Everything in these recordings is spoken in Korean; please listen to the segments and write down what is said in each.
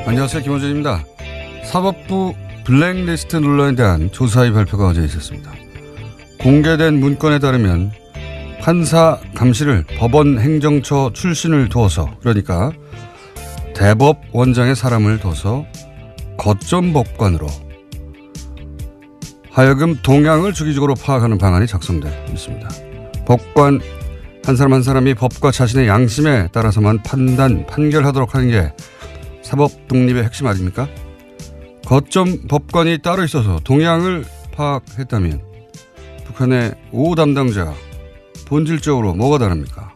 안녕하세요. 김호준입니다. 사법부 블랙리스트 논란에 대한 조사의 발표가 어제 있었습니다. 공개된 문건에 따르면 판사 감시를 법원 행정처 출신을 두어서, 그러니까 대법원장의 사람을 둬서 거점 법관으로 하여금 동향을 주기적으로 파악하는 방안이 작성돼 있습니다. 법관 한 사람 한 사람이 법과 자신의 양심에 따라서만 판결하도록 하는 게 사법 독립의 핵심 아닙니까? 거점 법관이 따로 있어서 동향을 파악했다면 북한의 5 담당자가 본질적으로 뭐가 다릅니까?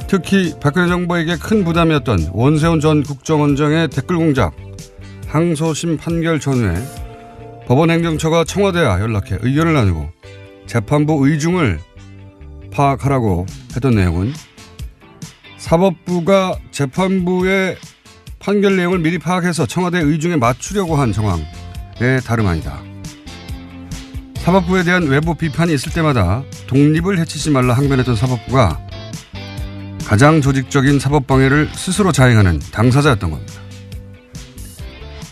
특히 박근혜 정부에게 큰 부담이었던 원세훈 전 국정원장의 댓글 공작, 항소심 판결 전후에 법원 행정처가 청와대와 연락해 의견을 나누고 재판부 의중을 파악하라고 했던 내용은 사법부가 재판부의 판결 내용을 미리 파악해서 청와대 의중에 맞추려고 한 정황의 다름 아니다. 사법부에 대한 외부 비판이 있을 때마다 독립을 해치지 말라 항변했던 사법부가 가장 조직적인 사법방해를 스스로 자행하는 당사자였던 겁니다.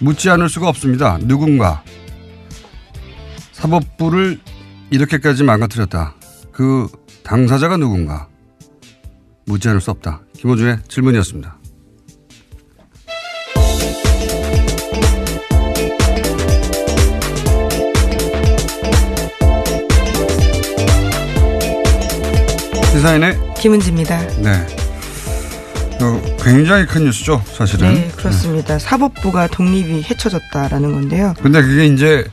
묻지 않을 수가 없습니다. 누군가 사법부를 이렇게까지 망가뜨렸다. 그 당사자가 누군가 묻지 않을 수 없다. 김호준의 질문이었습니다. 시사인의 김은지입니다. 네. 굉장히 큰 뉴스죠, 사실은. 네, 그렇습니다. 네. 사법부가 독립이 해쳐졌다라는 건데요. 그런데 그게 이제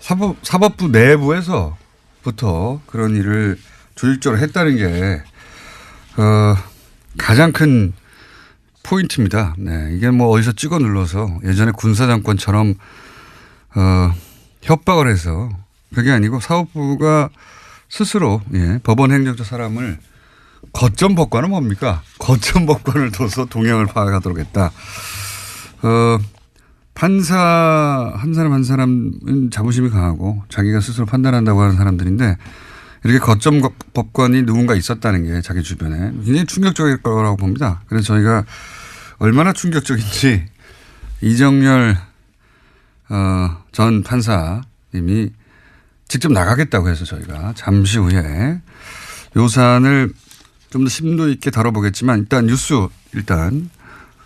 사법부 내부에서부터 그런 일을 조직적으로 했다는 게 가장 큰 포인트입니다. 네, 이게 뭐 어디서 찍어 눌러서 예전에 군사정권처럼 협박을 해서 그게 아니고 사법부가 스스로 법원 행정처 사람을 거점 법관은 뭡니까? 거점 법관을 둬서 동향을 파악하도록 했다. 판사 한 사람 한 사람은 자부심이 강하고 자기가 스스로 판단한다고 하는 사람들인데 이렇게 거점 법관이 누군가 있었다는 게 자기 주변에 굉장히 충격적일 거라고 봅니다. 그래서 저희가 얼마나 충격적인지 이정열 전 판사님이 직접 나가겠다고 해서 저희가 잠시 후에 요 사안을 좀 더 심도 있게 다뤄보겠지만 일단 뉴스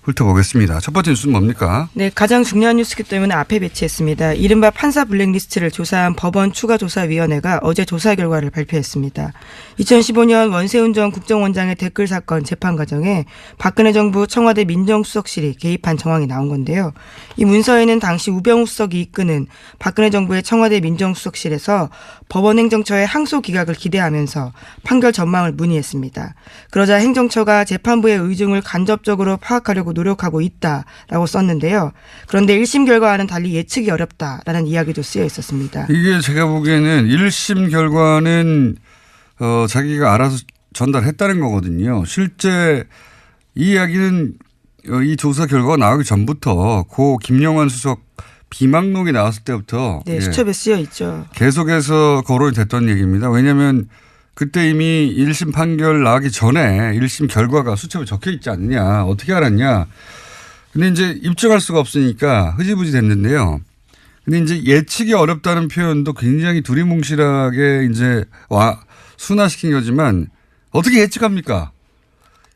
훑어보겠습니다. 첫 번째 뉴스는 뭡니까? 네, 가장 중요한 뉴스이기 때문에 앞에 배치했습니다. 이른바 판사 블랙리스트를 조사한 법원 추가조사위원회가 어제 조사 결과를 발표했습니다. 2015년 원세훈 전 국정원장의 댓글 사건 재판 과정에 박근혜 정부 청와대 민정수석실이 개입한 정황이 나온 건데요. 이 문서에는 당시 우병우 수석이 이끄는 박근혜 정부의 청와대 민정수석실에서 법원 행정처의 항소 기각을 기대하면서 판결 전망을 문의했습니다. 그러자 행정처가 재판부의 의중을 간접적으로 파악하려고 노력하고 있다라고 썼는데요. 그런데 1심 결과와는 달리 예측이 어렵다라는 이야기도 쓰여 있었습니다. 이게 제가 보기에는 1심 결과는 자기가 알아서 전달했다는 거거든요. 실제 이 이야기는 이 조사 결과가 나오기 전부터 고 김영환 수석 비망록이 나왔을 때부터 네, 수첩에 쓰여 있죠. 계속해서 거론이 됐던 얘기입니다. 왜냐하면 그때 이미 1심 판결 나기 전에 1심 결과가 수첩에 적혀 있지 않느냐. 어떻게 알았냐. 근데 이제 입증할 수가 없으니까 흐지부지 됐는데요. 근데 이제 예측이 어렵다는 표현도 굉장히 두리뭉실하게 이제 순화시킨 거지만 어떻게 예측합니까?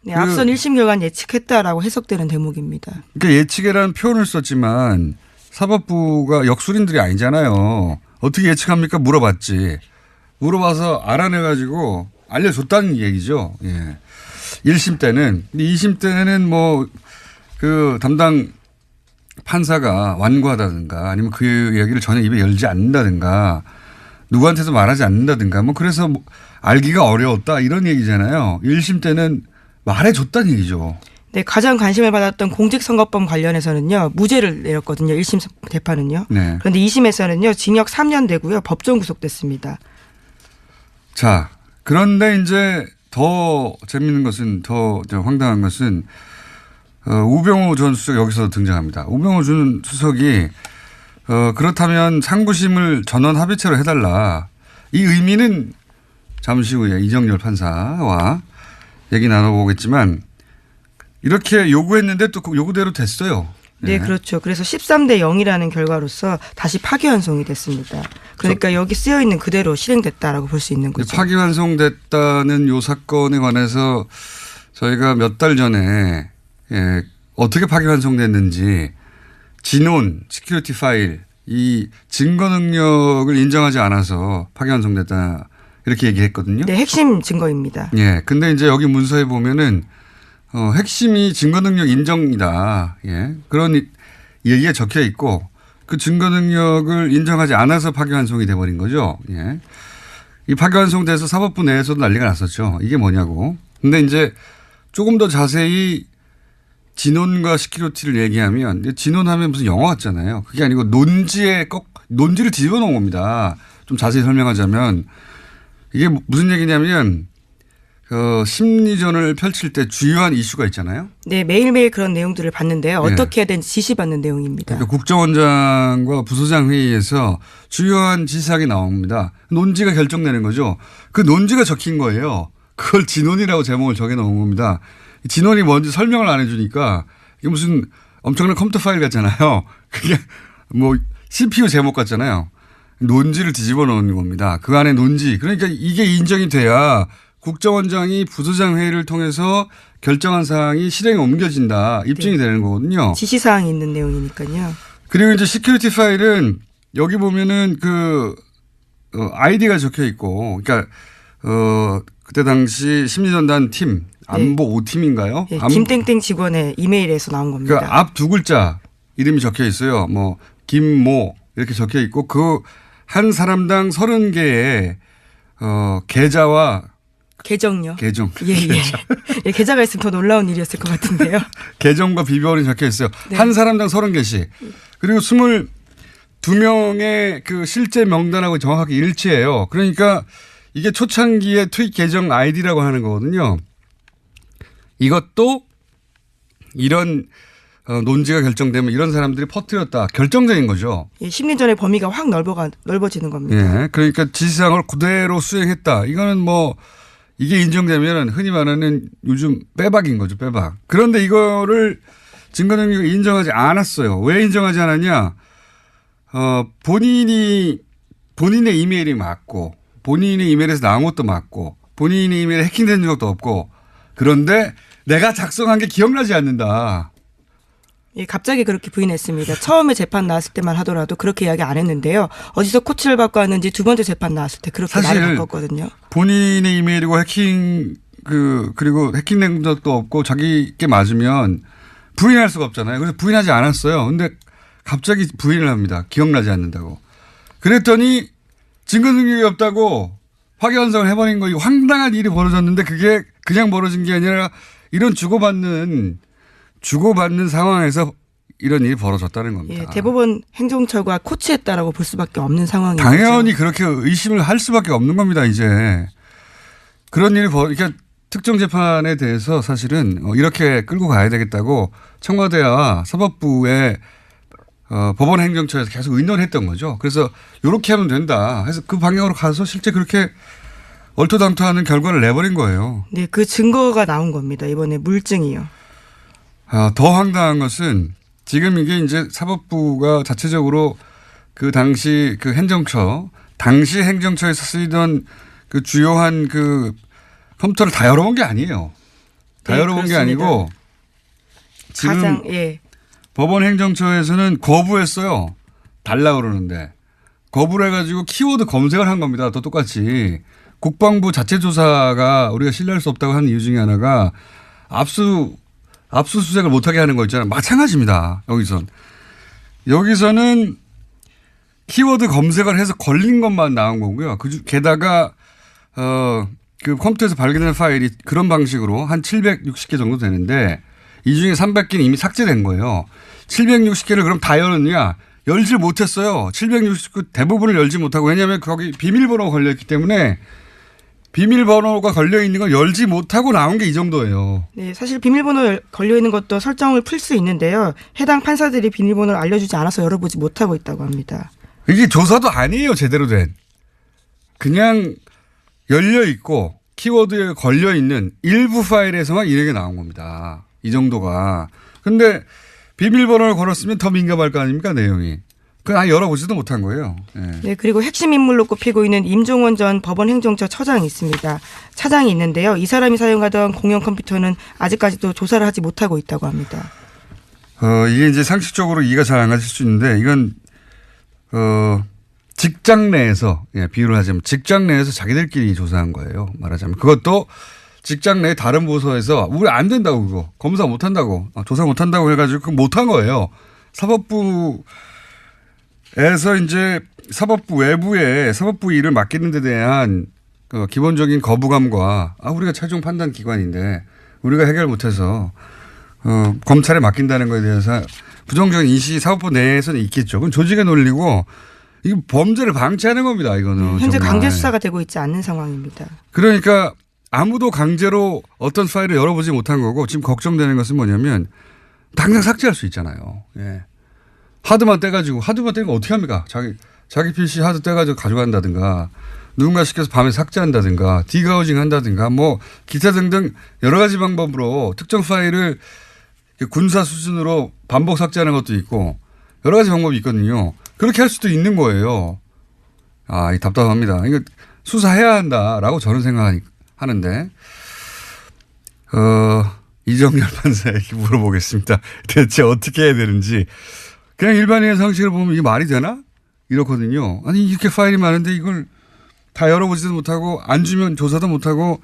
네, 앞선 1심 결과는 예측했다라고 해석되는 대목입니다. 그러니까 예측이라는 표현을 썼지만 사법부가 역술인들이 아니잖아요. 어떻게 예측합니까? 물어봤지. 물어봐서 알아내가지고 알려줬다는 얘기죠. 예. 1심 때는. 2심 때는 뭐 그 담당 판사가 완고하다든가 아니면 그 얘기를 전혀 입에 열지 않는다든가 누구한테도 말하지 않는다든가 뭐 그래서 뭐 알기가 어려웠다 이런 얘기잖아요. 1심 때는 말해줬다는 얘기죠. 네, 가장 관심을 받았던 공직선거법 관련해서는요. 무죄를 내렸거든요. 1심 재판은요. 네. 그런데 2심에서는요. 징역 3년 되고요. 법정 구속됐습니다. 자, 그런데 이제 더 재밌는 것은 더 황당한 것은 우병우 전 수석 여기서 등장합니다. 우병우 전 수석이 그렇다면 상부심을 전원 합의체로 해달라. 이 의미는 잠시 후에 이정열 판사와 얘기 나눠보겠지만 이렇게 요구했는데 또 그 요구대로 됐어요. 네, 그렇죠. 그래서 13대 0이라는 결과로서 다시 파기환송이 됐습니다. 그러니까 여기 쓰여 있는 그대로 실행됐다라고 볼 수 있는 거죠. 파기환송됐다는 요 사건에 관해서 저희가 몇 달 전에 어떻게 파기환송됐는지 진원, 시큐리티 파일, 이 증거 능력을 인정하지 않아서 파기환송됐다 이렇게 얘기했거든요. 네, 핵심 증거입니다. 예. 근데 이제 여기 문서에 보면은 핵심이 증거 능력 인정이다. 예. 그런 얘기가 적혀 있고 그 증거 능력을 인정하지 않아서 파기환송이 돼버린 거죠. 예. 이 파기환송돼서 사법부 내에서도 난리가 났었죠. 이게 뭐냐고. 근데 이제 조금 더 자세히 진원과 시큐리티를 얘기하면 진원하면 무슨 영화 같잖아요. 그게 아니고 논지를 뒤집어 놓은 겁니다. 좀 자세히 설명하자면 이게 무슨 얘기냐면 심리전을 펼칠 때 주요한 이슈가 있잖아요. 네, 매일매일 그런 내용들을 봤는데요. 어떻게 해야 되는지 지시받는 내용입니다. 그러니까 국정원장과 부소장 회의에서 주요한 지시사항이 나옵니다. 논지가 결정되는 거죠. 그 논지가 적힌 거예요. 그걸 진원이라고 제목을 정해놓은 겁니다. 진원이 뭔지 설명을 안 해주니까 이게 무슨 엄청난 컴퓨터 파일 같잖아요. 그게 뭐 CPU 제목 같잖아요. 논지를 뒤집어 놓은 겁니다. 그 안에 논지. 그러니까 이게 인정이 돼야 국정원장이 부소장 회의를 통해서 결정한 사항이 실행에 옮겨진다. 입증이 되는 거거든요. 지시사항이 있는 내용이니까요. 그리고 이제 시큐리티 파일은 여기 보면은 아이디가 적혀 있고 그러니까 그때 당시 심리전단 팀 안보 5팀인가요? 네, 김땡땡 직원의 이메일에서 나온 겁니다. 그러니까 앞 두 글자 이름이 적혀 있어요. 뭐 김모 이렇게 적혀 있고 그 한 사람당 30개의 계좌와 계정요. 계정. 예. 예, 계좌가 있으면 더 놀라운 일이었을 것 같은데요. 계정과 비번이 적혀 있어요. 네. 한 사람당 30개씩. 그리고 22명의 그 실제 명단하고 정확하게 일치해요. 그러니까 이게 초창기의 트윗 계정 아이디라고 하는 거거든요. 이것도 이런 논지가 결정되면 이런 사람들이 퍼뜨렸다. 결정적인 거죠. 예, 심리전의 범위가 확 넓어지는 겁니다. 예, 그러니까 지시사항을 그대로 수행했다. 이거는 뭐 이게 인정되면 흔히 말하는 요즘 빼박인 거죠. 빼박. 그런데 이거를 증거 능력을 인정하지 않았어요. 왜 인정하지 않았냐. 본인의 이메일이 맞고 본인의 이메일에서 나온 것도 맞고 본인의 이메일에 해킹된 적도 없고 그런데 내가 작성한 게 기억나지 않는다. 예, 갑자기 그렇게 부인했습니다. 처음에 재판 나왔을 때만 하더라도 그렇게 이야기 안 했는데요. 어디서 코치를 받고 왔는지 두 번째 재판 나왔을 때 그렇게 말을 바꿨거든요. 본인의 이메일이고 그리고 해킹된 적도 없고 자기께 맞으면 부인할 수가 없잖아요. 그래서 부인하지 않았어요. 근데 갑자기 부인을 합니다. 기억나지 않는다고. 그랬더니 증거 능력이 없다고 파기환송을 해버린 거, 이 황당한 일이 벌어졌는데 그게 그냥 벌어진 게 아니라 이런 주고받는 상황에서 이런 일이 벌어졌다는 겁니다. 예, 대법원 행정처가 코치했다라고 볼 수밖에 없는 상황이죠. 당연히 그렇게 의심을 할 수밖에 없는 겁니다. 이제 그런 일이 그러니까 특정 재판에 대해서 사실은 이렇게 끌고 가야 되겠다고 청와대와 사법부의 법원 행정처에서 계속 의논했던 거죠. 그래서 이렇게 하면 된다 해서 그 방향으로 가서 실제 그렇게 얼토당토하는 결과를 내버린 거예요. 네, 그 증거가 나온 겁니다. 이번에 물증이요. 더 황당한 것은 지금 이게 이제 사법부가 자체적으로 그 당시 그 당시 행정처에서 쓰이던 그 주요한 그 컴퓨터를 다 열어본 게 아니에요. 다 네, 열어본 게 그렇습니다. 아니고 지금 법원 행정처에서는 거부했어요. 달라 그러는데 거부를 해가지고 키워드 검색을 한 겁니다. 또 똑같이 국방부 자체 조사가 우리가 신뢰할 수 없다고 하는 이유 중에 하나가 압수수색을 못하게 하는 거 있잖아요. 마찬가지입니다. 여기서는 키워드 검색을 해서 걸린 것만 나온 거고요. 게다가 그 컴퓨터에서 발견된 파일이 그런 방식으로 한 760개 정도 되는데 이 중에 300개는 이미 삭제된 거예요. 760개를 그럼 다 열었냐? 열지 못했어요. 760개 대부분을 열지 못하고 왜냐하면 거기 비밀번호가 걸려있기 때문에 비밀번호가 걸려있는 걸 열지 못하고 나온 게 이 정도예요. 네, 사실 비밀번호 걸려있는 것도 설정을 풀 수 있는데요. 해당 판사들이 비밀번호를 알려주지 않아서 열어보지 못하고 있다고 합니다. 이게 조사도 아니에요. 제대로 된. 그냥 열려있고 키워드에 걸려있는 일부 파일에서만 이렇게 나온 겁니다. 이 정도가. 근데 비밀번호를 걸었으면 더 민감할 거 아닙니까, 내용이. 그건 아예 열어보지도 못한 거예요. 네. 네, 그리고 핵심 인물로 꼽히고 있는 임종원 전 법원행정처 처장이 있습니다. 차장이 있는데요. 이 사람이 사용하던 공용 컴퓨터는 아직까지도 조사를 하지 못하고 있다고 합니다. 이게 이제 상식적으로 이해가 잘 안 가실 수 있는데 이건 직장 내에서 비유를 하자면 직장 내에서 자기들끼리 조사한 거예요. 말하자면 그것도 직장 내 다른 부서에서 우리 안 된다고 그거 검사 못 한다고 조사 못 한다고 해가지고 그거 못 한 거예요. 사법부에서 이제 사법부 외부에 사법부 일을 맡기는 데 대한 그 기본적인 거부감과 우리가 최종 판단 기관인데 우리가 해결 못해서 검찰에 맡긴다는 것에 대해서 부정적인 인식이 사법부 내에서는 있겠죠. 그건 조직의 논리고 이거 범죄를 방치하는 겁니다. 이거는 현재 정말. 강제 수사가 되고 있지 않는 상황입니다. 그러니까 아무도 강제로 어떤 파일을 열어보지 못한 거고 지금 걱정되는 것은 뭐냐면 당장 삭제할 수 있잖아요. 예. 하드만 떼가지고 어떻게 합니까? 자기 PC 하드 떼가지고 가져간다든가 누군가 시켜서 밤에 삭제한다든가 디가우징 한다든가 뭐 기타 등등 여러 가지 방법으로 특정 파일을 군사 수준으로 반복 삭제하는 것도 있고 여러 가지 방법이 있거든요. 그렇게 할 수도 있는 거예요. 이 답답합니다. 이거 수사해야 한다라고 저는 생각하는데, 이정열 판사에게 물어보겠습니다. 대체 어떻게 해야 되는지. 그냥 일반인의 상식을 보면 이게 말이 되나? 이렇거든요. 아니, 이렇게 파일이 많은데 이걸 다 열어보지도 못하고 안 주면 조사도 못하고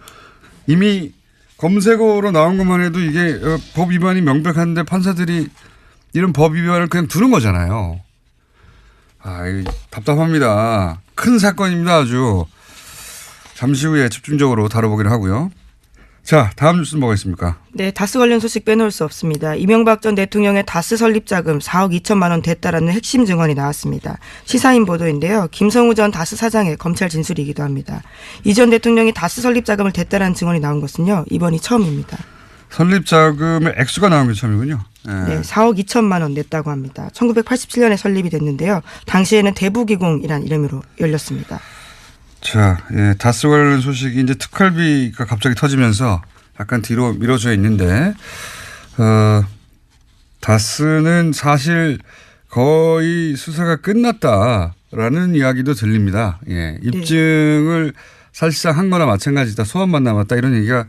이미 검색어로 나온 것만 해도 이게 법 위반이 명백한데 판사들이 이런 법 위반을 그냥 두는 거잖아요. 이거 답답합니다. 큰 사건입니다. 아주. 잠시 후에 집중적으로 다뤄보기로 하고요. 자, 다음 뉴스는 뭐가 있습니까? 네, 다스 관련 소식 빼놓을 수 없습니다. 이명박 전 대통령의 다스 설립 자금 4억 2천만 원 됐다라는 핵심 증언이 나왔습니다. 시사인 보도인데요. 김성우 전 다스 사장의 검찰 진술이기도 합니다. 이 전 대통령이 다스 설립 자금을 댔다라는 증언이 나온 것은요. 이번이 처음입니다. 설립 자금의 액수가 나온 게 처음이군요. 네, 4억 2천만 원 냈다고 합니다. 1987년에 설립이 됐는데요. 당시에는 대부기공이라는 이름으로 열렸습니다. 자, 다스 관련 소식이 이제 특활비가 갑자기 터지면서 약간 뒤로 미뤄져 있는데, 다스는 사실 거의 수사가 끝났다라는 이야기도 들립니다. 입증을 사실상 한 거나 마찬가지다. 소환만 남았다. 이런 얘기가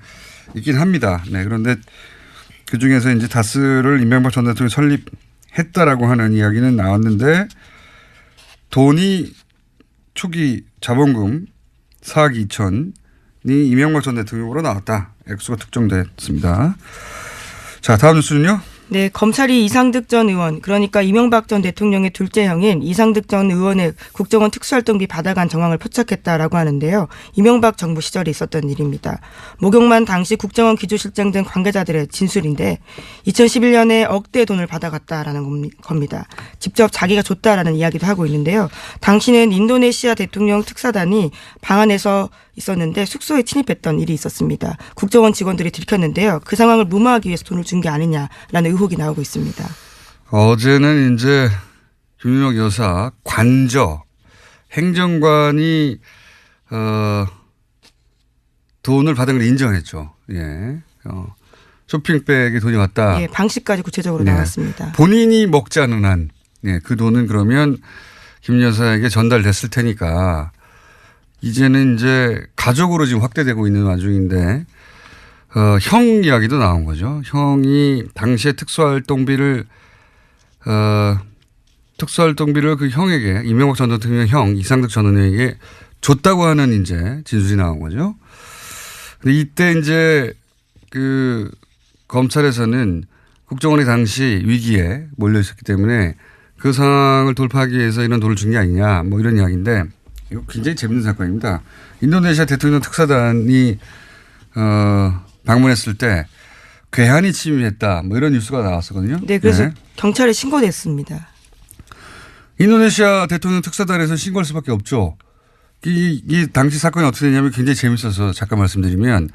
있긴 합니다. 네, 그런데 그 중에서 이제 다스를 이명박 전 대통령이 설립했다라고 하는 이야기는 나왔는데, 돈이 초기 자본금 4억 2천이 이명박 전 대통령으로 나왔다. 액수가 특정됐습니다. 자, 다음 뉴스는요. 네, 검찰이 이상득 전 의원, 그러니까 이명박 전 대통령의 둘째 형인 이상득 전 의원의 국정원 특수활동비 받아간 정황을 포착했다라고 하는데요. 이명박 정부 시절에 있었던 일입니다. 목욕만 당시 국정원 기조실장 등 관계자들의 진술인데 2011년에 억대 돈을 받아갔다라는 겁니다. 직접 자기가 줬다라는 이야기도 하고 있는데요. 당시는 인도네시아 대통령 특사단이 방 안에서 있었는데 숙소에 침입했던 일이 있었습니다. 국정원 직원들이 들켰는데요. 그 상황을 무마하기 위해서 돈을 준 게 아니냐라는 의혹이 나오고 있습니다. 어제는 이제 윤석 여사 관저 행정관이 돈을 받은 걸 인정했죠. 예. 쇼핑백에 돈이 왔다. 예, 방식까지 구체적으로 나왔습니다. 본인이 먹지 않은 한, 그 돈은 그러면 김 여사에게 전달됐을 테니까 이제는 이제 가족으로 지금 확대되고 있는 와중인데, 형 이야기도 나온 거죠. 형이 당시에 특수활동비를 그 형에게, 이명박 전 대통령 형, 이상득 전 의원에게 줬다고 하는 이제 진술이 나온 거죠. 근데 이때 이제 그 검찰에서는 국정원이 당시 위기에 몰려 있었기 때문에 그 상황을 돌파하기 위해서 이런 돈을 준 게 아니냐, 뭐 이런 이야기인데, 이거 굉장히 재밌는 사건입니다. 인도네시아 대통령 특사단이 방문했을 때 괴한이 침입했다, 뭐 이런 뉴스가 나왔었거든요. 네, 그래서 경찰에 신고됐습니다. 인도네시아 대통령 특사단에서 신고할 수밖에 없죠. 이 당시 사건이 어떻게 되냐면 굉장히 재밌어서 잠깐 말씀드리면,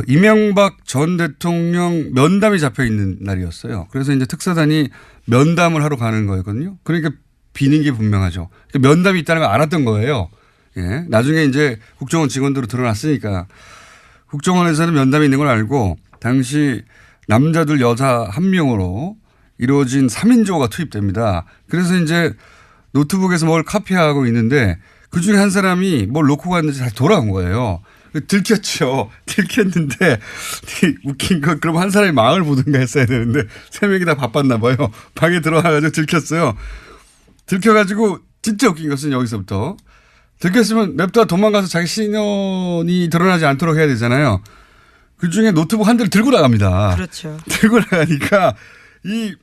이명박 전 대통령 면담이 잡혀 있는 날이었어요. 그래서 이제 특사단이 면담을 하러 가는 거였거든요. 그러니까 비는 게 분명하죠. 그러니까 면담이 있다는 걸 알았던 거예요. 예. 나중에 이제 국정원 직원들로 드러났으니까 국정원에서는 면담이 있는 걸 알고 당시 남자들 여자 한 명으로 이루어진 3인조가 투입됩니다. 그래서 이제 노트북에서 뭘 카피하고 있는데 그중에 한 사람이 뭘 놓고 갔는지 다시 돌아온 거예요. 들켰죠. 들켰는데 웃긴 건 그럼 한 사람이 망을 보든가 했어야 되는데 3명이 다 바빴나 봐요. 방에 들어와가지고 들켰어요. 들켜가지고 진짜 웃긴 것은 여기서부터 들켰으면 냅다 도망가서 자기 신원이 드러나지 않도록 해야 되잖아요. 그중에 노트북 한 대를 들고 나갑니다. 그렇죠. 들고 나가니까 이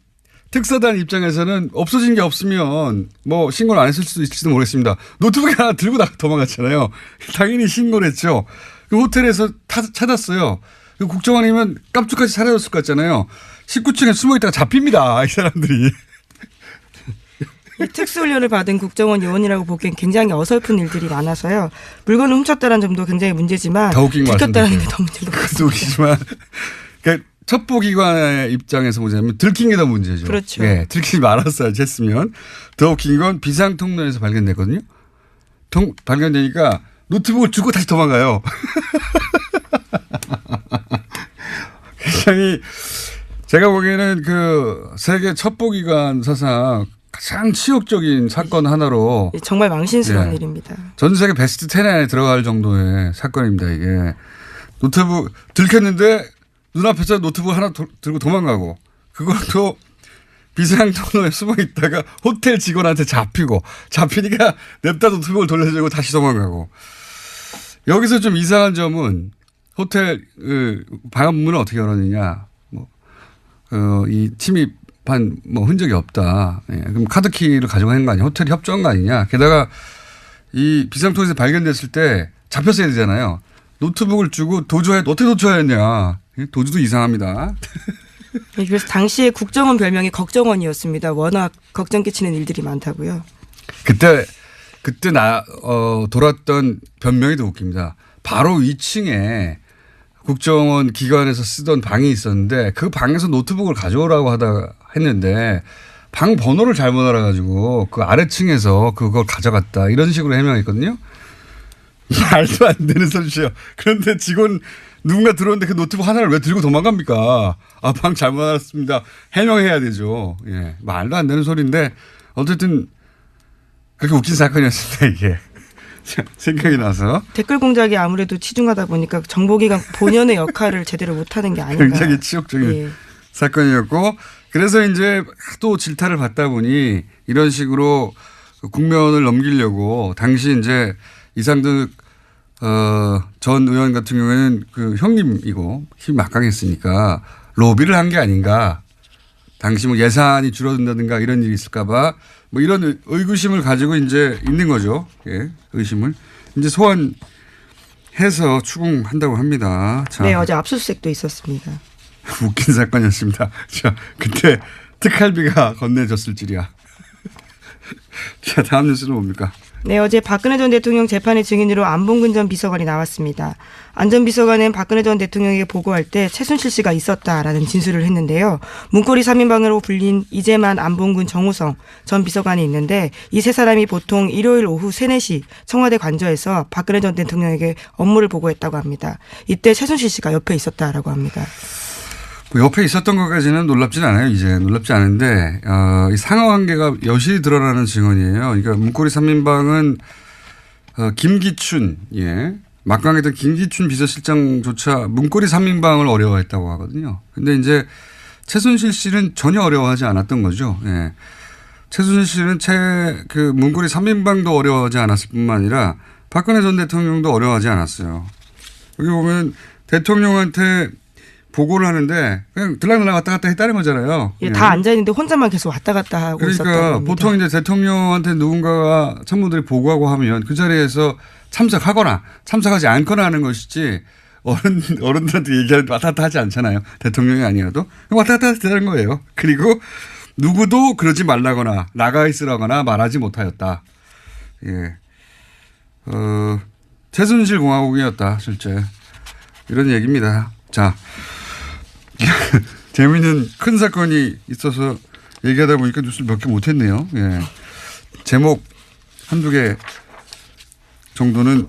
특사단 입장에서는 없어진 게 없으면 뭐 신고를 안 했을 수도 있을지도 모르겠습니다. 노트북 하나 들고 도망갔잖아요. 당연히 신고를 했죠. 그 호텔에서 찾았어요. 그 국정원이면 깜짝같이 사라졌을 것 같잖아요. 19층에 숨어 있다가 잡힙니다. 이 사람들이. 이 특수훈련을 받은 국정원 요원이라고 보기엔 굉장히 어설픈 일들이 많아서요. 물건을 훔쳤다는 점도 굉장히 문제지만 더 웃긴 것 들켰다는 게 더 문제인 것 같습니다. 웃기지만 그러니까 첩보기관의 입장에서 보자면 들킨 게 더 문제죠. 그렇죠. 예, 들키지 말았어야지 했으면 더 웃긴 건 비상통로에서 발견됐거든요. 발견되니까 노트북을 주고 다시 도망가요. 굉장히 제가 보기에는 그 세계 첩보기관 사상 가장 치욕적인 사건 하나로 정말 망신스러운 예, 일입니다. 전 세계 베스트 10에 들어갈 정도의 사건입니다. 이게 노트북 들켰는데 눈앞에서 노트북 하나 들고 도망가고 그것도 비상통로에 숨어 있다가 호텔 직원한테 잡히니까 냅다 노트북을 돌려주고 다시 도망가고. 여기서 좀 이상한 점은 호텔 방문을 어떻게 열었느냐. 이 침입한 뭐 흔적이 없다. 예, 그럼 카드키를 가져가는 거 아니냐. 호텔이 협조한 거 아니냐. 게다가 이 비상통로에서 발견됐을 때 잡혔어야 되잖아요. 노트북을 주고 어떻게 도주하였냐. 도주도 이상합니다. 그래서 당시에 국정원 별명이 걱정원이었습니다. 워낙 걱정 끼치는 일들이 많다고요. 그때 돌았던 변명이 더 웃깁니다. 바로 2층에 국정원 기관에서 쓰던 방이 있었는데 그 방에서 노트북을 가져오라고 했는데 방 번호를 잘못 알아가지고 그 아래층에서 그걸 가져갔다. 이런 식으로 해명했거든요. 말도 안 되는 소리죠. 그런데 직원 누군가 들어오는데 그 노트북 하나를 왜 들고 도망갑니까? 아, 방 잘못 알았습니다. 해명해야 되죠. 예. 말도 안 되는 소리인데 어쨌든 그렇게 웃긴 사건이었습니다. 이게. 생각이 나서. 댓글 공작이 아무래도 치중하다 보니까 정보기관 본연의 역할을 제대로 못하는 게 아닌가. 굉장히 치욕적인 예. 사건이었고 그래서 이제 하도 질타를 받다 보니 이런 식으로 국면을 넘기려고 당시 이제 이상득 전 의원 같은 경우에는 그 형님이고 힘이 막강했으니까 로비를 한 게 아닌가. 당시 뭐 예산이 줄어든다든가 이런 일이 있을까봐 뭐 이런 의구심을 가지고 이제 있는 거죠. 예, 의심을. 이제 소환해서 추궁한다고 합니다. 자. 네, 어제 압수수색도 있었습니다. 웃긴 사건이었습니다. 자, 그때 특활비가 건네졌을 줄이야. 자, 다음 뉴스는 뭡니까? 네, 어제 박근혜 전 대통령 재판의 증인으로 안봉근 전 비서관이 나왔습니다. 안 전 비서관은 박근혜 전 대통령에게 보고할 때 최순실 씨가 있었다라는 진술을 했는데요. 문고리 3인방으로 불린 이재만, 안봉근, 정우성 전 비서관이 있는데 이 세 사람이 보통 일요일 오후 3, 4시 청와대 관저에서 박근혜 전 대통령에게 업무를 보고했다고 합니다. 이때 최순실 씨가 옆에 있었다라고 합니다. 옆에 있었던 것까지는 놀랍지는 않아요. 이제 놀랍지 않은데 이 상하관계가 여실히 드러나는 증언이에요. 그러니까 문고리 3인방은 김기춘, 예, 막강했던 김기춘 비서실장조차 문고리 3인방을 어려워했다고 하거든요. 근데 이제 최순실 씨는 전혀 어려워하지 않았던 거죠. 예. 최순실 씨는 그 문고리 3인방도 어려워하지 않았을 뿐만 아니라 박근혜 전 대통령도 어려워하지 않았어요. 여기 보면 대통령한테 보고를 하는데 그냥 들락날락 왔다 갔다 했다는 거잖아요. 예, 다 앉아있는데 혼자만 계속 왔다 갔다 하고 그러니까 있었다고 합니다. 보통 이제 대통령한테 누군가가 참모들이 보고하고 하면 그 자리에서 참석하거나 참석하지 않거나 하는 것이지 어른들한테 얘기하는 왔다 갔다 하지 않잖아요. 대통령이 아니어도 왔다 갔다 했다는 거예요. 그리고 누구도 그러지 말라거나 나가 있으라거나 말하지 못하였다. 예. 최순실 공화국이었다 실제 이런 얘기입니다. 자. 재미있는 큰 사건이 있어서 얘기하다 보니까 뉴스를 몇 개 못했네요. 예. 제목 한두 개 정도는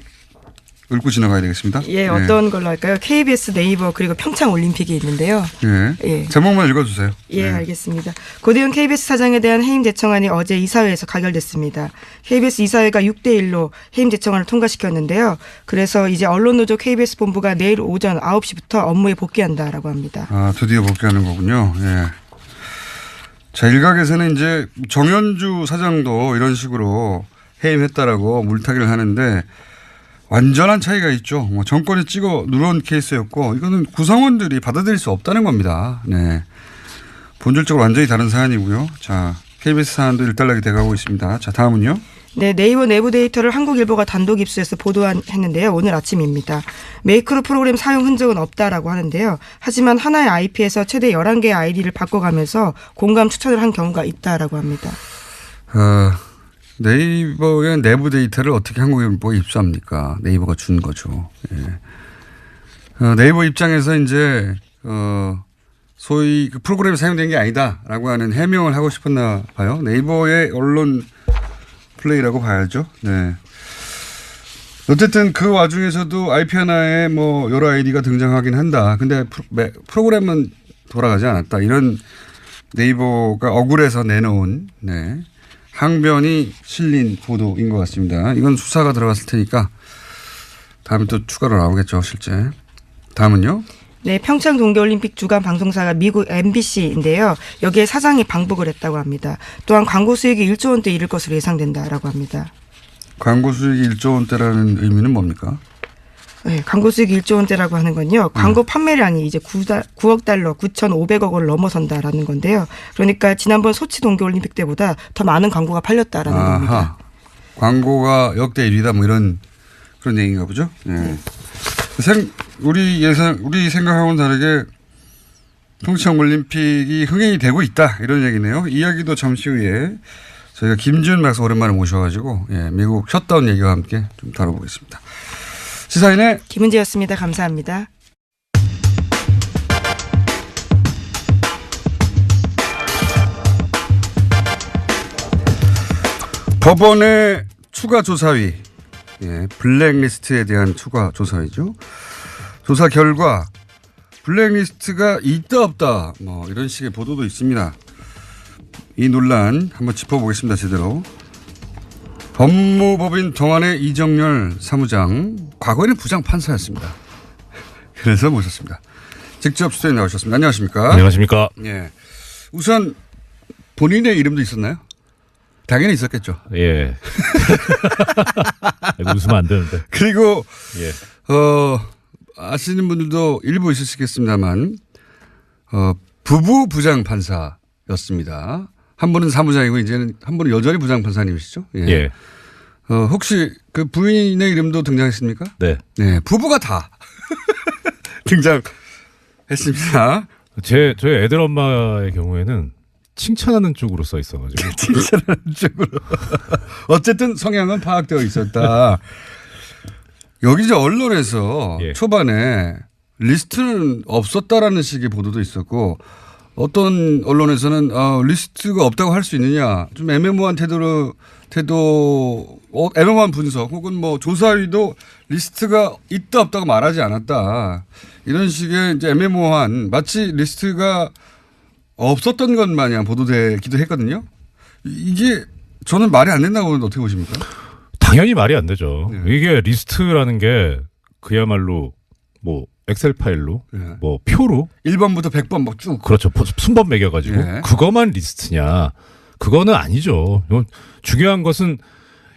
읊고 지나가야 되겠습니다. 예, 어떤 걸로 할까요? KBS 네이버 그리고 평창 올림픽이 있는데요. 예. 예. 제목만 읽어주세요. 예, 알겠습니다. 고대현 KBS 사장에 대한 해임 제청안이 어제 이사회에서 가결됐습니다. KBS 이사회가 6대1로 해임 제청안을 통과시켰는데요. 그래서 이제 언론노조 KBS 본부가 내일 오전 9시부터 업무에 복귀한다라고 합니다. 아, 드디어 복귀하는 거군요. 예. 자, 일각에서는 이제 정현주 사장도 이런 식으로 해임했다라고 물타기를 하는데 완전한 차이가 있죠. 뭐 정권이 찍어 누른 케이스였고 이거는 구성원들이 받아들일 수 없다는 겁니다. 네. 본질적으로 완전히 다른 사안이고요. 자, KBS 사안도 일단락이 돼가고 있습니다. 자, 다음은요. 네, 네이버 내부 데이터를 한국일보가 단독 입수해서 보도했는데요. 오늘 아침입니다. 메이크로 프로그램 사용 흔적은 없다라고 하는데요. 하지만 하나의 IP에서 최대 11개의 아이디를 바꿔가면서 공감 추천을 한 경우가 있다라고 합니다. 네이버의 내부 데이터를 어떻게 한국일보에 입수합니까? 네이버가 준 거죠. 예. 네이버 입장에서 이제 소위 그 프로그램이 사용된 게 아니다라고 하는 해명을 하고 싶었나 봐요. 네이버의 언론 플레이라고 봐야죠. 네. 어쨌든 그 와중에서도 IP 하나에 뭐 여러 아이디가 등장하긴 한다. 근데 프로그램은 돌아가지 않았다. 이런 네이버가 억울해서 내놓은 네. 항변이 실린 보도인 것 같습니다. 이건 수사가 들어갔을 테니까 다음에 또 추가로 나오겠죠, 실제. 다음은요? 네, 평창 동계올림픽 주간 방송사가 미국 MBC인데요. 여기에 사장이 방북을 했다고 합니다. 또한 광고 수익이 1조 원대 이를 것으로 예상된다라고 합니다. 광고 수익이 1조 원대라는 의미는 뭡니까? 네, 광고 수익이 1조 원대라고 하는 건요. 광고 판매량이 이제 9억 달러, 9,500억 원을 넘어선다라는 건데요. 그러니까 지난번 소치 동계올림픽 때보다 더 많은 광고가 팔렸다라는 겁니다. 광고가 역대 1위다 뭐 이런 그런 얘기인가 보죠. 네. 우리 생각하고는 다르게 평창 올림픽이 흥행이 되고 있다 이런 얘기네요. 이야기도 잠시 후에 저희가 김지훈 박사 오랜만에 모셔가지고 미국 셧다운 얘기와 함께 좀 다뤄보겠습니다. 시사인의 김은지였습니다. 감사합니다. 법원의 추가 조사위, 블랙리스트에 대한 추가 조사위죠. 조사 결과 블랙리스트가 있다 없다 뭐 이런 식의 보도도 있습니다. 이 논란 한번 짚어보겠습니다. 제대로. 법무법인 동안의 이정열 사무장, 과거에는 부장판사였습니다. 그래서 모셨습니다. 직접 스튜디오에 나오셨습니다. 안녕하십니까? 안녕하십니까? 예. 우선 본인의 이름도 있었나요? 당연히 있었겠죠. 예. 웃으면 안 되는데. 그리고 예. 아시는 분들도 일부 있으시겠습니다만 부부 부장판사였습니다. 한 분은 사무장이고 이제는 한 분은 여전히 부장판사님이시죠. 예. 예. 혹시 그 부인의 이름도 등장했습니까? 네. 네, 부부가 다 등장했습니다. 저희 애들 엄마의 경우에는 칭찬하는 쪽으로 써 있어가지고. 칭찬하는 쪽으로. 어쨌든 성향은 파악되어 있었다. 여기 이제 언론에서 예. 초반에 리스트는 없었다라는 식의 보도도 있었고 어떤 언론에서는 리스트가 없다고 할 수 있느냐 좀 애매모호한 애매모호한 분석 혹은 뭐 조사위도 리스트가 있다 없다고 말하지 않았다 이런 식의 이제 애매모호한 마치 리스트가 없었던 것 마냥 보도되기도 했거든요. 이게 저는 말이 안 된다고 보는데 어떻게 보십니까? 당연히 말이 안 되죠. 네. 이게 리스트라는 게 그야말로 뭐 엑셀 파일로 네. 뭐 표로 1번부터 100번 막 쭉. 그렇죠. 순번 매겨가지고 네. 그것만 리스트냐? 그거는 아니죠. 중요한 것은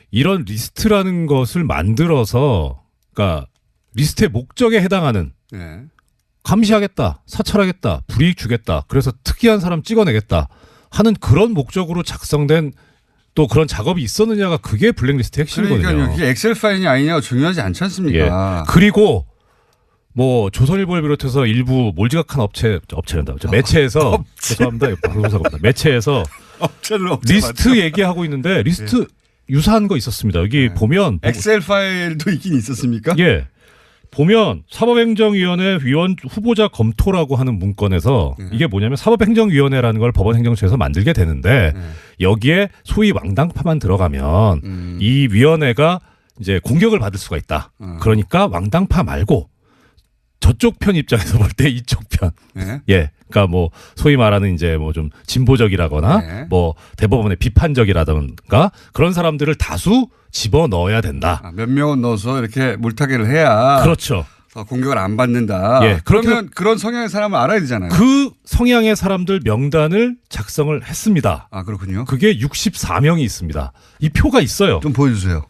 이런 리스트라는 것을 만들어서 그러니까 리스트의 목적에 해당하는 네. 감시하겠다, 사찰하겠다, 불이익 주겠다, 그래서 특이한 사람 찍어내겠다 하는 그런 목적으로 작성된 또 그런 작업이 있었느냐가 그게 블랙리스트 핵심이거든요. 그러니까요. 이게 엑셀 파일이 아니냐가 중요하지 않지 않습니까? 예. 그리고 뭐 조선일보를 비롯해서 일부 몰지각한 업체란다. 매체에서 죄송합니다. 방송사고입니다. 매체에서 리스트 얘기하고 있는데 리스트 유사한 거 있었습니다. 여기 보면 엑셀 파일도 있긴 있었습니까? 예. 보면 사법행정위원회 위원 후보자 검토라고 하는 문건에서 이게 뭐냐면 사법행정위원회라는 걸 법원행정처에서 만들게 되는데 여기에 소위 왕당파만 들어가면 이 위원회가 이제 공격을 받을 수가 있다. 그러니까 왕당파 말고 저쪽 편 입장에서 볼 때 이쪽 편. 네. 예. 그러니까 뭐 소위 말하는 이제 뭐 좀 진보적이라거나 네. 뭐 대법원의 비판적이라든가 그런 사람들을 다수 집어 넣어야 된다. 몇 명은 넣어서 이렇게 물타기를 해야 그렇죠. 공격을 안 받는다. 예, 그러면 그런 성향의 사람을 알아야 되잖아요. 그 성향의 사람들 명단을 작성을 했습니다. 아, 그렇군요. 그게 64명이 있습니다. 이 표가 있어요. 좀 보여주세요.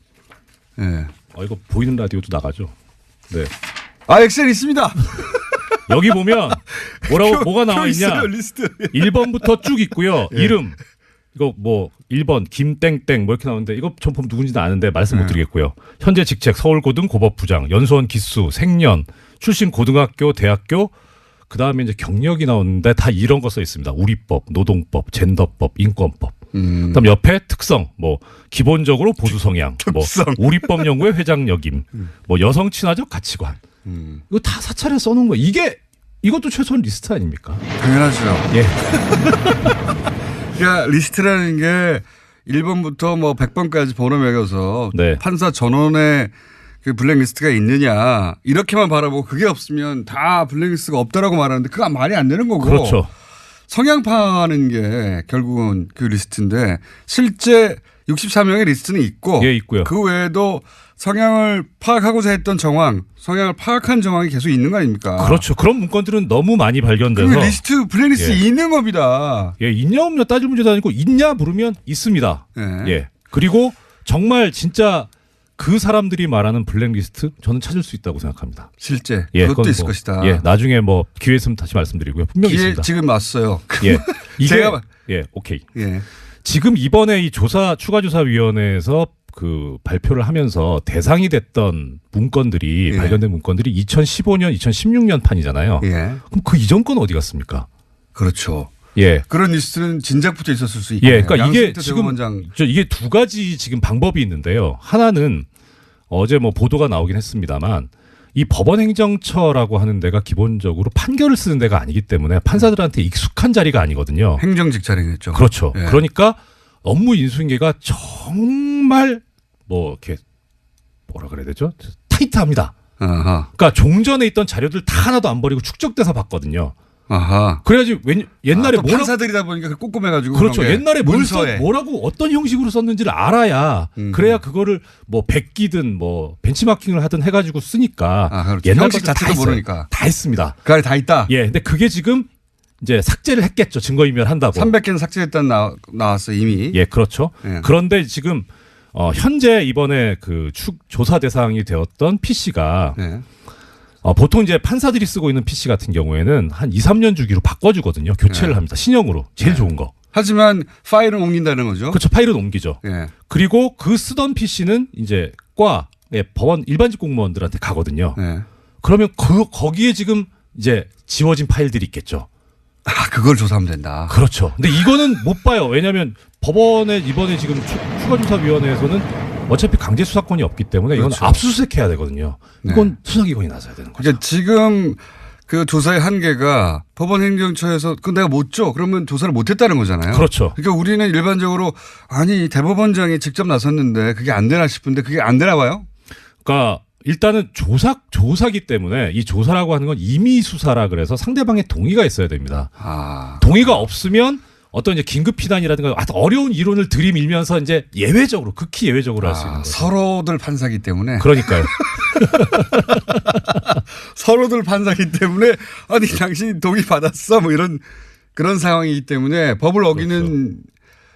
예. 이거 보이는 라디오도 나가죠. 네. 아, 엑셀 있습니다. 여기 보면 뭐가 나와 있냐? 있어요, 리스트. 1번부터 쭉 있고요. 예. 이름 이거 뭐 1번 김땡땡 뭐 이렇게 나오는데 이거 전 보면 누군지는 아는데 말씀 못 드리겠고요. 현재 직책 서울고등 고법부장, 연수원 기수, 생년, 출신 고등학교, 대학교, 그다음에 이제 경력이 나오는데 다 이런 거 써 있습니다. 우리법, 노동법, 젠더법, 인권법. 그다음 옆에 특성, 뭐 기본적으로 보수 성향, 뭐 우리법 연구회 회장 역임, 뭐 여성 친화적 가치관. 이거 다 사찰에 써놓은 거예요. 이것도 최소한 리스트 아닙니까? 당연하죠. 예. 그러니까 리스트라는 게 1번부터 뭐 100번까지 번호 매겨서 네. 판사 전원의 그 블랙리스트가 있느냐 이렇게만 바라보고 그게 없으면 다 블랙리스트가 없다라고 말하는데 그거 말이 안 되는 거고. 그렇죠. 성향 파악하는 게 결국은 그 리스트인데 실제 64명의 리스트는 있고 예, 있고요. 그 외에도 성향을 파악하고자 했던 정황, 성향을 파악한 정황이 계속 있는 거 아닙니까? 그렇죠. 그런 문건들은 너무 많이 그 발견돼서 리스트, 블랙리스트 예. 있는 겁니다. 예, 있냐 없냐 따질 문제도 아니고 있냐 물으면 있습니다. 예. 예. 그리고 정말 진짜 그 사람들이 말하는 블랙리스트 저는 찾을 수 있다고 생각합니다. 실제 예, 그것도 그건 있을 뭐, 것이다. 예, 나중에 뭐 기회 있으면 다시 말씀드리고요. 분명히 기회 있습니다. 지금 왔어요. 예, 이게 제가 예, 오케이. 예. 지금 이번에 이 추가조사위원회에서 그 발표를 하면서 대상이 됐던 문건들이 예. 발견된 문건들이 2015년, 2016년 판이잖아요. 예. 그럼 그 이전 건 어디 갔습니까? 그렇죠. 예. 그런 리스트는 진작부터 있었을 수 있겠네요. 예, 그러니까 이게 양승태 지금 대법원장. 이게 두 가지 지금 방법이 있는데요. 하나는 어제 뭐 보도가 나오긴 했습니다만 이 법원행정처라고 하는 데가 기본적으로 판결을 쓰는 데가 아니기 때문에 판사들한테 익숙한 자리가 아니거든요. 행정직 차량이었죠. 그렇죠. 예. 그러니까 업무 인수인계가 정말 뭐 이렇게 뭐라 그래야 되죠? 타이트합니다. 아하. 그러니까 종전에 있던 자료들 다 하나도 안 버리고 축적돼서 봤거든요. 아하. 그래야지 옛날에 또 판사들이다 보니까 꼼꼼해가지고 그렇죠. 그런 게 옛날에 문서에. 뭐라고 어떤 형식으로 썼는지를 알아야 그래야 그거를 뭐 베끼든 뭐 벤치마킹을 하든 해가지고 쓰니까 아, 그렇죠. 옛날 형식 것들 다 자체도 했어요. 모르니까. 다 했습니다. 그 안에 다 있다. 예, 근데 그게 지금 이제 삭제를 했겠죠. 증거인멸 한다고. 300개는 삭제했다는 나왔어 이미. 예, 그렇죠. 예. 그런데 지금 현재 이번에 그 조사 대상이 되었던 PC가 예. 보통 이제 판사들이 쓰고 있는 PC 같은 경우에는 한 2, 3년 주기로 바꿔주거든요. 교체를 네. 합니다. 신형으로. 제일 좋은 거. 하지만 파일은 옮긴다는 거죠. 그렇죠. 파일은 옮기죠. 예. 그리고 그 쓰던 PC는 이제 법원 일반직 공무원들한테 가거든요. 예. 그러면 거기에 지금 이제 지워진 파일들이 있겠죠. 아, 그걸 조사하면 된다. 그렇죠. 근데 이거는 못 봐요. 왜냐하면 법원에 이번에 지금 추가조사위원회에서는 어차피 강제 수사권이 없기 때문에 이건 그렇죠. 압수수색해야 되거든요. 이건 수사기관이 나서야 되는 거죠. 그러니까 지금 그 조사의 한계가 법원 행정처에서 그 내가 못 줘. 그러면 조사를 못 했다는 거잖아요. 그렇죠. 그러니까 우리는 일반적으로 아니 대법원장이 직접 나섰는데 그게 안 되나 싶은데 그게 안 되나 봐요. 그러니까 일단은 조사기 때문에 이 조사라고 하는 건 임의 수사라 그래서 상대방의 동의가 있어야 됩니다. 아. 동의가 없으면 어떤 이제 긴급 피단이라든가 어려운 이론을 들이밀면서 이제 예외적으로 극히 예외적으로 할 수 있는 거죠. 서로들 판사기 때문에. 그러니까요. 서로들 판사기 때문에 아니 당신이 동의 받았어 뭐 이런 그런 상황이기 때문에 법을 어기는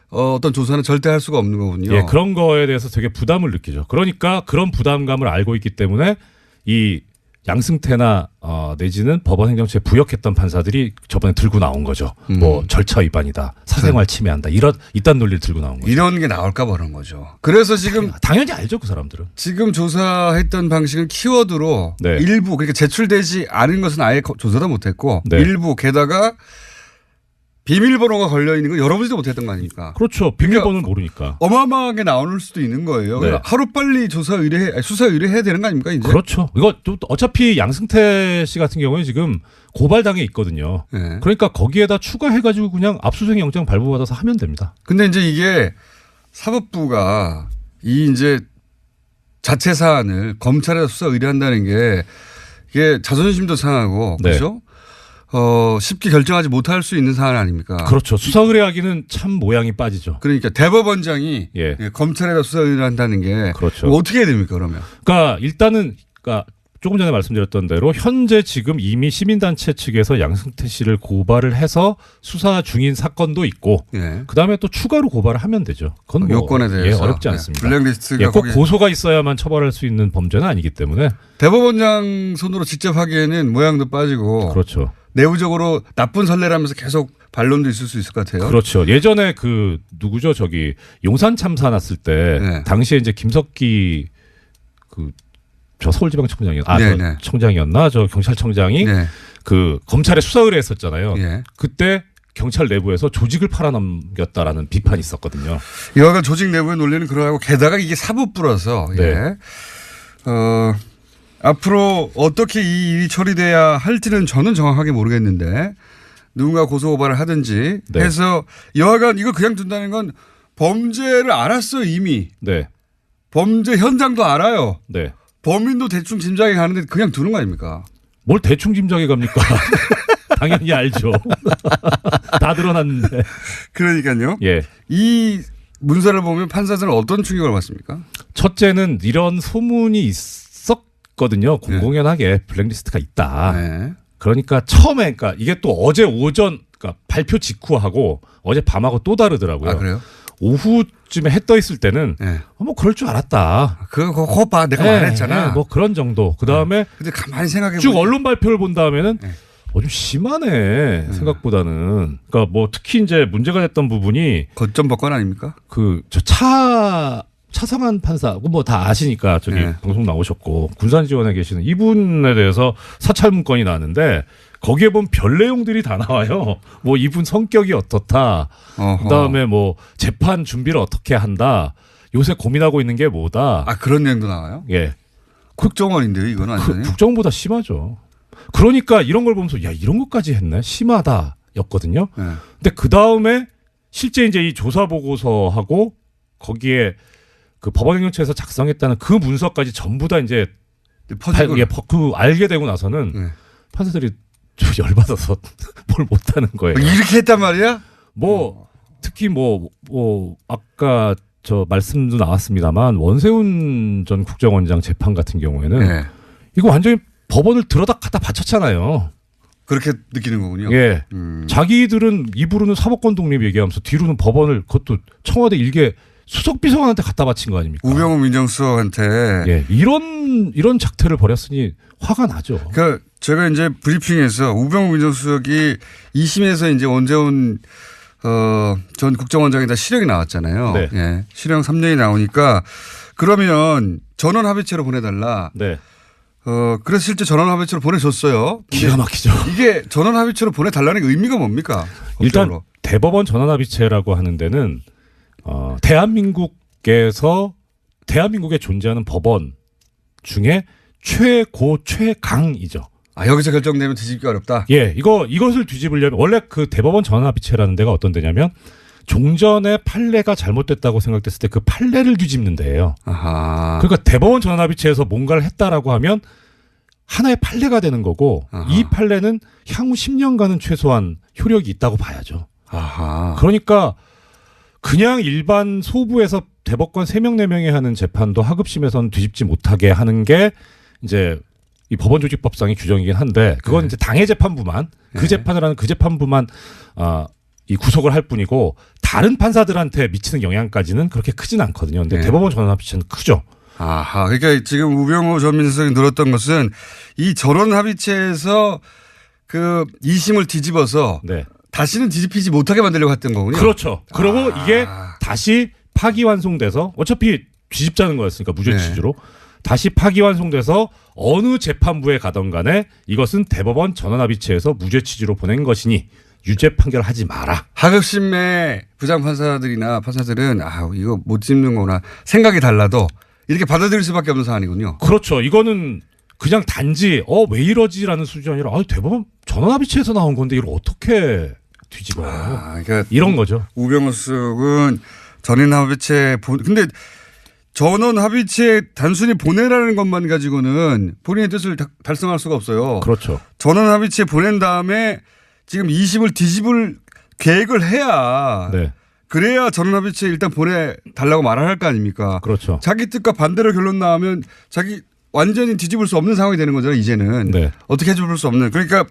어떤 조사는 절대 할 수가 없는 거군요. 예, 그런 거에 대해서 되게 부담을 느끼죠. 그러니까 그런 부담감을 알고 있기 때문에 이 양승태나 내지는 법원 행정처에 부역했던 판사들이 저번에 들고 나온 거죠. 뭐 절차 위반이다, 사생활 침해한다 이딴 논리를 들고 나온 거죠. 이런 게 나올까 봐 그런 거죠. 그래서 지금 당연히 알죠, 그 사람들은. 지금 조사했던 방식은 키워드로 네. 일부 그러니까 제출되지 않은 것은 아예 조사도 못했고 네. 일부 게다가 비밀번호가 걸려 있는 거 열어보지도 못했던 거 아닙니까? 그렇죠. 비밀번호를 모르니까. 어마어마하게 나올 수도 있는 거예요. 네. 하루 빨리 수사 의뢰해야 되는 거 아닙니까 이제? 그렇죠. 이거 또 어차피 양승태 씨 같은 경우에 지금 고발당해 있거든요. 네. 그러니까 거기에다 추가해가지고 그냥 압수수색 영장 발부받아서 하면 됩니다. 근데 이제 이게 사법부가 이 이제 자체 사안을 검찰에서 수사 의뢰한다는 게 이게 자존심도 상하고 네. 그렇죠? 쉽게 결정하지 못할 수 있는 사안 아닙니까? 그렇죠. 수사 의뢰하기는 참 모양이 빠지죠. 그러니까 대법원장이 예. 검찰에다 수사 의뢰한다는 게 그렇죠. 이거 어떻게 해야 됩니까 그러면? 그러니까 일단은 조금 전에 말씀드렸던 대로 현재 지금 이미 시민단체 측에서 양승태 씨를 고발을 해서 수사 중인 사건도 있고 예. 그다음에 또 추가로 고발을 하면 되죠. 그건 뭐 요건에 대해서 어렵지 않습니다. 블랙리스트가 꼭 거기 고소가 있어야만 처벌할 수 있는 범죄는 아니기 때문에 대법원장 손으로 직접 하기에는 모양도 빠지고 그렇죠. 내부적으로 나쁜 선례라면서 계속 반론도 있을 수 있을 것 같아요. 그렇죠. 예전에 누구죠? 용산 참사 났을 때 네. 당시에 이제 김석기 저 서울지방청장이었나? 네. 청장이었나? 저 경찰청장이 네. 검찰에 수사 의뢰했었잖아요. 예. 그때 경찰 내부에서 조직을 팔아넘겼다라는 비판이 있었거든요. 여하간 조직 내부의 논리는 그러하고 게다가 이게 사법부라서 네. 예. 앞으로 어떻게 이 일이 처리돼야 할지는 저는 정확하게 모르겠는데 누군가 고소고발을 하든지 네. 해서 여하간 이거 그냥 둔다는 건 범죄를 알았어요 이미. 네. 범죄 현장도 알아요. 네. 범인도 대충 짐작이 가는데 그냥 두는 거 아닙니까? 뭘 대충 짐작해 갑니까? 당연히 알죠. 다 드러났는데. 그러니까요. 예. 이 문서를 보면 판사들은 어떤 충격을 받습니까? 첫째는 이런 소문이 있었거든요. 공공연하게 블랙리스트가 있다. 네. 그러니까 처음에 이게 또 어제 오전 발표 직후하고 어제 밤하고 또 다르더라고요. 아 그래요? 오후쯤에 해 떠 있을 때는 네. 뭐 그럴 줄 알았다. 그거 봐 내가 말했잖아. 뭐 그런 정도. 그 다음에 근데 가만히 생각해 쭉 보니 언론 발표를 본 다음에는 네. 좀 심하네 생각보다는. 그러니까 뭐 특히 이제 문제가 됐던 부분이 거점 법관 아닙니까? 차성한 판사, 뭐 다 아시니까 네. 방송 나오셨고 군산 지원에 계시는 이분에 대해서 사찰 문건이 나왔는데 거기에 보면 별 내용들이 다 나와요. 뭐 이분 성격이 어떻다. 어허. 그다음에 뭐 재판 준비를 어떻게 한다. 요새 고민하고 있는 게 뭐다. 아 그런 내용도 나와요? 예. 국정원인데요 이거는 완전히. 국정보다 심하죠. 그러니까 이런 걸 보면서 야 이런 것까지 했네. 심하다였거든요. 네. 근데 그 다음에 실제 이제 이 조사 보고서하고 거기에 법원행정처에서 작성했다는 그 문서까지 전부 다 이제 알게 되고 나서는 네. 판사들이 좀 열받아서 뭘 못하는 거예요. 이렇게 했단 말이야? 특히 아까 저 말씀도 나왔습니다만 원세훈 전 국정원장 재판 같은 경우에는 네. 이거 완전히 법원을 들어다 갖다 바쳤잖아요. 그렇게 느끼는 거군요. 예. 자기들은 입으로는 사법권 독립 얘기하면서 뒤로는 법원을 그것도 청와대 일개 수석비서관한테 갖다 바친 거 아닙니까? 우병우 민정수석한테. 예. 이런 작태를 벌였으니 화가 나죠. 그러니까 제가 이제 브리핑에서 우병우 민정수석이 2심에서 이제 원재훈 전 국정원장에다 실형이 나왔잖아요. 네. 예. 실형 3년이 나오니까 그러면 전원 합의체로 보내달라. 네. 그래서 실제 전원 합의체로 보내줬어요. 기가 막히죠. 이게 전원 합의체로 보내달라는 게 의미가 뭡니까? 일단 법적으로. 대법원 전원합의체라고 하는 데는 대한민국에 존재하는 법원 중에 최강이죠. 아 여기서 결정되면 뒤집기 어렵다. 예, 이것을 뒤집으려면 원래 그 대법원 전원합의체라는 데가 어떤 데냐면 종전에 판례가 잘못됐다고 생각됐을 때 그 판례를 뒤집는 데예요. 아하. 그러니까 대법원 전원합의체에서 뭔가를 했다라고 하면 하나의 판례가 되는 거고 아하. 이 판례는 향후 10년간은 최소한 효력이 있다고 봐야죠. 아하. 그러니까 그냥 일반 소부에서 대법관 3명, 4명이 하는 재판도 하급심에서는 뒤집지 못하게 하는 게 이제 이 법원조직법상의 규정이긴 한데 그건 이제 당해 재판부만 그 재판을 하는 그 재판부만 이 구속을 할 뿐이고 다른 판사들한테 미치는 영향까지는 그렇게 크진 않거든요. 근데 대법원 전원합의체는 크죠. 아하. 그러니까 지금 우병우 전 민정수석이 늘었던 것은 이 전원합의체에서 그 2심을 뒤집어서 네. 다시는 뒤집히지 못하게 만들려고 했던 거군요. 그렇죠. 그리고 이게 다시 파기환송돼서 어차피 뒤집자는 거였으니까 무죄 취지로 다시 파기환송돼서 어느 재판부에 가던 간에 이것은 대법원 전원합의체에서 무죄 취지로 보낸 것이니 유죄 판결을 하지 마라. 하급심의 부장판사들이나 판사들은 이거 못 짚는 거나 생각이 달라도 이렇게 받아들일 수밖에 없는 사안이군요. 그렇죠. 이거는 그냥 단지 왜 이러지라는 수준이 아니라 대법원 전원합의체에서 나온 건데 이걸 어떻게 뒤집어요. 그러니까 이런 거죠. 우병우 수석은 전원합의체 근데 전원 합의체 단순히 보내라는 것만 가지고는 본인의 뜻을 달성할 수가 없어요. 그렇죠. 전원 합의체 보낸 다음에 지금 20을 뒤집을 계획을 해야 네. 그래야 전원 합의체 일단 보내달라고 말을 할 거 아닙니까? 그렇죠. 자기 뜻과 반대로 결론 나오면 자기 완전히 뒤집을 수 없는 상황이 되는 거잖아요. 이제는. 네. 어떻게 해줄 수 없는. 그러니까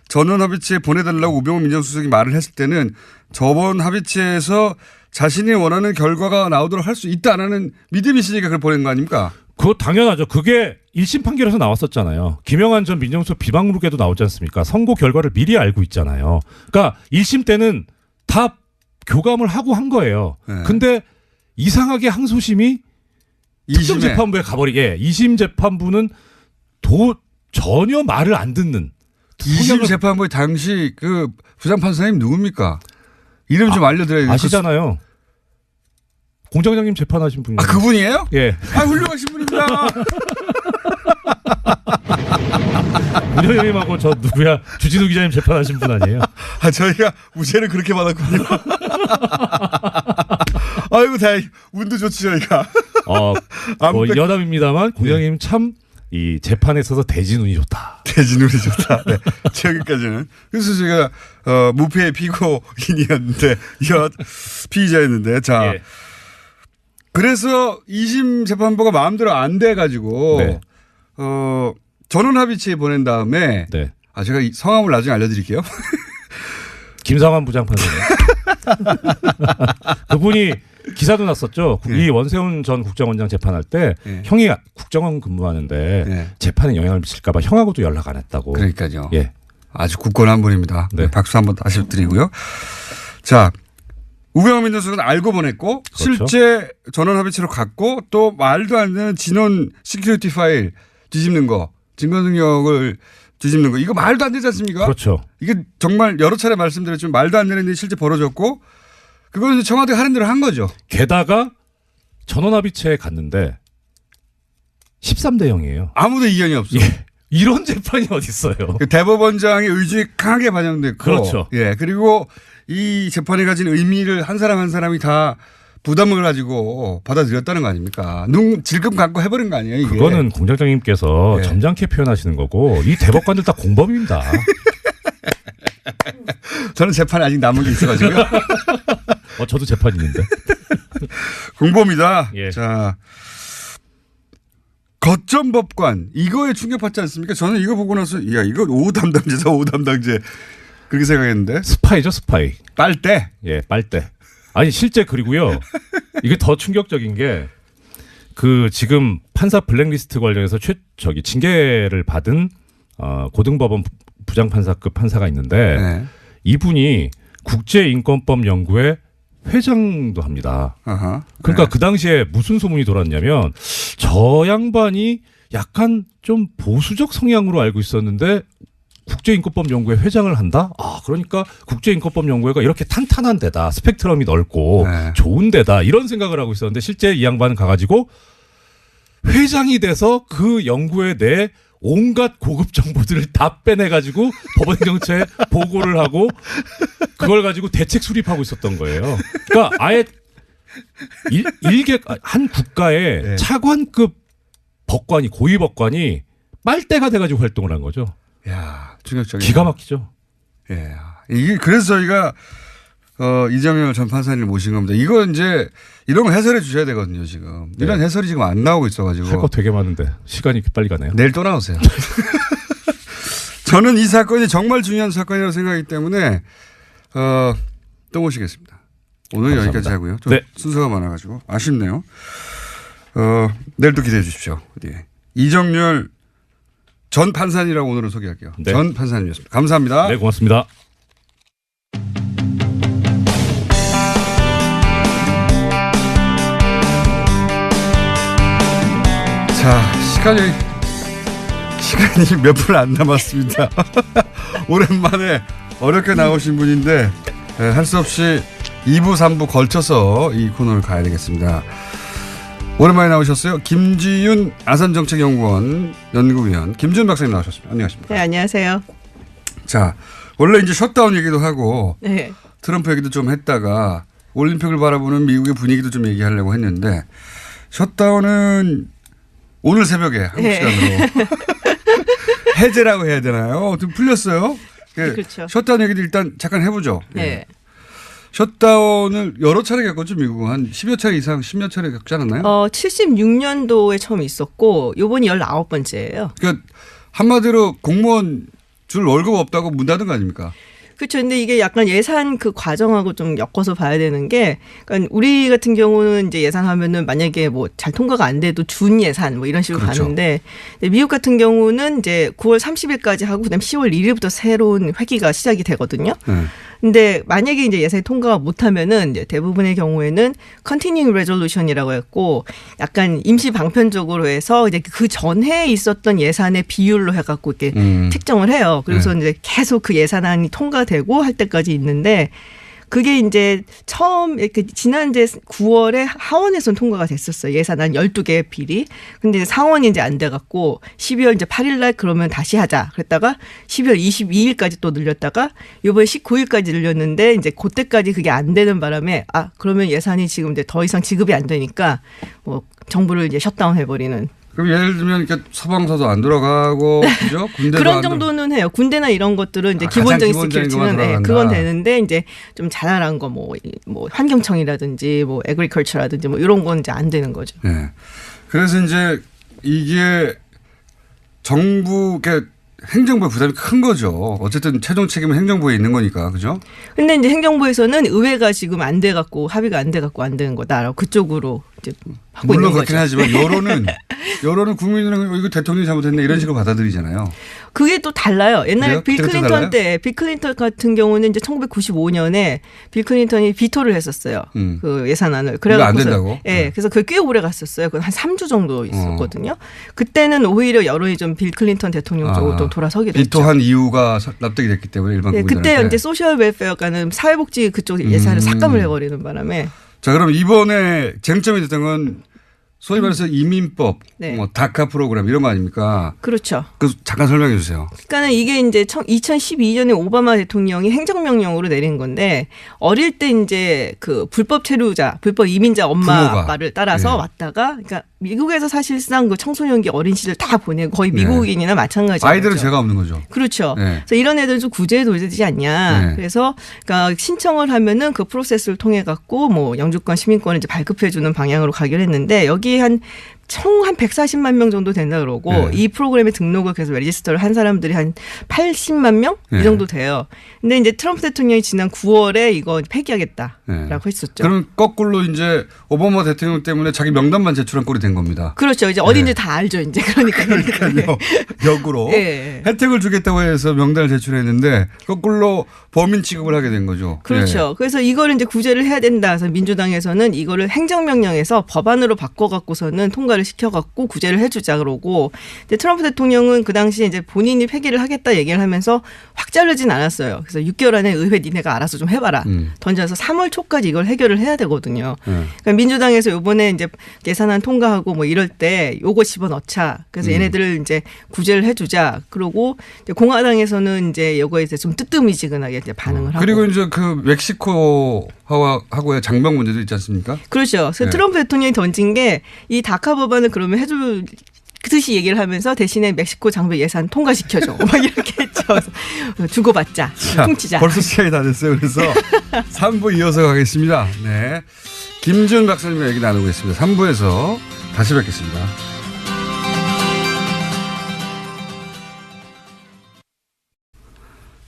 전원 합의체 보내달라고 우병우 민정수석이 말을 했을 때는 저번 합의체에서 자신이 원하는 결과가 나오도록 할 수 있다 안 하는 믿음이 있으니까 그걸 보낸 거 아닙니까? 그거 당연하죠. 그게 1심 판결에서 나왔었잖아요. 김영한 전 민정수석 비방록에도 나오지 않습니까? 선고 결과를 미리 알고 있잖아요. 그러니까 1심 때는 다 교감을 하고 한 거예요. 네. 근데 이상하게 항소심이 특정 재판부에 가버리게 2심 재판부는 전혀 말을 안 듣는 2심 재판부의 당시 그 부장판사님 누굽니까? 이름 좀 알려드려야 아시잖아요. 공장장님 재판하신 분이에요. 아, 그분이에요? 예. 훌륭하신 분입니다. 문현영님하고 저 누구야? 주진우 기자님 재판하신 분 아니에요? 아, 저희가 무죄를 그렇게 받았군요. 아이고, 다행히 운도 좋지, 저희가. 뭐 여담입니다만 공장장님 참 이 재판에 있어서 대진운이 좋다. 대진운이 좋다. 네. 여기까지는. 그래서 제가 무패의 피고인이었는데, 피의자였는데, 자. 예. 그래서 2심 재판부가 마음대로 안 돼가지고, 네. 전원 합의체에 보낸 다음에, 네. 제가 이 성함을 나중에 알려드릴게요. 김상환 부장판사님. 그분이 기사도 났었죠. 네. 이 원세훈 전 국정원장 재판할 때 네. 형이 국정원 근무하는데 네. 재판에 영향을 미칠까 봐 형하고도 연락 안 했다고. 그러니까요. 예. 아주 굳건한 분입니다. 네. 박수 한번 다시 드리고요. 자, 우병우 민정수석은 알고 보냈고 그렇죠. 실제 전원 합의체로 갔고 또 말도 안 되는 진원 시큐리티 파일 뒤집는 거, 증거 능력을 뒤집는 거 이거 말도 안 되지 않습니까? 그렇죠. 이게 정말 여러 차례 말씀드렸지만 말도 안 되는 일이 실제 벌어졌고 그거는 청와대가 하는 대로 한 거죠. 게다가 전원합의체에 갔는데 13대 0이에요. 아무도 이견이 없어. 예. 이런 재판이 어디 있어요? 대법원장의 의중이 강하게 반영됐고, 그렇죠. 예 그리고 이 재판이 가진 의미를 한 사람 한 사람이 다 부담을 가지고 받아들였다는 거 아닙니까? 눈 질끔 감고 해버린 거 아니에요? 이게. 그거는 공장장님께서 네. 점잖게 표현하시는 거고 이 대법관들 다 공범입니다. 저는 재판이 아직 남은 게 있어가지고요. 저도 재판 있는데. 공범이다. 예. 자, 거점 법관 이거에 충격받지 않습니까? 저는 이거 보고 나서 야 이거 5호 담당제다 5호 담당제 그렇게 생각했는데 스파이죠, 스파이. 빨대. 예, 빨대. 아니 실제 그리고요. 이게 더 충격적인 게 그 지금 판사 블랙리스트 관련해서 징계를 받은 고등법원 부장판사급 판사가 있는데 네. 이분이 국제인권법 연구회 회장도 합니다. 아하. 그러니까 네. 그 당시에 무슨 소문이 돌았냐면 저 양반이 약간 좀 보수적 성향으로 알고 있었는데 국제인권법 연구회 회장을 한다? 그러니까 국제인권법 연구회가 이렇게 탄탄한 데다 스펙트럼이 넓고 네. 좋은 데다 이런 생각을 하고 있었는데 실제 이 양반은 가가지고 회장이 돼서 그 연구회 내 온갖 고급 정보들을 다 빼내가지고 법원행정처에 보고를 하고 그걸 가지고 대책 수립하고 있었던 거예요. 그러니까 아예 한 국가의 네. 차관급 법관이 고위 법관이 빨대가 돼가지고 활동을 한 거죠. 야 충격적인. 기가 막히죠. 예. 이게 그래서 저희가 이정열 전 판사님을 모신 겁니다. 이거 이제 이런 거 해설해 주셔야 되거든요, 지금. 이런 네. 해설이 지금 안 나오고 있어가지고. 할 거 되게 많은데 시간이 이렇게 빨리 가네요. 내일 또 나오세요. 저는 이 사건이 정말 중요한 사건이라고 생각하기 때문에 또 모시겠습니다. 오늘 감사합니다. 여기까지 하고요. 좀 네. 순서가 많아가지고 아쉽네요. 내일 또 기대해 주십시오. 네. 이정열 전 판사님이라고 오늘은 소개할게요. 네. 전 판사님이었습니다. 감사합니다. 네, 고맙습니다. 자, 시간이 몇 분 안 남았습니다. 오랜만에 어렵게 나오신 분인데 할 수 없이 2부, 3부 걸쳐서 이 코너를 가야 되겠습니다. 오랜만에 나오셨어요. 김지윤 아산정책연구원 연구위원 김지윤 박사님 나오셨습니다. 안녕하십니까? 네, 안녕하세요. 자, 원래 이제 셧다운 얘기도 하고 네. 트럼프 얘기도 좀 했다가 올림픽을 바라보는 미국의 분위기도 좀 얘기하려고 했는데 셧다운은 오늘 새벽에 한국 시간으로 해제라고 해야 되나요? 좀 풀렸어요. 그렇죠. 셧다운 얘기도 일단 잠깐 해보죠. 네. 셧다운을 여러 차례 겪었죠, 미국은. 한 10여 차례 이상, 10여 차례 겪지 않았나요? 76년도에 처음 있었고 요번이 19번째예요. 그러니까 한마디로 공무원 줄 월급 없다고 문 닫은 거 아닙니까? 그렇죠. 근데 이게 약간 예산 그 과정하고 좀 엮어서 봐야 되는 게, 그러니까 우리 같은 경우는 이제 예산하면은 만약에 뭐 잘 통과가 안 돼도 준 예산 뭐 이런 식으로 그렇죠. 가는데, 미국 같은 경우는 이제 9월 30일까지 하고 그다음 10월 1일부터 새로운 회기가 시작이 되거든요. 근데 만약에 이제 예산이 통과가 못하면은 이제 대부분의 경우에는 continuing resolution이라고 했고, 약간 임시 방편적으로 해서 이제 그 전에 있었던 예산의 비율로 해갖고 이렇게 책정을 해요. 그래서 이제 계속 그 예산안이 통과되고 할 때까지 있는데, 그게 이제 처음 이렇게 지난 이제 9월에 하원에서는 통과가 됐었어요. 예산안 12개 비리. 근데 이제 상원이 이제 안 돼 갖고 12월 이제 8일 날 그러면 다시 하자. 그랬다가 12월 22일까지 또 늘렸다가 이번에 19일까지 늘렸는데, 이제 그때까지 그게 안 되는 바람에 그러면 예산이 지금 이제 더 이상 지급이 안 되니까 뭐 정부를 이제 셧다운 해 버리는. 그럼 예를 들면 이렇게 소방서도 안 돌아가고, 그죠? 군대도 그런 정도는 해요. 군대나 이런 것들은 이제 기본적인 스킬치는 그건 되는데, 이제 좀 자잘한 거 뭐 환경청이라든지 뭐 에그리컬처라든지 뭐 이런 건 이제 안 되는 거죠. 네. 그래서 이제 이게 정부, 행정부의 부담이 큰 거죠. 어쨌든 최종 책임은 행정부에 있는 거니까, 그죠? 근데 이제 행정부에서는 의회가 지금 안 돼 갖고 합의가 안 돼 갖고 안 되는 거다라고 그쪽으로 이제 하고 물론 있는 그렇긴 거죠. 하지만 여론은 국민들은 이거 대통령이 잘못했네 이런 식으로 받아들이잖아요. 그게 또 달라요. 옛날에 빌 클린턴 달라요? 때, 빌 클린턴 같은 경우는 이제 1995년에 빌 클린턴이 비토를 했었어요. 그 예산안을. 이거 안 된다고? 예. 그래서 그게 꽤 오래 갔었어요. 그건 한 3주 정도 있었거든요. 그때는 오히려 여론이 좀 빌 클린턴 대통령 쪽으로 좀 돌아서게 됐죠. 비토한 이유가 납득이 됐기 때문에 일반 국민들한테. 그때 이제 소셜 웰페어가는 사회복지 그쪽 예산을 삭감을 해버리는 바람에. 자, 그럼 이번에 쟁점이 됐던 건 소위 말해서 이민법, 뭐 다카 프로그램 이런 거 아닙니까? 그렇죠. 그 잠깐 설명해 주세요. 그러니까는 이게 이제 2012년에 오바마 대통령이 행정명령으로 내린 건데, 어릴 때 이제 그 불법 체류자, 불법 이민자 엄마 부모가. 아빠를 따라서 왔다가, 그러니까 미국에서 사실상 그 청소년기 어린 시절 다 보내고 거의 미국인이나 마찬가지죠. 아이들은 죄가 없는 거죠. 그렇죠. 네. 그래서 이런 애들은 좀 구제에 도제되지 않냐. 네. 그래서 그러니까 신청을 하면은 그 프로세스를 통해 갖고 뭐 영주권, 시민권을 이제 발급해 주는 방향으로 가기로 했는데, 여기 총 한 140만 명 정도 된다 그러고, 이 프로그램에 등록을 계속 레지스터를 한 사람들이 한 80만 명? 이 정도 돼요. 근데 이제 트럼프 대통령이 지난 9월에 이거 폐기하겠다라고 했었죠. 그럼 거꾸로 이제 오바마 대통령 때문에 자기 명단만 제출한 꼴이 된 겁니다. 그렇죠. 이제 어딘지 다 알죠. 이제 그러니까요. 역으로 혜택을 주겠다고 해서 명단을 제출했는데 거꾸로 범인 취급을 하게 된 거죠. 그렇죠. 그래서 이거를 이제 구제를 해야 된다. 그래서 민주당에서는 이거를 행정명령에서 법안으로 바꿔갖고서는 통과를 시켜갖고 구제를 해주자 그러고, 근데 트럼프 대통령은 그 당시에 이제 본인이 폐기를 하겠다 얘기를 하면서 확 자르진 않았어요. 그래서 6개월 안에 의회 니네가 알아서 좀 해봐라. 던져서 3월 초까지 이걸 해결을 해야 되거든요. 그러니까 민주당에서 요번에 이제 예산안 통과하고 뭐 이럴 때 요거 집어넣자. 그래서 얘네들을 이제 구제를 해주자. 그러고 이제 공화당에서는 이제 요거에 대해서 좀 뜨뜻미지근하게 이제 반응을 하고. 그리고 이제 그 멕시코하고의 장벽 문제도 있지 않습니까? 그렇죠. 그래서 트럼프 대통령이 던진 게 이 다카 법안을 그러면 해줄 듯이 얘기를 하면서 대신에 멕시코 장벽 예산 통과시켜줘. 막 이렇게 했죠. 주고받자. 퉁치자. 벌써 시간이 다 됐어요. 그래서 3부 이어서 가겠습니다. 네. 김준 박사님과 얘기 나누고 있습니다. 3부에서 다시 뵙겠습니다.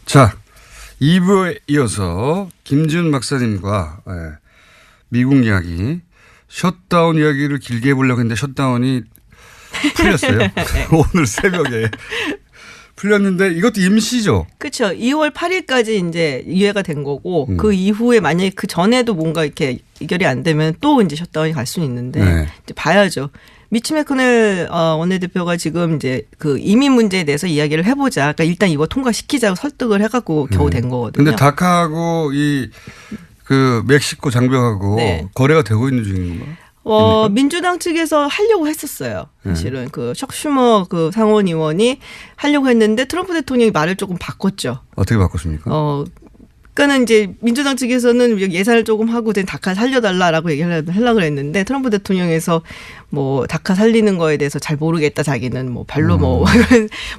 자, 2부에 이어서 김준 박사님과 미국 이야기, 셧다운 이야기를 길게 해보려고 했는데 셧다운이 풀렸어요. 오늘 새벽에 풀렸는데 이것도 임시죠. 그렇죠. 2월 8일까지 이제 이해가 된 거고, 그 이후에 만약에 그 전에도 뭔가 이렇게 이결이 안 되면 또 이제 셧다운이 갈 수는 있는데 이제 봐야죠. 미치 매코넬 원내대표가 지금 이제 그 이민 문제에 대해서 이야기를 해보자. 그러니까 일단 이거 통과시키자고 설득을 해갖고 겨우 된 거거든요. 근데 다카하고 그 멕시코 장벽하고 거래가 되고 있는 중인 건가요? 민주당 측에서 하려고 했었어요. 사실은 그 척 슈머 그 상원 의원이 하려고 했는데 트럼프 대통령이 말을 조금 바꿨죠. 어떻게 바꿨습니까? 그러니까는 이제 민주당 측에서는 예산을 조금 하고 다카 살려달라라고 하려고 했는데 트럼프 대통령에서 뭐 다카 살리는 거에 대해서 잘 모르겠다 자기는 뭐 별로 뭐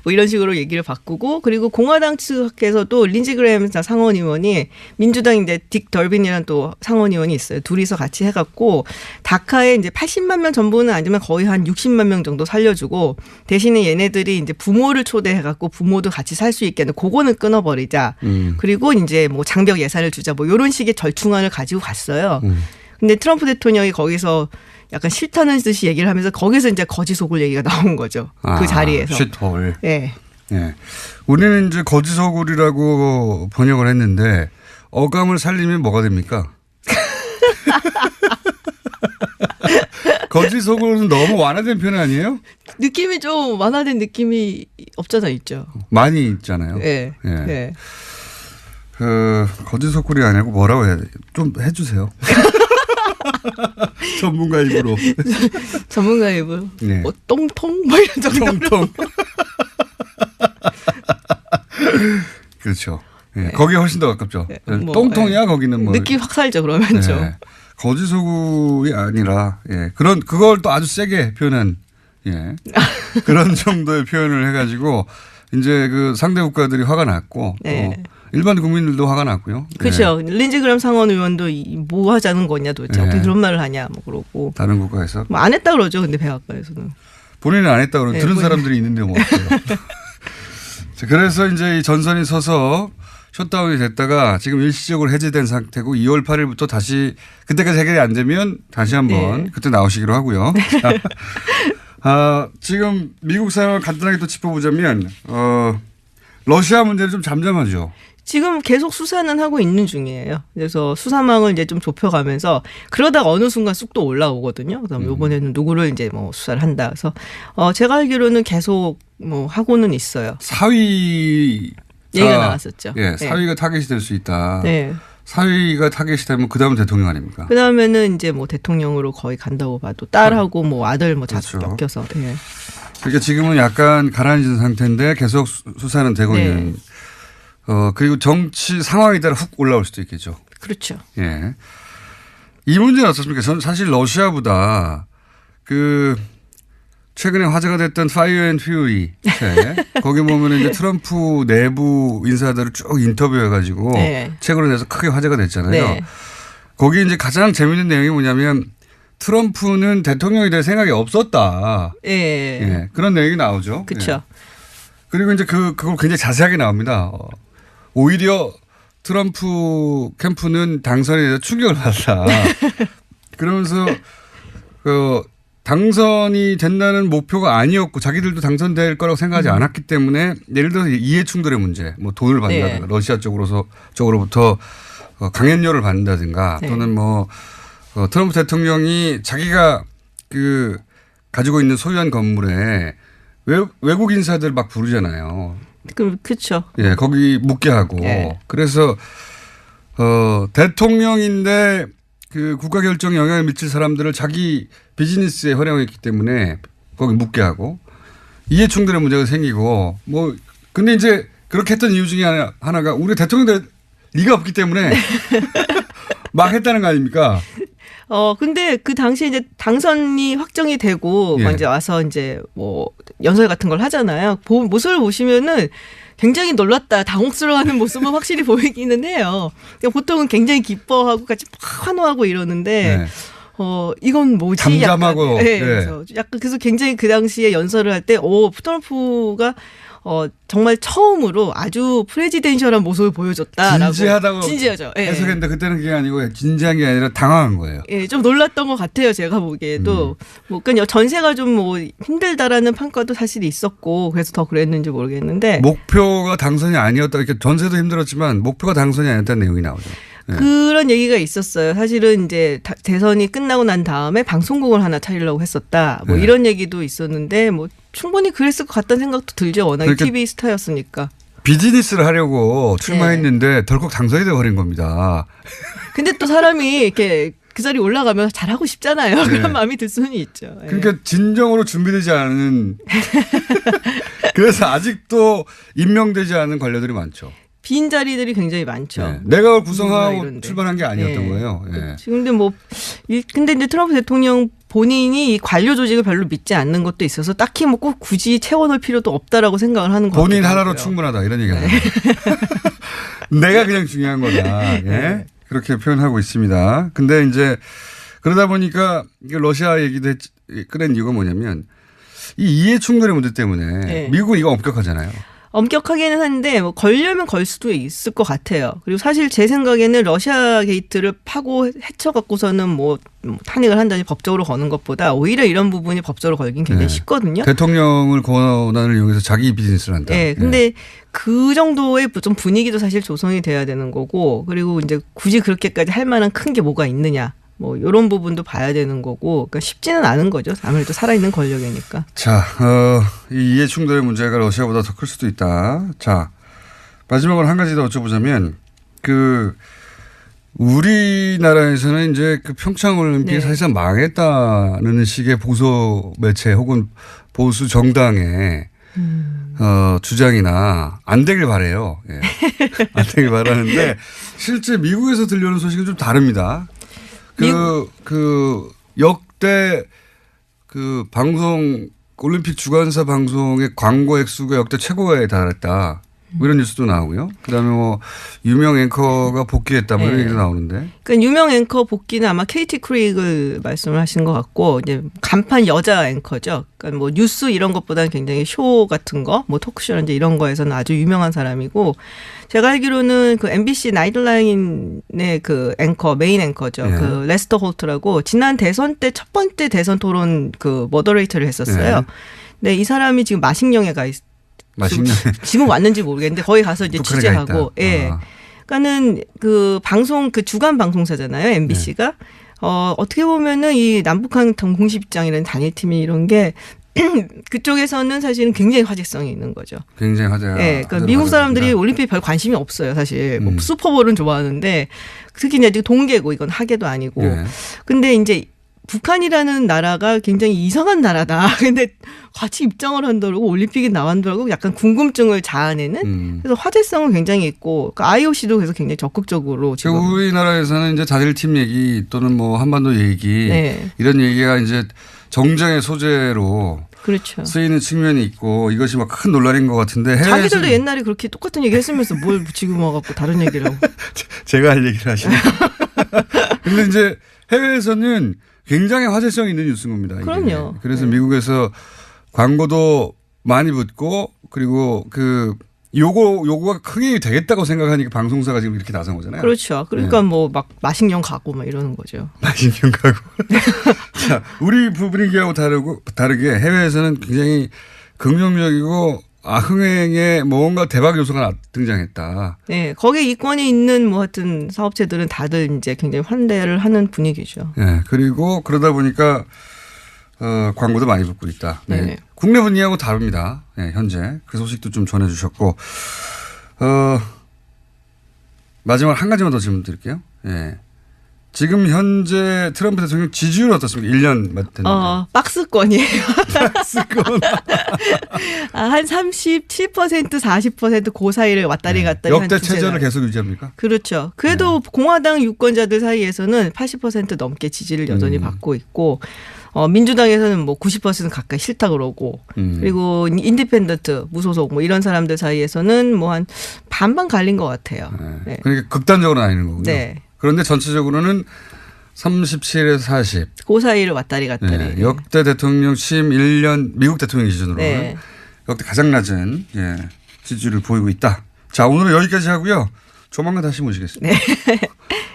이런 식으로 얘기를 바꾸고 그리고 공화당 측에서도 린지 그레이엄 상원 의원이 민주당 이제 딕 덜빈이라는 또 상원 의원이 있어요. 둘이서 같이 해갖고 다카에 이제 80만 명 전부는 아니지만 거의 한 60만 명 정도 살려주고 대신에 얘네들이 이제 부모를 초대해갖고 부모도 같이 살 수 있게 그거는 끊어버리자. 그리고 이제 뭐 장벽 예산을 주자 뭐 이런 식의 절충안을 가지고 갔어요. 근데 트럼프 대통령이 거기서 약간 싫다는 듯이 얘기를 하면서 거기서 이제 거지 속을 얘기가 나온 거죠. 그 자리에서. 쉿홀. 네. 네. 우리는 이제 거지 소굴이라고 번역을 했는데 어감을 살리면 뭐가 됩니까? 거지 소굴은 너무 완화된 표현 아니에요? 느낌이 좀 완화된 느낌이 없잖아 있죠. 많이 있잖아요. 네. 예. 네. 거지 소굴이 아니고 뭐라고 해야 돼? 좀 해주세요. 전문가 입으로. 전문가 입으로. 네. 뭐 똥통 뭐 이런 정도로. 똥통. 그렇죠. 네. 거기 훨씬 더 가깝죠. 네. 뭐, 똥통이야 거기는 뭐. 느낌 확 살죠 그러면 좀. 네. 거지 소굴이 아니라 그걸 또 아주 세게 표현한 그런 정도의 표현을 해가지고 이제 그 상대 국가들이 화가 났고 네. 또 일반 국민들도 화가 났고요. 그렇죠. 린지 그램 상원 의원도 뭐 하자는 거냐 도대체 어떻게 그런 말을 하냐 뭐 그러고. 다른 국가에서 뭐 안 했다 그러죠. 근데 백악관에서는. 본인은 안 했다 그러고 들은 본인. 사람들이 있는데 뭐 어때요. 그래서 이제 이 전선이 서서 셧다운이 됐다가 지금 일시적으로 해제된 상태고 2월 8일부터 다시 그때까지 해결이 안 되면 다시 한번 그때 나오시기로 하고요. 지금 미국 상황을 간단하게 또 짚어보자면 러시아 문제는 좀 잠잠하죠. 지금 계속 수사는 하고 있는 중이에요. 그래서 수사망을 이제 좀 좁혀가면서 그러다가 어느 순간 쑥 또 올라오거든요. 그다음 이번에는 누구를 이제 뭐 수사를 한다. 그래서 제가 알기로는 계속 뭐 하고는 있어요. 사위 얘기가 나왔었죠. 예, 사위가 타겟이 될 수 있다. 네. 사위가 타겟이 되면 그다음 대통령 아닙니까? 그다음에는 이제 뭐 대통령으로 거의 간다고 봐도 딸하고 뭐 아들 뭐 자식 그렇죠. 엮여서. 네. 그러니까 지금은 약간 가라앉은 상태인데 계속 수사는 되고 있는. 그리고 정치 상황에 따라 훅 올라올 수도 있겠죠. 그렇죠. 예. 이 문제는 어떻습니까? 저는 사실 러시아보다 최근에 화제가 됐던 파이어 앤 퓨리 거기 보면 이제 트럼프 내부 인사들을 쭉 인터뷰해가지고 책으로 내서 크게 화제가 됐잖아요. 네. 거기 이제 가장 재밌는 내용이 뭐냐면 트럼프는 대통령이 될 생각이 없었다. 예. 그런 내용이 나오죠. 그렇죠. 예. 그리고 이제 그걸 굉장히 자세하게 나옵니다. 오히려 트럼프 캠프는 당선에 대해서 충격을 받았다. 그러면서 당선이 된다는 목표가 아니었고 자기들도 당선될 거라고 생각하지 않았기 때문에 예를 들어서 이해 충돌의 문제, 뭐 돈을 받는다든가 러시아 쪽으로부터 강연료를 받는다든가 또는 뭐 트럼프 대통령이 자기가 가지고 있는 소유한 건물에 외국 인사들 막 부르잖아요. 그렇죠. 예, 거기 묵게 하고. 그래서 대통령인데 국가 결정에 영향을 미칠 사람들을 자기 비즈니스에 활용했기 때문에 거기 묵게 하고 이해 충돌의 문제가 생기고 뭐 근데 이제 그렇게 했던 이유 중에 하나가 우리 대통령 될 리가 없기 때문에 막 했다는 거 아닙니까? 근데 그 당시에 이제 당선이 확정이 되고 이제 와서 이제 뭐 연설 같은 걸 하잖아요. 모습을 보시면은 굉장히 놀랐다, 당혹스러워하는 모습은 확실히 보이기는 해요. 보통은 굉장히 기뻐하고 같이 환호하고 이러는데 이건 뭐지? 잠잠하고. 그래서 굉장히 그 당시에 연설을 할 때 트럼프가 정말 처음으로 아주 프레지덴셜한 모습을 보여줬다라고. 진지하다고 진지하죠. 해석했는데 그때는 그게 아니고 진지한 게 아니라 당황한 거예요. 좀 놀랐던 것 같아요. 제가 보기에도. 뭐 그냥 전세가 좀 뭐 힘들다라는 평가도 사실 있었고 그래서 더 그랬는지 모르겠는데. 목표가 당선이 아니었다. 이렇게 전세도 힘들었지만 목표가 당선이 아니었다는 내용이 나오죠. 그런 얘기가 있었어요. 사실은 이제 대선이 끝나고 난 다음에 방송국을 하나 차리려고 했었다. 뭐 이런 얘기도 있었는데 뭐 충분히 그랬을 것 같다는 생각도 들죠. 워낙 그러니까 TV 스타였으니까. 비즈니스를 하려고 출마했는데 덜컥 당선이 돼버린 겁니다. 근데 또 사람이 이렇게 그 자리에 올라가면 잘하고 싶잖아요. 그런 마음이 들 수는 있죠. 그러니까 진정으로 준비되지 않은 그래서 아직도 임명되지 않은 관료들이 많죠. 빈 자리들이 굉장히 많죠. 네. 내각을 구성하고 이런데. 출발한 게 아니었던 네. 거예요. 예. 근데 근데 이제 트럼프 대통령 본인이 이 관료 조직을 별로 믿지 않는 것도 있어서 딱히 뭐 꼭 굳이 채워넣을 필요도 없다라고 생각을 하는 거예요. 본인 하나로 충분하다 이런 얘기가 나요. 내가 그냥 중요한 거다. 예? 네. 그렇게 표현하고 있습니다. 근데 이제 그러다 보니까 이게 러시아 얘기도 꺼낸 이유가 뭐냐면 이 이해 충돌의 문제 때문에 네. 미국은 이거 엄격하잖아요. 엄격하게는 한데 뭐 걸려면 걸 수도 있을 것 같아요. 그리고 사실 제 생각에는 러시아 게이트를 파고 헤쳐갖고서는 뭐 탄핵을 한다니 법적으로 거는 것보다 오히려 이런 부분이 법적으로 걸긴 굉장히 네. 쉽거든요. 대통령을 권한을 이용해서 자기 비즈니스를 한다. 네, 근데 그 정도의 좀 분위기도 사실 조성이 돼야 되는 거고, 그리고 이제 굳이 그렇게까지 할 만한 큰 게 뭐가 있느냐, 뭐 이런 부분도 봐야 되는 거고, 그러니까 쉽지는 않은 거죠. 아무래도 살아있는 권력이니까. 자, 이 이해 충돌의 문제가 러시아보다 더 클 수도 있다. 자, 마지막으로 한 가지 더 여쭤보자면, 우리나라에서는 이제 그 평창 올림픽이 네. 사실상 망했다는 식의 보수 매체 혹은 보수 정당의 주장이나 안 되길 바래요. 예. 안 되길 바라는데 실제 미국에서 들려오는 소식은 좀 다릅니다. 역대 방송 올림픽 주관사 방송의 광고 액수가 역대 최고에 달했다. 뭐 이런 뉴스도 나오고요. 그다음에 뭐 유명 앵커가 복귀했다. 뭐 이런 네. 얘기도 나오는데. 그러니까 유명 앵커 복귀는 아마 케이티 크레이그를 말씀을 하신 것 같고, 이제 간판 여자 앵커죠. 그러니까 뭐 뉴스 이런 것보다는 굉장히 쇼 같은 거, 뭐 토크쇼라든지 이런 거에서는 아주 유명한 사람이고, 제가 알기로는 그 MBC 나이트라인의 그 앵커, 메인 앵커죠. 네. 그 레스터 홀트라고 지난 대선 때 첫 번째 대선 토론 그 머더레이터를 했었어요. 네. 네, 이 사람이 지금 마식령에 가 맛있네. 지금 왔는지 모르겠는데 거기 가서 이제 북한에 취재하고, 가 있다. 예. 그러니까는 그 방송 그 주간 방송사잖아요, MBC가. 어떻게 보면은 이 남북한 공식 입장이라는 단일팀이 이런 게 그쪽에서는 사실은 굉장히 화제성이 있는 거죠. 굉장히 화제가. 예. 그러니까 미국 사람들이 올림픽에 별 관심이 없어요, 사실. 뭐 슈퍼볼은 좋아하는데 특히 이제 동계고 이건 하계도 아니고. 예. 근데 이제 북한이라는 나라가 굉장히 이상한 나라다. 근데 같이 입장을 한다고 올림픽에 나간다고 약간 궁금증을 자아내는. 그래서 화제성은 굉장히 있고, 그러니까 IOC도 그래서 굉장히 적극적으로 지금. 우리나라에서는 이제 단일팀 얘기 또는 뭐 한반도 얘기 네. 이런 얘기가 이제 정쟁의 소재로 그렇죠. 쓰이는 측면이 있고 이것이 막 큰 논란인 것 같은데 자기들도 옛날에 그렇게 똑같은 얘기 했으면서 뭘 지금 와갖고 다른 얘기를 하고. 제가 할 얘기를 하시네. 근데 이제 해외에서는 굉장히 화제성이 있는 뉴스인 겁니다. 이게. 그럼요. 그래서 네. 미국에서 광고도 많이 붙고 그리고 요거가 크게 되겠다고 생각하니까 방송사가 지금 이렇게 나선 거잖아요. 그렇죠. 그러니까 뭐 막 마식령 가고 막 이러는 거죠. 마신경 가고. 자, 우리 분위기하고 다르게 해외에서는 굉장히 긍정적이고 흥행에 뭔가 대박 요소가 등장했다. 네. 거기에 이권이 있는 뭐 하여튼 사업체들은 다들 이제 굉장히 환대를 하는 분위기죠. 네, 그리고 그러다 보니까 광고도 많이 붙고 있다. 네. 네. 국내 분위기하고 다릅니다. 네, 현재 그 소식도 좀 전해주셨고 마지막 한 가지만 더 질문 드릴게요. 네. 지금 현재 트럼프 대통령 지지율은 어떻습니까? 1년 됐는데. 박스권이에요. 박스권. 한 37%, 40% 그 사이를 왔다리 갔다리 한 역대 두세 체제를 달. 계속 유지합니까? 그렇죠. 그래도 공화당 유권자들 사이에서는 80% 넘게 지지를 여전히 받고 있고, 민주당에서는 뭐 90% 가까이 싫다 그러고, 그리고 인디펜던트, 무소속 뭐 이런 사람들 사이에서는 뭐 한 반반 갈린 것 같아요. 네. 네. 그러니까 극단적으로 나뉘는 거군요. 네. 그런데 전체적으로는 37에서 40. 그 사이를 왔다리 갔다리. 네. 역대 대통령 취임 1년 미국 대통령 기준으로는 네. 역대 가장 낮은 지지율을 보이고 있다. 자, 오늘은 여기까지 하고요. 조만간 다시 모시겠습니다. 네.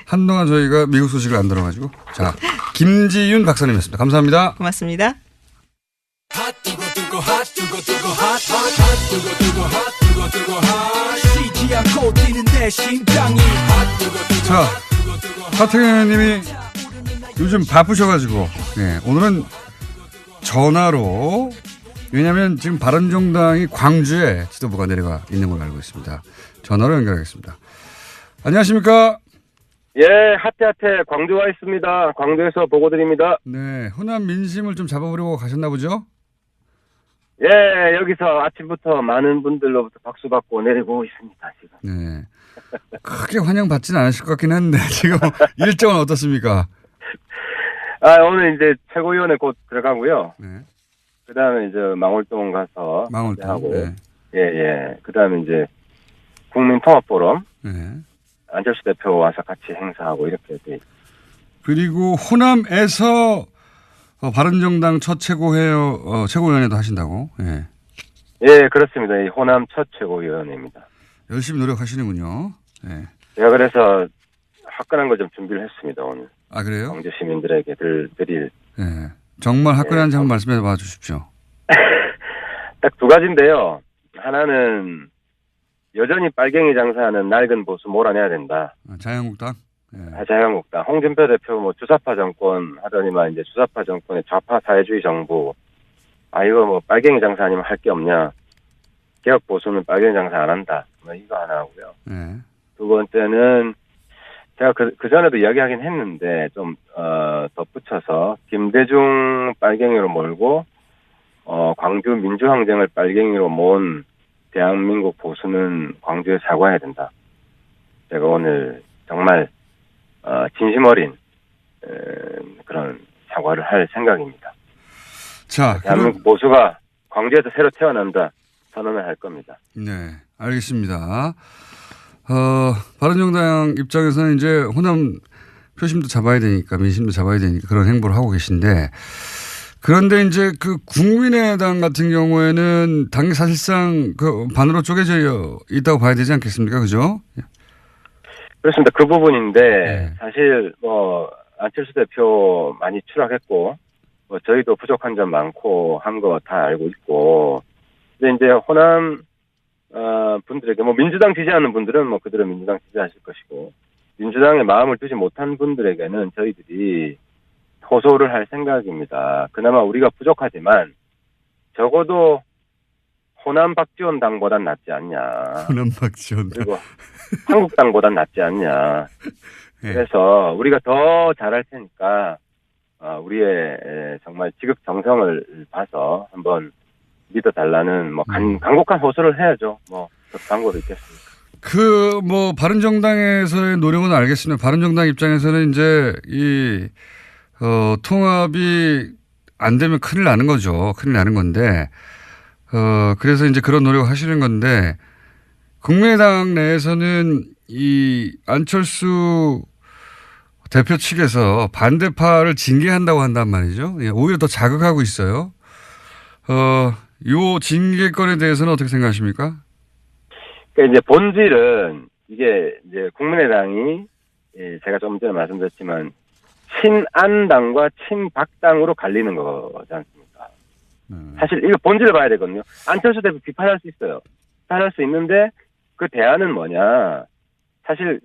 한동안 저희가 미국 소식을 안 들어가지고. 자, 김지윤 박사님이었습니다. 감사합니다. 고맙습니다. 자, 하태경 님이 요즘 바쁘셔가지고 오늘은 전화로, 왜냐하면 지금 바른정당이 광주에 지도부가 내려가 있는 걸로 알고 있습니다. 전화로 연결하겠습니다. 안녕하십니까? 예, 하태하태 광주 와 있습니다. 광주에서 보고 드립니다. 네, 흔한 민심을 좀 잡아보려고 가셨나 보죠? 예, 여기서 아침부터 많은 분들로부터 박수 받고 내리고 있습니다, 지금. 네. 크게 환영받지는 않으실 것 같긴 한데, 지금 일정은 어떻습니까? 오늘 이제 최고위원회 곧 들어가고요. 네. 그 다음에 이제 망월동 가서. 망월동. 하고. 네. 예. 그 다음에 이제 국민통합포럼. 네. 안철수 대표 와서 같이 행사하고 이렇게 돼. 그리고 호남에서 바른정당 첫 최고위원회도 하신다고? 예. 예, 그렇습니다. 이 호남 첫 최고위원회입니다. 열심히 노력하시는군요. 예. 제가 그래서 화끈한 거 좀 준비를 했습니다, 오늘. 아, 그래요? 광주 시민들에게 드릴. 예. 정말 화끈한지 한번 말씀해 봐 주십시오. 딱 두 가지인데요. 하나는 여전히 빨갱이 장사하는 낡은 보수 몰아내야 된다. 자유한국당? 예. 자유한국당. 홍준표 대표 뭐 주사파 정권 하더니만 이제 주사파 정권의 좌파 사회주의 정부. 이거 뭐 빨갱이 장사 아니면 할 게 없냐. 개혁 보수는 빨갱이 장사 안 한다. 뭐 이거 하나 하고요. 예. 두 번째는 제가 그 전에도 이야기하긴 했는데 좀 덧붙여서 김대중 빨갱이로 몰고 광주 민주항쟁을 빨갱이로 모은 대한민국 보수는 광주에 사과해야 된다. 제가 오늘 정말 진심 어린 그런 사과를 할 생각입니다. 자, 대한민국 보수가 광주에서 새로 태어난다 선언을 할 겁니다. 네, 알겠습니다. 바른정당 입장에서는 이제 호남 표심도 잡아야 되니까 민심도 잡아야 되니까 그런 행보를 하고 계신데 그런데 이제 그 국민의당 같은 경우에는 당이 사실상 그 반으로 쪼개져 있다고 봐야 되지 않겠습니까? 그죠? 그렇습니다. 그 부분인데 네. 사실 뭐 안철수 대표 많이 추락했고 뭐 저희도 부족한 점 많고 한 거 다 알고 있고 근데 이제 호남 분들에게 뭐 민주당 지지하는 분들은 뭐 그대로 민주당 지지하실 것이고 민주당에 마음을 두지 못한 분들에게는 저희들이 호소를 할 생각입니다. 그나마 우리가 부족하지만 적어도 호남 박지원 당보단 낫지 않냐. 호남 박지원 당. 그리고 한국당보단 낫지 않냐. 네. 그래서 우리가 더 잘할 테니까 우리의 정말 지극정성을 봐서 한번 믿어달라는 뭐 간곡한 호소를 해야죠. 뭐 방법이 있겠습니까? 그 뭐 바른정당에서의 노력은 알겠습니다. 바른정당 입장에서는 이제 이 통합이 안 되면 큰일 나는 거죠. 큰일 나는 건데 그래서 이제 그런 노력을 하시는 건데 국민의당 내에서는 이 안철수 대표 측에서 반대파를 징계한다고 한단 말이죠. 예, 오히려 더 자극하고 있어요. 요 징계권에 대해서는 어떻게 생각하십니까? 그러니까 이제 본질은 이게 이제 국민의당이 제가 좀 전에 말씀드렸지만 친안당과 친박당으로 갈리는 거지 않습니까? 사실 이거 본질을 봐야 되거든요. 안철수 대표 비판할 수 있어요. 비판할 수 있는데 그 대안은 뭐냐? 사실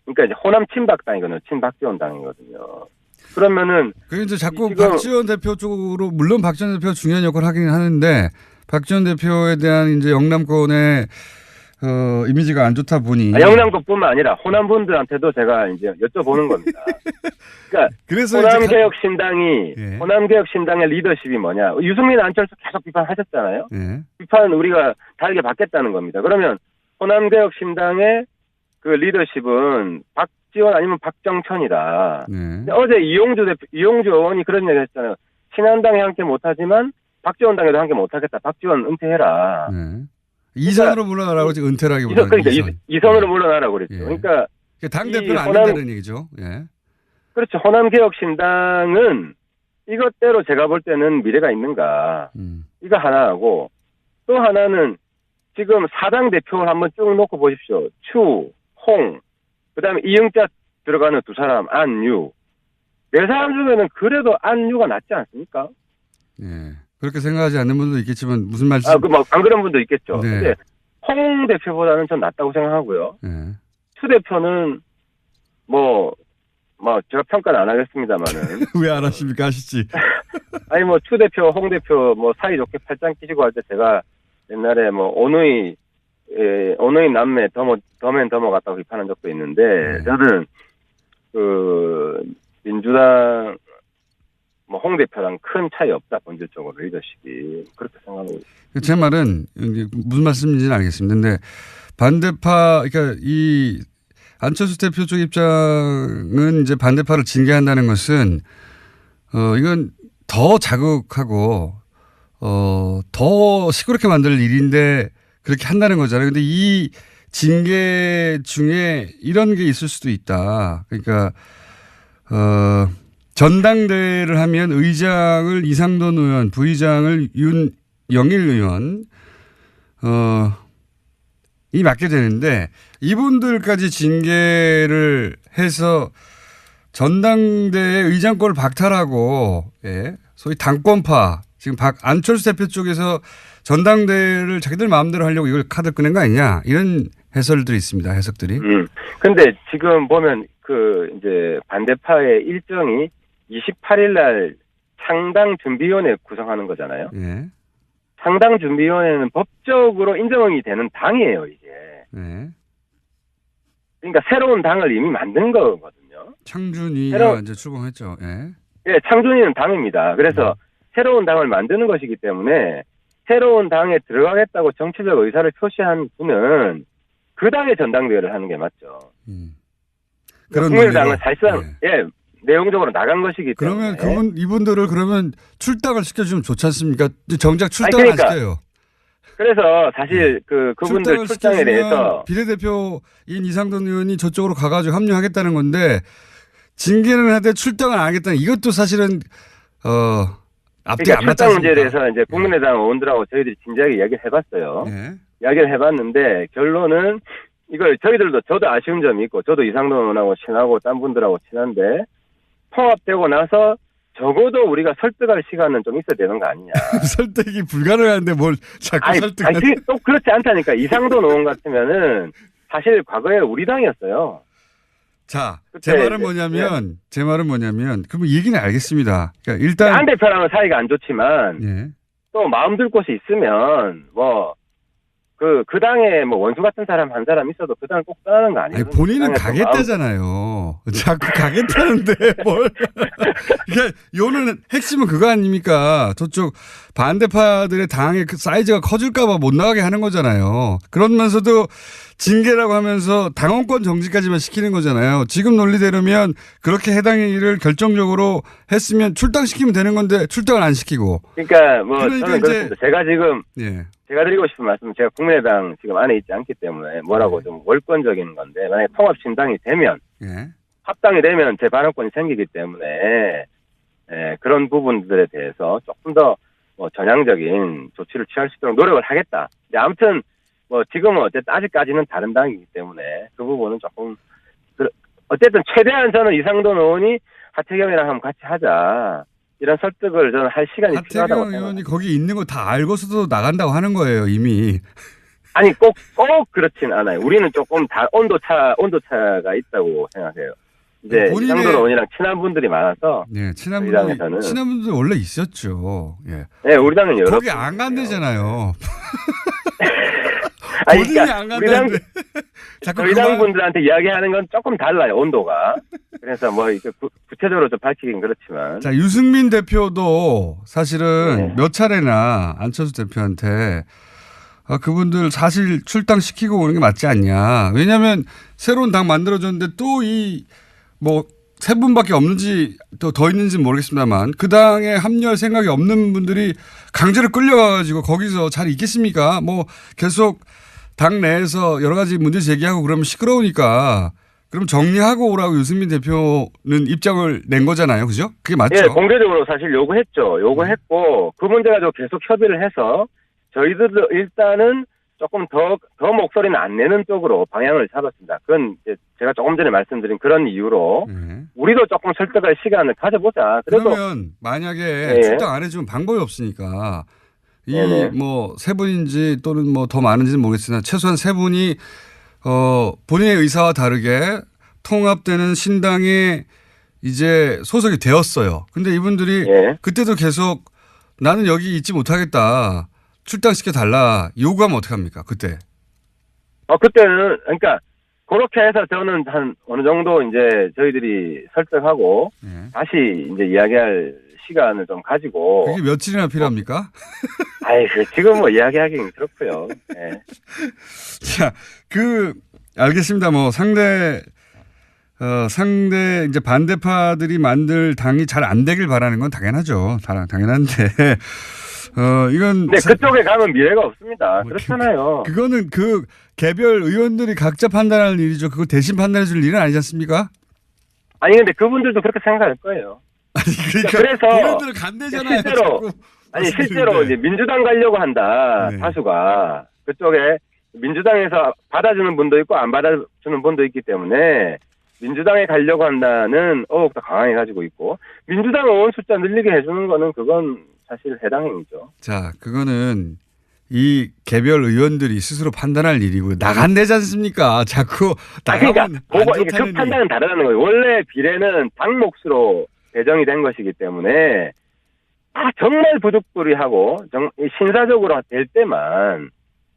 그러니까 이제 호남 친박당이거든요. 친박지원 당이거든요. 그러면은 그 이제 자꾸 박지원 대표 쪽으로 물론 박지원 대표 중요한 역할을 하긴 하는데 박지원 대표에 대한 이제 영남권의 이미지가 안 좋다 보니 영남권뿐만 아니라 호남 분들한테도 제가 이제 여쭤보는 겁니다. 그러니까 그래서 호남개혁신당이 예. 호남개혁신당의 리더십이 뭐냐? 유승민 안철수 계속 비판하셨잖아요. 예. 비판 우리가 다르게 받겠다는 겁니다. 그러면 호남개혁신당의 그 리더십은 박지원 아니면 박정천이다. 네. 어제 이용주 의원이 그런 얘기 했잖아요. 친한당에 함께 못하지만 박지원 당에도 함께 못하겠다. 박지원 은퇴해라. 네. 이선으로 물러나라고 지금 은퇴라기보다 그러니까 이선으로 물러나라고 그랬죠. 예. 그러니까 당 대표는 안 된다는 얘기죠. 예. 그렇죠. 호남개혁신당은 이것대로 제가 볼 때는 미래가 있는가. 이거 하나하고 또 하나는 지금 사당 대표를 한번 쭉 놓고 보십시오. 추, 홍, 그다음에 이영자 들어가는 두 사람, 안유. 네 사람 중에는 그래도 안유가 낫지 않습니까? 예. 그렇게 생각하지 않는 분도 있겠지만 무슨 말씀? 안 그런 분도 있겠죠. 네. 근데 홍 대표보다는 전 낫다고 생각하고요. 예. 추 대표는 뭐 제가 평가는 안 하겠습니다만은. 왜 안 하십니까? 하시지. 아니 추 대표, 홍 대표 사이 좋게 팔짱 끼시고 할 때 제가 옛날에 오누이 남매 더맨 더머 같다고 비판한 적도 있는데 저는 그 민주당 뭐 홍 대표랑 큰 차이 없다 본질적으로 리더십이 그렇게 생각하고 있습니다. 제 말은 무슨 말씀인지는 알겠습니다. 근데 반대파 그러니까 이 안철수 대표 쪽 입장은 이제 반대파를 징계한다는 것은 이건 더 자극하고 더 시끄럽게 만들 일인데 그렇게 한다는 거잖아요. 근데 이 징계 중에 이런 게 있을 수도 있다. 그러니까 전당대회를 하면 의장을 이상돈 의원, 부의장을 윤영일 의원 이 맡게 되는데 이분들까지 징계를 해서 전당대회 의장권을 박탈하고 예, 소위 당권파 지금 안철수 대표 쪽에서 전당대회를 자기들 마음대로 하려고 이걸 카드 꺼낸 거 아니냐 이런 해설들이 있습니다. 해석들이. 근데 지금 보면 그 이제 반대파의 일정이 28일 날 창당 준비위원회 구성하는 거잖아요. 예. 창당 준비위원회는 법적으로 인정이 되는 당이에요, 이게. 네. 그러니까 새로운 당을 이미 만든 거거든요. 창준이가 이제 출범했죠. 예. 예, 창준이는 당입니다. 그래서 새로운 당을 만드는 것이기 때문에 새로운 당에 들어가겠다고 정치적 의사를 표시한 분은 그 당의 전당대회를 하는 게 맞죠. 국민의당은 사실상 예, 내용적으로 나간 것이기 때문에. 그러면 이분들을 그러면 출당을 시켜주면 좋지 않습니까? 정작 출당을 안 시켜요. 그래서 사실 그분들 출당에 대해서 비례대표인 이상돈 의원이 저쪽으로 가가지고 합류하겠다는 건데 징계는 하되 출당을 안 하겠다는 이것도 사실은 앞뒤 안 맞지 출당 문제에 않습니까? 대해서 이제 국민의당 의원들하고 저희들이 진지하게 이야기를 해봤어요. 네. 이야기를 해봤는데 결론은 이걸 저도 아쉬운 점이 있고 저도 이상돈 의원하고 친하고 딴 분들하고 친한데 통합되고 나서 적어도 우리가 설득할 시간은 좀 있어야 되는 거 아니냐. 설득이 불가능한데 뭘 자꾸 설득하는. 또 그렇지 않다니까. 이상돈 의원 같으면은 사실 과거에 우리 당이었어요. 자, 제 말은 뭐냐면 그럼 얘기는 알겠습니다. 그러니까 일단 안 대표랑은 사이가 안 좋지만 예. 또 마음 둘 곳이 있으면 뭐 그 당에 뭐 원수 같은 사람 한 사람 있어도 그 당을 꼭 떠나는 거 아니에요? 아니, 본인은 가겠다잖아요. 자꾸 가겠다는데 뭘. 그러니까 요는 핵심은 그거 아닙니까? 저쪽 반대파들의 당의 그 사이즈가 커질까 봐 못 나가게 하는 거잖아요. 그러면서도 징계라고 하면서 당원권 정지까지만 시키는 거잖아요. 지금 논리대로면 그렇게 해당 일을 결정적으로 했으면 출당시키면 되는 건데 출당을 안 시키고. 그러니까 뭐 저는 그렇습니다. 제가 지금 예. 제가 드리고 싶은 말씀은 제가 국민의당 지금 안에 있지 않기 때문에 뭐라고 좀 월권적인 건데 만약에 통합신당이 되면 예. 합당이 되면 제 발언권이 생기기 때문에 그런 부분들에 대해서 조금 더 뭐 전향적인 조치를 취할 수 있도록 노력을 하겠다. 근데 아무튼 뭐 지금은 어쨌든 아직까지는 다른 당이기 때문에 그 부분은 조금 어쨌든 최대한 저는 이상돈 의원이 하태경이랑 한번 같이 하자. 이런 설득을 저는 할 시간이 필요하다고 하태경 의원이 거기 있는 거 다 알고서도 나간다고 하는 거예요, 이미. 아니 꼭 그렇진 않아요. 우리는 조금 다 온도차가 있다고 생각해요. 이제 이상돈 의원이랑 친한 분들이 많아서 네, 친한 분들 원래 있었죠. 예. 네, 우리 당은 여러 거기 안 간대잖아요. 아니, 본인이 안 간다는데. 저희 당 분들한테 이야기하는 건 조금 달라요, 온도가. 그래서 뭐 구체적으로 좀 밝히긴 그렇지만. 자, 유승민 대표도 사실은 몇 차례나 안철수 대표한테 그분들 사실 출당시키고 오는 게 맞지 않냐. 왜냐하면 새로운 당 만들어졌는데 또 뭐 세 분밖에 없는지 또 더 있는지 모르겠습니다만 그 당에 합류할 생각이 없는 분들이 강제로 끌려가가지고 거기서 잘 있겠습니까? 뭐 계속 당 내에서 여러 가지 문제 제기하고 그러면 시끄러우니까 그럼 정리하고 오라고 유승민 대표는 입장을 낸 거잖아요. 그죠? 그게 맞죠? 예, 공개적으로 사실 요구했죠. 요구했고 그 문제 가지고 계속 협의를 해서 저희들도 일단은 조금 더 목소리는 안 내는 쪽으로 방향을 잡았습니다. 그건 이제 제가 조금 전에 말씀드린 그런 이유로 우리도 조금 설득할 시간을 가져보자. 그러면 만약에 출당 안 해주면 방법이 없으니까 이 뭐 세 분인지 또는 뭐 더 많은지는 모르겠으나 최소한 세 분이 본인의 의사와 다르게 통합되는 신당에 이제 소속이 되었어요. 근데 이분들이 그때도 계속 나는 여기 있지 못하겠다. 출당시켜 달라 요구하면 어떡합니까? 그때. 그때는 그러니까 그렇게 해서 저는 한 어느 정도 이제 저희들이 설득하고 다시 이제 이야기할 시간을 좀 가지고. 그게 며칠이나 필요합니까? 아이, 지금 뭐 이야기하기는 그렇고요. 네. 자, 알겠습니다. 뭐 상대 이제 반대파들이 만들 당이 잘 안 되길 바라는 건 당연하죠. 당연한데, 이건. 네, 그쪽에 가면 미래가 없습니다. 그렇잖아요. 그거는 개별 의원들이 각자 판단하는 일이죠. 그거 대신 판단해 줄 일은 아니지 않습니까? 아니, 근데 그분들도 그렇게 생각할 거예요. 아니, 그래서. 본인들은 간대잖아요. 실제로 이제 민주당 가려고 한다. 네. 다수가. 그쪽에 민주당에서 받아주는 분도 있고 안 받아주는 분도 있기 때문에 민주당에 가려고 한다는 의혹도 강하게 가지고 있고 민주당 의원 숫자 늘리게 해주는 거는 그건 사실 해당 행위죠. 자, 그거는 이 개별 의원들이 스스로 판단할 일이고 나간대지 않습니까? 자꾸 나가면 그러니까 그 판단은 다르다는 거예요. 원래 비례는 당 몫으로 배정이 된 것이기 때문에 정말 부득불이하고 신사적으로 될 때만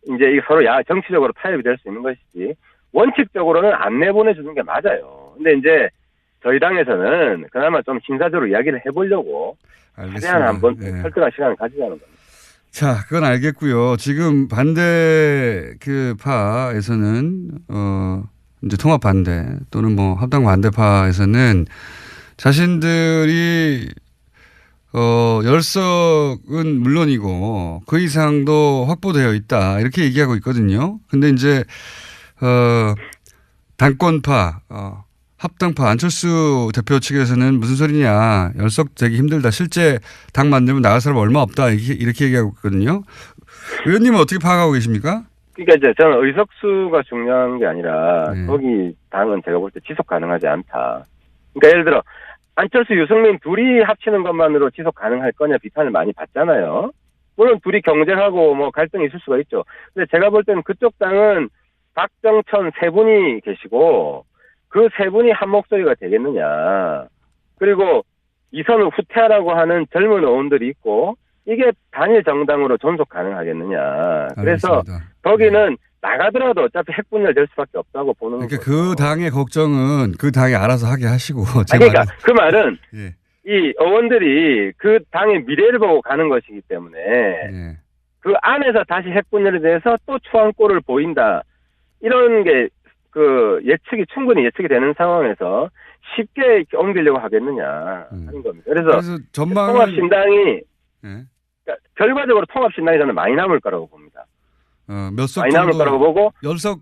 이제 서로 정치적으로 타협이 될 수 있는 것이지 원칙적으로는 안 내보내주는 게 맞아요. 근데 이제 저희 당에서는 그나마 좀 신사적으로 이야기를 해보려고 최대한 한번 설득할 시간을 가지자는 겁니다. 자, 그건 알겠고요. 지금 반대 파에서는 이제 통합 반대 또는 뭐 합당 반대파에서는 자신들이 열석은 물론이고 그 이상도 확보되어 있다 이렇게 얘기하고 있거든요. 근데 이제 당권파 합당파 안철수 대표 측에서는 무슨 소리냐 열석 되기 힘들다 실제 당 만들면 나갈 사람 얼마 없다 이렇게 얘기하고 있거든요. 의원님은 어떻게 파악하고 계십니까? 그러니까 이제 저는 의석수가 중요한 게 아니라 거기 당은 제가 볼 때 지속 가능하지 않다. 그러니까 예를 들어 안철수, 유승민 둘이 합치는 것만으로 지속 가능할 거냐 비판을 많이 받잖아요. 물론 둘이 경쟁하고 뭐 갈등이 있을 수가 있죠. 근데 제가 볼 때는 그쪽 당은 박정천 세 분이 계시고 그 세 분이 한 목소리가 되겠느냐. 그리고 이선우 후퇴하라고 하는 젊은 의원들이 있고 이게 단일 정당으로 존속 가능하겠느냐. 그래서 알겠습니다. 거기는 나가더라도 어차피 핵분열될 수밖에 없다고 보는 거죠. 그러니까 그 당의 걱정은 그 당이 알아서 하게 하시고. 그러니까 그 말은 예. 이 의원들이 그 당의 미래를 보고 가는 것이기 때문에 예. 그 안에서 다시 핵분열에 대해서 또 추한꼴을 보인다. 이런 게 충분히 예측이 되는 상황에서 쉽게 이렇게 옮기려고 하겠느냐 하는 겁니다. 그래서 통합신당이 예. 그러니까 결과적으로 통합신당이 저는 많이 남을 거라고 봅니다. 몇 석 많이 남을 거라고 보고 열석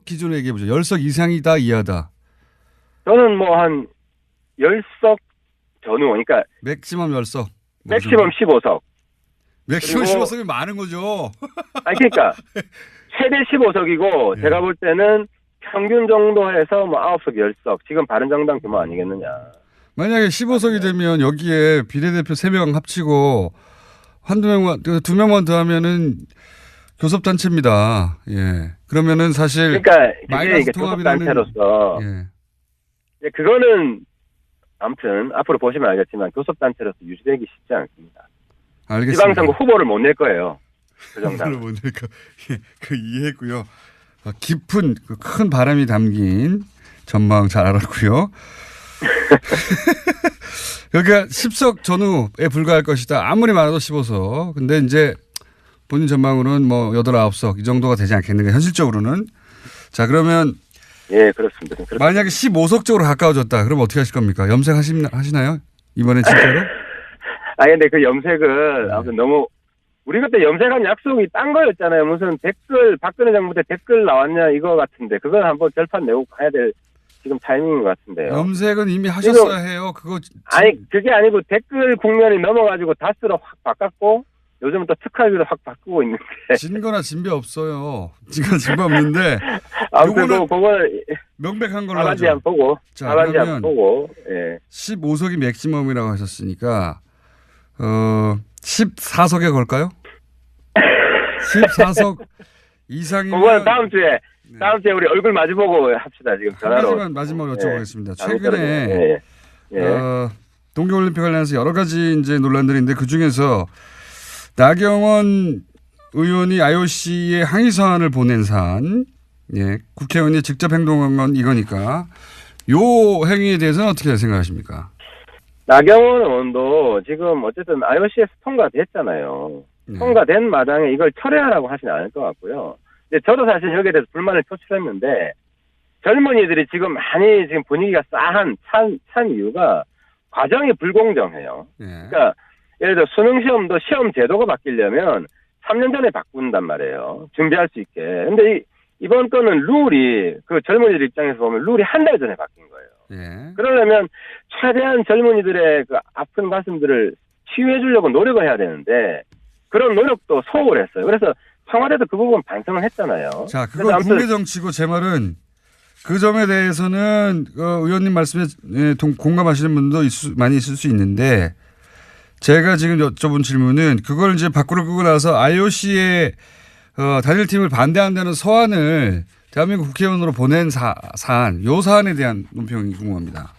기준으로 얘기해 보죠. 열석 이상이다 이하다. 저는 뭐 한 10석 전후 그러니까 맥시멈 10석. 맥시멈 15석. 맥시멈 15석이 많은 거죠. 아니 그러니까 최대 15석이고 예. 제가 볼 때는 평균 정도 해서 뭐 9석 10석. 지금 바른정당 규모 아니겠느냐. 만약에 15석이 되면 여기에 비례대표 3명 합치고 한두 명만 2명만 더 하면은 교섭단체입니다. 예. 그러면은 사실. 그러니까, 이게 교섭단체로서. 예. 그거는, 아무튼, 앞으로 보시면 알겠지만, 교섭단체로서 유지되기 쉽지 않습니다. 알겠습니다. 지방선거 후보를 못 낼 거예요. 그 정당. 후보를 못 낼 거. 예. 이해했고요. 깊은, 큰 바람이 담긴 전망 잘 알았고요. 그러니까 10석 전후에 불과할 것이다. 아무리 많아도 15석. 근데 이제, 본인 전망으로는 뭐 8, 9석 이 정도가 되지 않겠는가 현실적으로는. 자 그러면 예 그렇습니다. 만약에 15석 쪽으로 가까워졌다. 그럼 어떻게 하실 겁니까? 염색하시나요? 이번에 진짜로? 근데 그 염색은 아무튼 너무 우리 그때 염색한 약속이 딴 거였잖아요. 무슨 댓글 박근혜 정부 때 댓글 나왔냐 이거 같은데 그건 한번 결판 내고 가야 될 지금 타이밍인 것 같은데요. 염색은 이미 하셨어야 해요. 그거 그게 아니고 댓글 국면이 넘어가지고 다스로 확 바꿨고. 요즘은 또 특활비로 확 바꾸고 있는데. 진거나 진배 없어요. 진배 없는데. 아무튼 그거는 명백한 걸로 하죠. 한번 보고. 자, 그러면 보고. 예. 15석이 맥시멈이라고 하셨으니까 14석에 걸까요? 14석 이상이면. 그거는 다음 주에 우리 얼굴 마주보고 합시다. 지금 전화로. 마지막으로 여쭤보겠습니다. 최근에 동계올림픽 관련해서 여러 가지 이제 논란들이 있는데 그 중에서 나경원 의원이 IOC에 항의 서한을 보낸 사안, 예, 국회의원이 직접 행동한 건 이거니까 요 행위에 대해서는 어떻게 생각하십니까? 나경원 의원도 지금 어쨌든 IOC에서 통과됐잖아요. 통과된 마당에 이걸 철회하라고 하진 않을 것 같고요. 근데 저도 사실 여기에 대해서 불만을 표출했는데 젊은이들이 지금 많이 지금 분위기가 찬 이유가 과정이 불공정해요. 그러니까 예를 들어 수능 시험도 시험 제도가 바뀌려면 3년 전에 바꾼단 말이에요. 준비할 수 있게. 근데 이번 거는 룰이 그 젊은이들 입장에서 보면 룰이 한 달 전에 바뀐 거예요. 그러려면 최대한 젊은이들의 그 아픈 가슴들을 치유해 주려고 노력을 해야 되는데 그런 노력도 소홀했어요. 그래서 청와대도 그 부분 반성을 했잖아요. 자, 그건 국내 정치고 제 말은 그 점에 대해서는 의원님 말씀에 공감하시는 분도 많이 있을 수 있는데 제가 지금 여쭤본 질문은 그걸 이제 밖으로 끄고 나서 IOC의 단일팀을 반대한다는 서한을 대한민국 국회의원으로 보낸 사안, 요 사안에 대한 논평이 궁금합니다.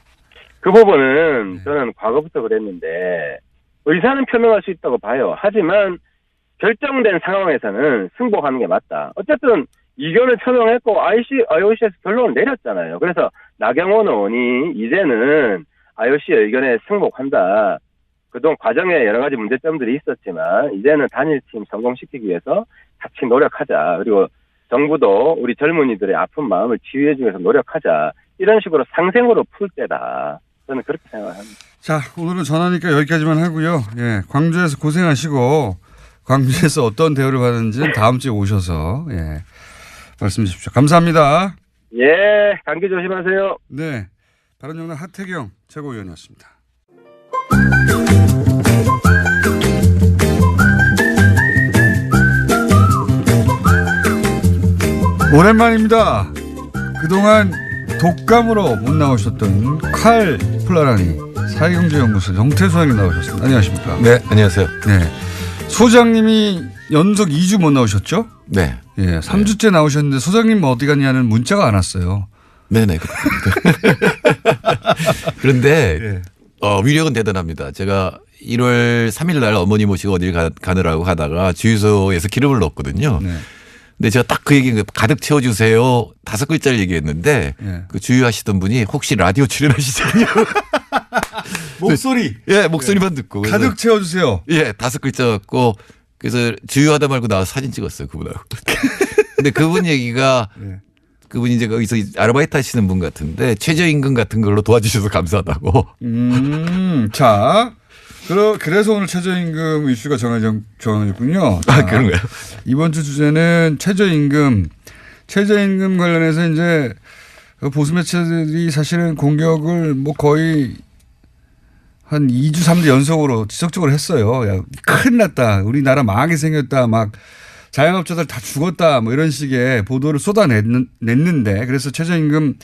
그 부분은 저는 과거부터 그랬는데 의사는 표명할 수 있다고 봐요. 하지만 결정된 상황에서는 승복하는 게 맞다. 어쨌든 이견을 표명했고 IOC에서 결론을 내렸잖아요. 그래서 나경원 의원이 이제는 IOC의 의견에 승복한다. 그동안 과정에 여러 가지 문제점들이 있었지만 이제는 단일팀 성공시키기 위해서 같이 노력하자. 그리고 정부도 우리 젊은이들의 아픈 마음을 치유해 주기 위해서 노력하자. 이런 식으로 상생으로 풀 때다. 저는 그렇게 생각합니다. 자, 오늘은 전화니까 여기까지만 하고요. 예, 광주에서 고생하시고 광주에서 어떤 대우를 받는지는 다음 주에 오셔서 말씀해 주십시오. 감사합니다. 예, 감기 조심하세요. 네, 바른정당 하태경 최고위원이었습니다. 오랜만입니다. 그동안 독감으로 못 나오셨던 칼 플라라니 사회경제연구소 정태수 소장님 나오셨습니다. 안녕하십니까? 네, 안녕하세요. 네, 소장님이 연속 2주 못 나오셨죠? 네. 예, 3주째 나오셨는데 소장님 어디 갔냐는 문자가 안 왔어요. 네네. 그런데 위력은 대단합니다. 제가 1월 3일 날 어머니 모시고 어딜 가느라고 가다가 주유소에서 기름을 넣었거든요. 네. 근데 제가 딱 그 얘기 가득 채워주세요 5글자를 얘기했는데 그 주유하시던 분이 혹시 라디오 출연하시잖아요. 목소리. 예, 목소리만 듣고. 가득 채워주세요. 예, 5글자였고 그래서 주유하다 말고 나와서 사진 찍었어요. 그분하고. 근데 그분 얘기가 그분이 이제 거기서 아르바이트 하시는 분 같은데 최저임금 같은 걸로 도와주셔서 감사하다고. 자. 그래서 오늘 최저임금 이슈가 정해졌군요. 아, 그런가요? 이번 주 주제는 최저임금 관련해서 이제 보수 매체들이 사실은 공격을 뭐 거의 한 2주 3주 연속으로 지속적으로 했어요. 야, 큰일 났다. 우리나라 망하게 생겼다. 막 자영업자들 다 죽었다. 뭐 이런 식의 보도를 쏟아냈는데 그래서 최저임금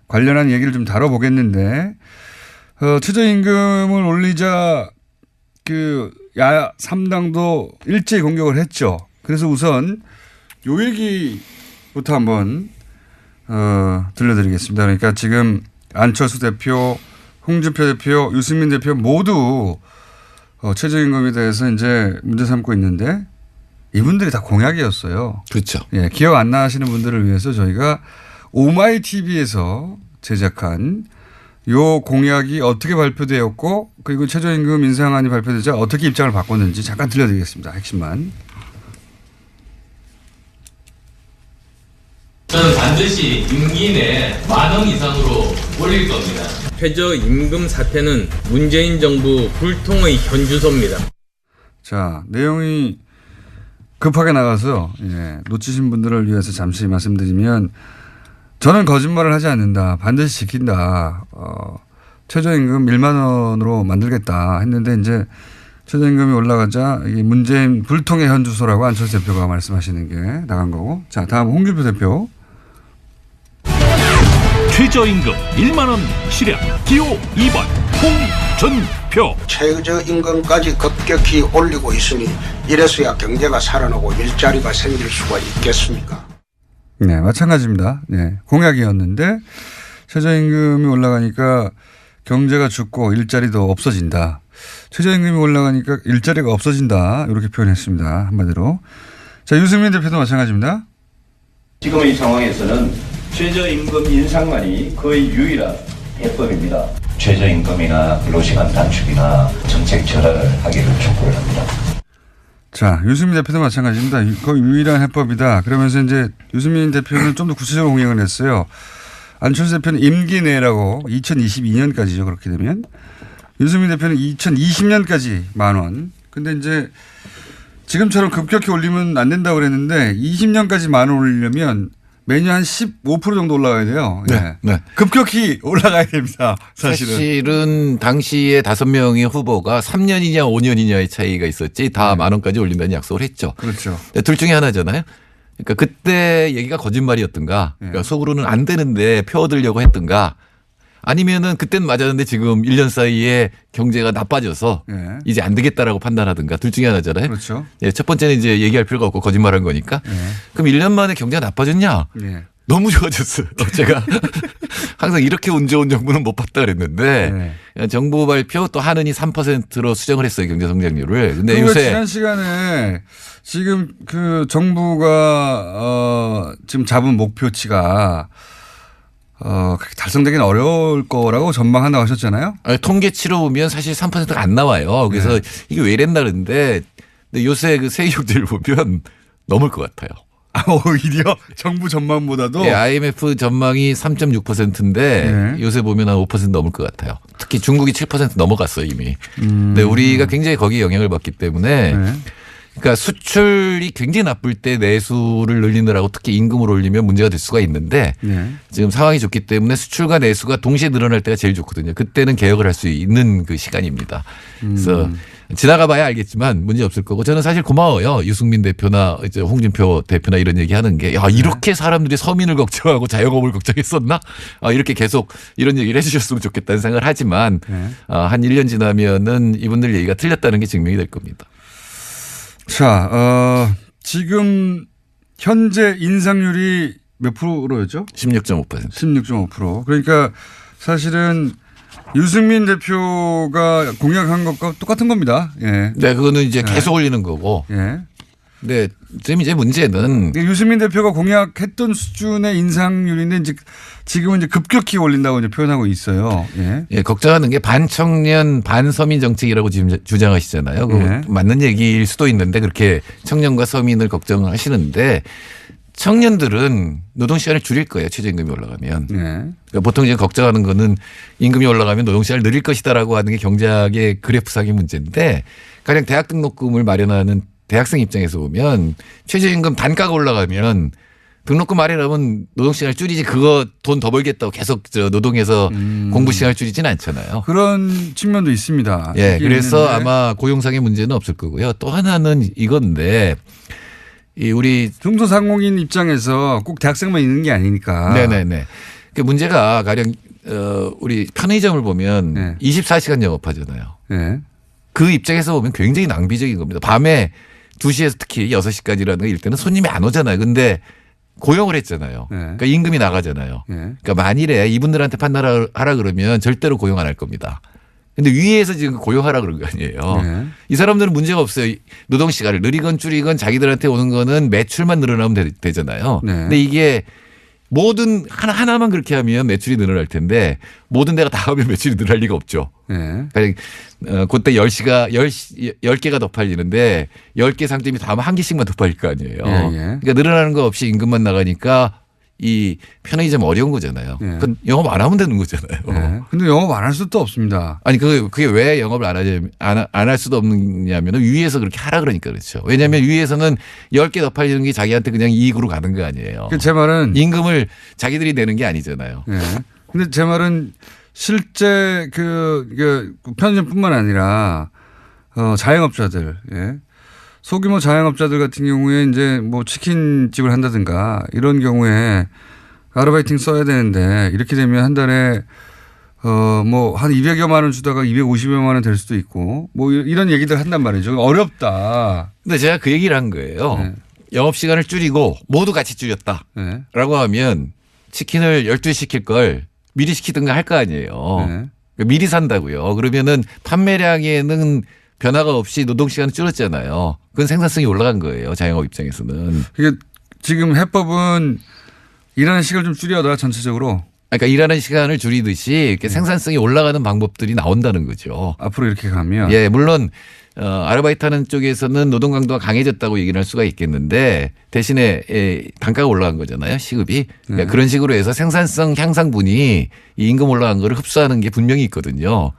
관련한 얘기를 좀 다뤄보겠는데 최저임금을 올리자 야 3당도 일제히 공격을 했죠. 그래서 우선 요 얘기부터 한번 들려드리겠습니다. 그러니까 지금 안철수 대표, 홍준표 대표, 유승민 대표 모두 최저임금에 대해서 이제 문제 삼고 있는데 이분들이 다 공약이었어요. 그렇죠. 예, 기억 안 나시는 분들을 위해서 저희가 오마이TV에서 제작한 요 공약이 어떻게 발표되었고 그리고 최저임금 인상안이 발표되자 어떻게 입장을 바꿨는지 잠깐 들려드리겠습니다. 핵심만. 저는 반드시 임기 내 10,000원 이상으로 올릴 겁니다. 최저임금 사태는 문재인 정부 불통의 현주소입니다. 자, 내용이 급하게 나가서 놓치신 분들을 위해서 잠시 말씀드리면 저는 거짓말을 하지 않는다. 반드시 지킨다. 최저임금 1만 원으로 만들겠다 했는데 이제 최저임금이 올라가자 이게 문재인 불통의 현주소라고 안철수 대표가 말씀하시는 게 나간 거고. 자, 다음 홍준표 대표. 최저임금 1만 원 실현 기호 2번 홍준표. 최저임금까지 급격히 올리고 있으니 이래서야 경제가 살아나고 일자리가 생길 수가 있겠습니까? 네, 마찬가지입니다. 네, 공약이었는데 최저임금이 올라가니까 경제가 죽고 일자리도 없어진다. 최저임금이 올라가니까 일자리가 없어진다. 이렇게 표현했습니다. 한마디로. 자, 유승민 대표도 마찬가지입니다. 지금의 상황에서는 최저임금 인상만이 거의 유일한 해법입니다. 최저임금이나 근로시간 단축이나 정책 절하를 하기를 촉구를 합니다. 자, 유승민 대표도 마찬가지입니다. 거의 유일한 해법이다. 그러면서 이제 유승민 대표는 좀 더 구체적으로 공약을 했어요. 안철수 대표는 임기 내라고 2022년까지죠. 그렇게 되면. 유승민 대표는 2020년까지 10,000원. 근데 이제 지금처럼 급격히 올리면 안 된다고 그랬는데 20년까지 10,000원 올리려면 매년 한 15% 정도 올라가야 돼요. 네. 네. 급격히 올라가야 됩니다. 사실은 당시에 5명의 후보가 3년이냐 5년이냐의 차이가 있었지 다 10,000원까지 올린다는 약속을 했죠. 그렇죠. 둘 중에 하나잖아요. 그러니까 그때 얘기가 거짓말이었던가 그러니까 속으로는 안 되는데 표 얻으려고 했던가 아니면은 그때는 맞았는데 지금 1년 사이에 경제가 나빠져서 이제 안 되겠다라고 판단하든가 둘 중에 하나잖아요. 그렇죠. 예, 첫 번째는 이제 얘기할 필요가 없고 거짓말한 거니까. 그럼 1년 만에 경제가 나빠졌냐? 너무 좋아졌어요. 제가 항상 이렇게 운 좋은 정부는 못 봤다 그랬는데 정부 발표 또 하느니 3%로 수정을 했어요. 경제 성장률을. 근데 요새 지난 시간에 지금 그 정부가 지금 잡은 목표치가 그렇게 달성되기는 어려울 거라고 전망한다고 하셨잖아요. 아니, 통계치로 보면 사실 3%가 안 나와요. 그래서 이게 왜 이랬나 그러는데 근데 요새 그 세계경제를 보면 넘을 것 같아요. 오히려 정부 전망보다도 네, IMF 전망이 3.6%인데 요새 보면 한 5% 넘을 것 같아요. 특히 중국이 7% 넘어갔어요 이미. 근데 우리가 굉장히 거기에 영향을 받기 때문에 그러니까 수출이 굉장히 나쁠 때 내수를 늘리느라고 특히 임금을 올리면 문제가 될 수가 있는데 지금 상황이 좋기 때문에 수출과 내수가 동시에 늘어날 때가 제일 좋거든요. 그때는 개혁을 할 수 있는 그 시간입니다. 그래서 지나가 봐야 알겠지만 문제 없을 거고 저는 사실 고마워요. 유승민 대표나 이제 홍준표 대표나 이런 얘기 하는 게 야, 이렇게 사람들이 서민을 걱정하고 자영업을 걱정했었나? 이렇게 계속 이런 얘기를 해 주셨으면 좋겠다는 생각을 하지만 한 1년 지나면은 이분들 얘기가 틀렸다는 게 증명이 될 겁니다. 자, 지금 현재 인상률이 몇 프로였죠? 16.5%. 16.5%. 그러니까 사실은 유승민 대표가 공약한 것과 똑같은 겁니다. 예. 네, 그거는 이제 계속 올리는 거고. 예. 네, 지금 이제 문제는 유승민 대표가 공약했던 수준의 인상률인데 이제 지금은 이제 급격히 올린다고 이제 표현하고 있어요. 예. 예, 걱정하는 게 반청년 반서민 정책이라고 지금 주장하시잖아요. 그거 맞는 얘기일 수도 있는데 그렇게 청년과 서민을 걱정하시는데 청년들은 노동시간을 줄일 거예요. 최저임금이 올라가면. 그러니까 보통 이제 걱정하는 거는 임금이 올라가면 노동시간을 늘릴 것이다라고 하는 게 경제학의 그래프상의 문제인데 가령 대학 등록금을 마련하는 대학생 입장에서 보면 최저임금 단가가 올라가면 등록금 마련하면 노동시간을 줄이지 그거 돈 더 벌겠다고 계속 노동해서 공부시간을 줄이지는 않잖아요. 그런 측면도 있습니다. 예, 그래서 아마 고용상의 문제는 없을 거고요. 또 하나는 이건데 이 우리 중소상공인 입장에서 꼭 대학생만 있는 게 아니니까. 네네네. 그 문제가 가령 우리 편의점을 보면 24시간 영업하잖아요. 그 입장에서 보면 굉장히 낭비적인 겁니다. 밤에 2시에서 특히 6시까지라는 일때는 손님이 안 오잖아요. 근데 고용을 했잖아요. 그러니까 임금이 나가잖아요. 그러니까 만일에 이분들한테 판단하라 그러면 절대로 고용 안 할 겁니다. 근데 위에서 지금 고용하라 그런 거 아니에요. 이 사람들은 문제가 없어요. 노동시간을 늘리건 줄이건 자기들한테 오는 거는 매출만 늘어나면 되잖아요. 근데 이게 모든 하나만 그렇게 하면 매출이 늘어날 텐데 모든 데가 다 하면 매출이 늘어날 리가 없죠. 그때 10개가 더 팔리는데 10개 상점이 다 하면 1개씩만 더 팔릴 거 아니에요. 그러니까 늘어나는 거 없이 임금만 나가니까 이 편의점 어려운 거잖아요. 그건 영업 안 하면 되는 거잖아요. 근데 영업 안 할 수도 없습니다. 아니 그게 왜 영업을 안 할 수도 없느냐면 위에서 그렇게 하라 그러니까 그렇죠. 왜냐하면 위에서는 10개 더 팔리는 게 자기한테 그냥 이익으로 가는 거 아니에요. 제 말은 임금을 자기들이 내는 게 아니잖아요. 근데 제 말은 실제 그 편의점뿐만 아니라 자영업자들 소규모 자영업자들 같은 경우에 이제 뭐 치킨집을 한다든가 이런 경우에 아르바이팅 써야 되는데 이렇게 되면 한 달에 뭐 한 200여만 원 주다가 250여만 원 될 수도 있고 뭐 이런 얘기들 한단 말이죠. 어렵다. 근데 제가 그 얘기를 한 거예요. 영업시간을 줄이고 모두 같이 줄였다라고 하면 치킨을 12시 시킬 걸 미리 시키든가 할 거 아니에요. 그러니까 미리 산다고요. 그러면은 판매량에는 변화가 없이 노동시간은 줄었잖아요. 그건 생산성이 올라간 거예요. 자영업 입장에서는. 이게 지금 해법은 일하는 시간을 좀 줄여라 전체적으로. 그러니까 일하는 시간을 줄이듯이 이렇게 생산성이 올라가는 방법들이 나온다는 거죠. 앞으로 이렇게 가면. 예, 물론 아르바이트하는 쪽에서는 노동 강도가 강해졌다고 얘기를 할 수가 있겠는데 대신에 단가가 올라간 거잖아요. 시급이. 그러니까 그런 식으로 해서 생산성 향상분이 이 임금 올라간 거를 흡수하는 게 분명히 있거든요.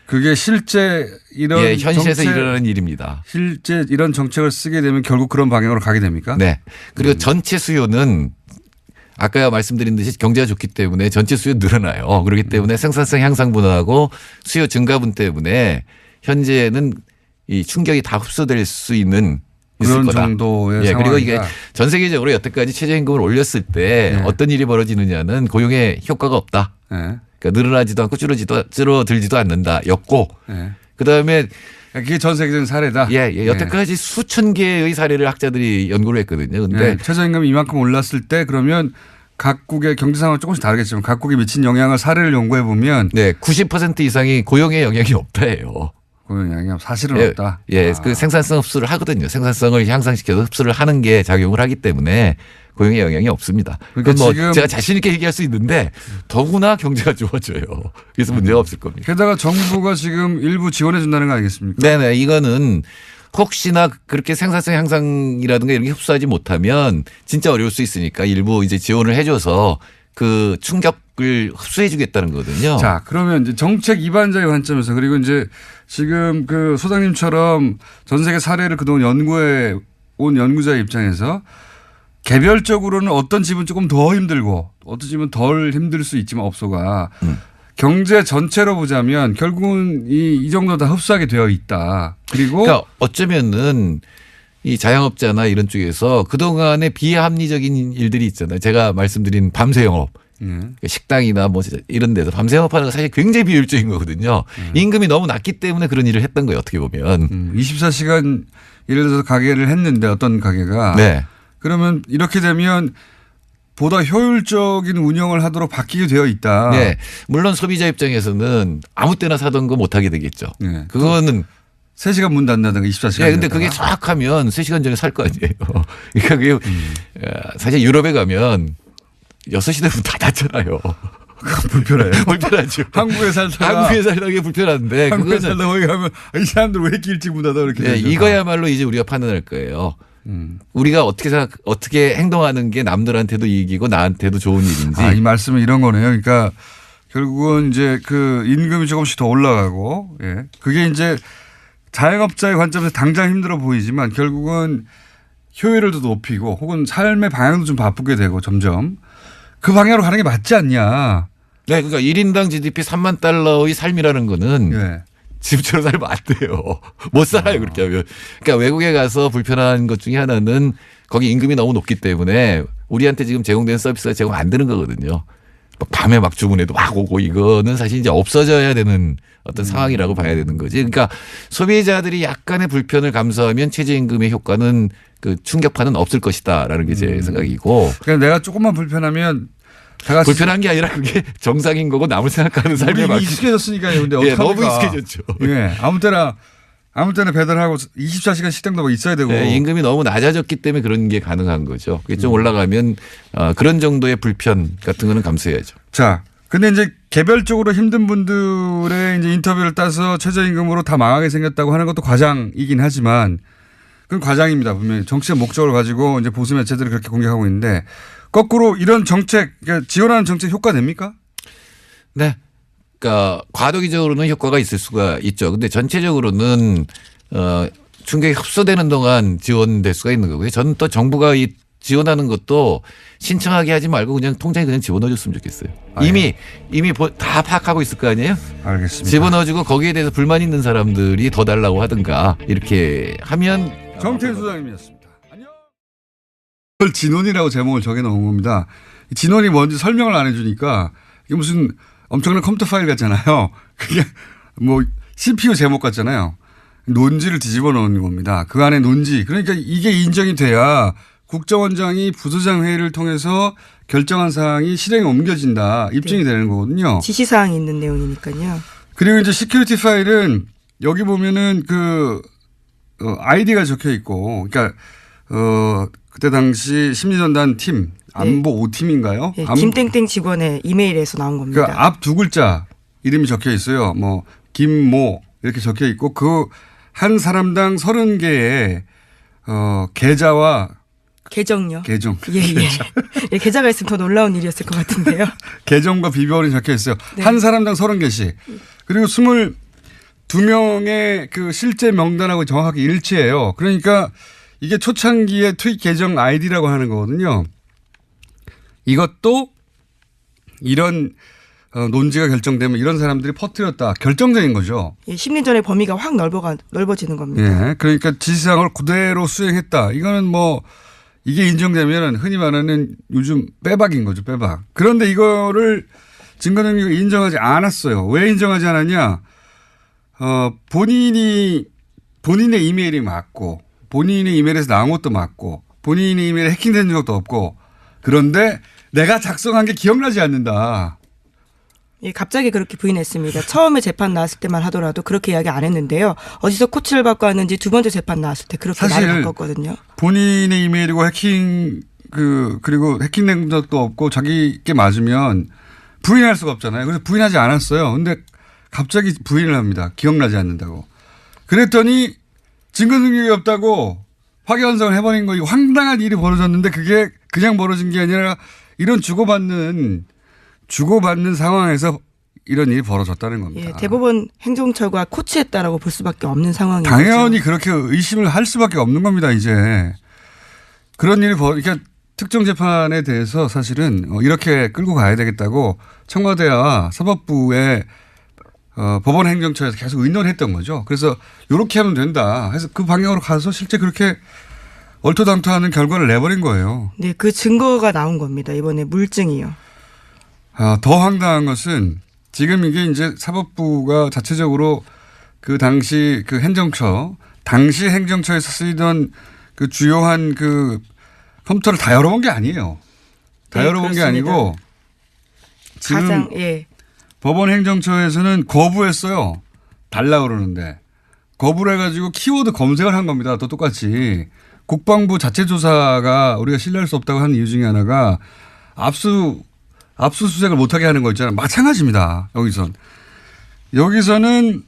그게 실제 이런 현실에서 일어나는 일입니다. 실제 이런 정책을 쓰게 되면 결국 그런 방향으로 가게 됩니까? 네. 그리고 전체 수요는 아까 말씀드린 듯이 경제가 좋기 때문에 전체 수요 늘어나요. 그렇기 때문에 생산성 향상분하고 수요 증가분 때문에 현재는 이 충격이 다 흡수될 수 있는 그런 거다. 정도의 상황이다. 그리고 이게 전 세계적으로 여태까지 최저임금을 올렸을 때 어떤 일이 벌어지느냐는 고용에 효과가 없다. 그러니까 늘어나지도 않고 줄어들지도 않는다였고 그다음에 그게 전 세계적인 사례다. 여태까지 수천 개의 사례를 학자들이 연구를 했거든요. 근데 최저임금이 이만큼 올랐을 때 그러면 각국의 경제 상황은 조금씩 다르겠지만 각국에 미친 영향을 사례를 연구해 보면 90% 이상이 고용에 영향이 없다예요. 고용 영향이 사실은 없다. 그 생산성 흡수를 하거든요. 생산성을 향상시켜서 흡수를 하는 게 작용을 하기 때문에 고용에 영향이 없습니다. 그러니까 뭐 지금 제가 자신 있게 얘기할 수 있는데 더구나 경제가 좋아져요. 그래서 문제가 없을 겁니다. 게다가 정부가 지금 일부 지원해 준다는 거 아니겠습니까? 네네. 이거는 혹시나 그렇게 생산성 향상이라든가 이런 게 흡수하지 못하면 진짜 어려울 수 있으니까 일부 이제 지원을 해줘서 그 충격을 흡수해 주겠다는 거거든요. 자, 그러면 이제 정책 입안자의 관점에서 그리고 이제 지금 그 소장님처럼 전 세계 사례를 그동안 연구해 온 연구자의 입장에서 개별적으로는 어떤 집은 조금 더 힘들고 어떤 집은 덜 힘들 수 있지만 업소가 경제 전체로 보자면 결국은 이 정도 다 흡수하게 되어 있다. 그리고 그러니까 어쩌면은 이 자영업자나 이런 쪽에서 그동안의 비합리적인 일들이 있잖아요. 제가 말씀드린 밤새 영업. 식당이나 뭐 이런 데서 밤새 영업하는 거 사실 굉장히 비효율적인 거거든요. 임금이 너무 낮기 때문에 그런 일을 했던 거예요. 어떻게 보면. 24시간 예를 들어서 가게를 했는데 어떤 가게가. 그러면 이렇게 되면 보다 효율적인 운영을 하도록 바뀌게 되어 있다. 물론 소비자 입장에서는 아무 때나 사던 거 못하게 되겠죠. 그거는 3시간 문 닫는다든가 24시간. 근데 그게 정확하면 3시간 전에 살 거 아니에요. 그러니까 그게 사실 유럽에 가면 6시 되면 다 닫잖아요. 불편해요. 불편하죠. 한국에 살다가 그게 불편한데. 한국에 살다가 거기 가면 이 사람들 왜 이렇게 일찍 문 닫아 이렇게. 이거야말로 이제 우리가 판단할 거예요. 우리가 어떻게 행동하는 게 남들한테도 이익이고 나한테도 좋은 일인지. 이 말씀은 이런 거네요. 그러니까 결국은 이제 그 임금이 조금씩 더 올라가고 그게 이제 자영업자의 관점에서 당장 힘들어 보이지만 결국은 효율을 더 높이고 혹은 삶의 방향도 좀 바꾸게 되고 점점 그 방향으로 가는 게 맞지 않냐. 그러니까 1인당 GDP 3만 달러의 삶이라는 거는 집처럼 살면 안 돼요. 못 살아요. 그렇게 하면. 그러니까 외국에 가서 불편한 것 중에 하나는 거기 임금이 너무 높기 때문에 우리한테 지금 제공되는 서비스가 제공 안 되는 거거든요. 밤에 막 주문해도 막 오고 이거는 사실 이제 없어져야 되는 어떤 상황이라고 봐야 되는 거지. 그러니까 소비자들이 약간의 불편을 감수하면 최저임금의 효과는 그 충격파는 없을 것이다라는 게 제 생각이고. 그러니까 내가 조금만 불편하면 불편한 게 아니라 그게 정상인 거고 남을 생각하는 삶에 맞게. 익숙해졌으니까요. 근데 어떡합니까? 너무 익숙해졌죠. 아무 때나 배달하고 24시간 식당도 있어야 되고. 임금이 너무 낮아졌기 때문에 그런 게 가능한 거죠. 그게 좀 올라가면 그런 정도의 불편 같은 거는 감수해야죠. 자, 근데 이제 개별적으로 힘든 분들의 이제 인터뷰를 따서 최저임금으로 다 망하게 생겼다고 하는 것도 과장이긴 하지만 그건 과장입니다. 분명히 정치적 목적을 가지고 이제 보수 매체들이 그렇게 공격하고 있는데 거꾸로 이런 정책, 그러니까 지원하는 정책 효과 됩니까? 네. 그러니까 과도기적으로는 효과가 있을 수가 있죠. 근데 전체적으로는 충격이 흡수되는 동안 지원될 수가 있는 거고요. 저는 또 정부가 이 지원하는 것도 신청하게 하지 말고 그냥 통장에 그냥 집어넣어줬으면 좋겠어요. 이미 다 파악하고 있을 거 아니에요? 알겠습니다. 집어넣어주고 거기에 대해서 불만 있는 사람들이 더 달라고 하든가 이렇게 하면. 정태인 소장님이었습니다. 안녕. 그걸 진원이라고 제목을 정해놓은 겁니다. 진원이 뭔지 설명을 안 해주니까 이게 무슨 엄청난 컴퓨터 파일 같잖아요. 그게 뭐 CPU 제목 같잖아요. 논지를 뒤집어 놓은 겁니다. 그 안에 논지. 그러니까 이게 인정이 돼야 국정원장이 부서장 회의를 통해서 결정한 사항이 실행에 옮겨진다. 입증이 되는 거거든요. 지시사항이 있는 내용이니까요. 그리고 이제 시큐리티 파일은 여기 보면은 그 아이디가 적혀 있고, 그러니까 그때 당시 심리전단 팀 안보 5팀인가요? 네, 김땡땡 직원의 이메일에서 나온 겁니다. 그러니까 앞 두 글자 이름이 적혀 있어요. 뭐 김모 이렇게 적혀 있고 그 한 사람당 30개의 계좌와 계정요. 계정. 예. 예, 계좌가 있으면 더 놀라운 일이었을 것 같은데요. 계정과 비번이 적혀 있어요. 네. 한 사람당 30개씩. 그리고 22명의 그 실제 명단하고 정확하게 일치해요. 그러니까 이게 초창기의 트윗 계정 아이디라고 하는 거거든요. 이것도 이런 논지가 결정되면 이런 사람들이 퍼뜨렸다. 결정적인 거죠. 예, 심리전의 범위가 확 넓어지는 겁니다. 예. 그러니까 지시사항을 그대로 수행했다. 이거는 뭐 이게 인정되면 흔히 말하는 요즘 빼박인 거죠. 빼박. 그런데 이거를 증거능력을 인정하지 않았어요. 왜 인정하지 않았냐. 본인의 이메일이 맞고 본인의 이메일에서 나온 것도 맞고 본인의 이메일에 해킹된 적도 없고 그런데 내가 작성한 게 기억나지 않는다. 예, 갑자기 그렇게 부인했습니다. 처음에 재판 나왔을 때만 하더라도 그렇게 이야기 안 했는데요. 어디서 코치를 받고 왔는지 두 번째 재판 나왔을 때 그렇게 말을 바꿨거든요. 본인의 이메일이고 그리고 해킹된 적도 없고 자기께 맞으면 부인할 수가 없잖아요. 그래서 부인하지 않았어요. 근데 갑자기 부인을 합니다. 기억나지 않는다고. 그랬더니 증거 능력이 없다고 파기환송을 해버린 거, 이거 황당한 일이 벌어졌는데 그게 그냥 벌어진 게 아니라 이런 주고받는 상황에서 이런 일이 벌어졌다는 겁니다. 예, 대법원 행정처가 코치했다라고 볼 수밖에 없는 상황이죠. 당연히 그렇게 의심을 할 수밖에 없는 겁니다. 이제 그런 일이 그러니까 특정 재판에 대해서 사실은 이렇게 끌고 가야 되겠다고 청와대와 사법부의 법원 행정처에서 계속 의논했던 거죠. 그래서 이렇게 하면 된다 해서 그 방향으로 가서 실제 그렇게 얼토당토하는 결과를 내버린 거예요. 네, 그 증거가 나온 겁니다. 이번에 물증이요. 더 황당한 것은 지금 이게 이제 사법부가 자체적으로 그 당시 그 당시 행정처에서 쓰이던 그 주요한 그 컴퓨터를 다 열어본 게 아니에요. 다 네, 열어본 그렇습니다. 게 아니고 지금 법원 행정처에서는 거부했어요. 달라 그러는데 거부를 해가지고 키워드 검색을 한 겁니다. 또 똑같이 국방부 자체 조사가 우리가 신뢰할 수 없다고 하는 이유 중에 하나가 압수수색을 못하게 하는 거 있잖아요. 마찬가지입니다. 여기서는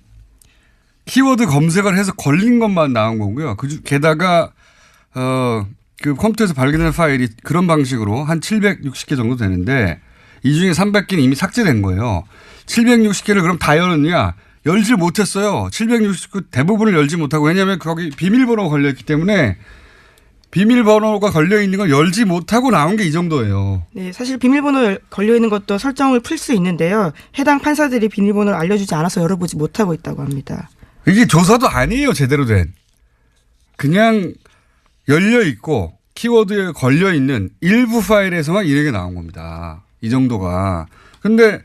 키워드 검색을 해서 걸린 것만 나온 거고요. 게다가 그 컴퓨터에서 발견된 파일이 그런 방식으로 한 760개 정도 되는데 이 중에 300개는 이미 삭제된 거예요. 760개를 그럼 다 열었냐? 열지 못했어요. 760개 대부분을 열지 못하고 왜냐하면 거기 비밀번호가 걸려있기 때문에 비밀번호가 걸려있는 걸 열지 못하고 나온 게 이 정도예요. 네, 사실 비밀번호 걸려있는 것도 설정을 풀 수 있는데요. 해당 판사들이 비밀번호를 알려주지 않아서 열어보지 못하고 있다고 합니다. 이게 조사도 아니에요. 제대로 된. 그냥 열려있고 키워드에 걸려있는 일부 파일에서만 이렇게 나온 겁니다. 이 정도가. 근데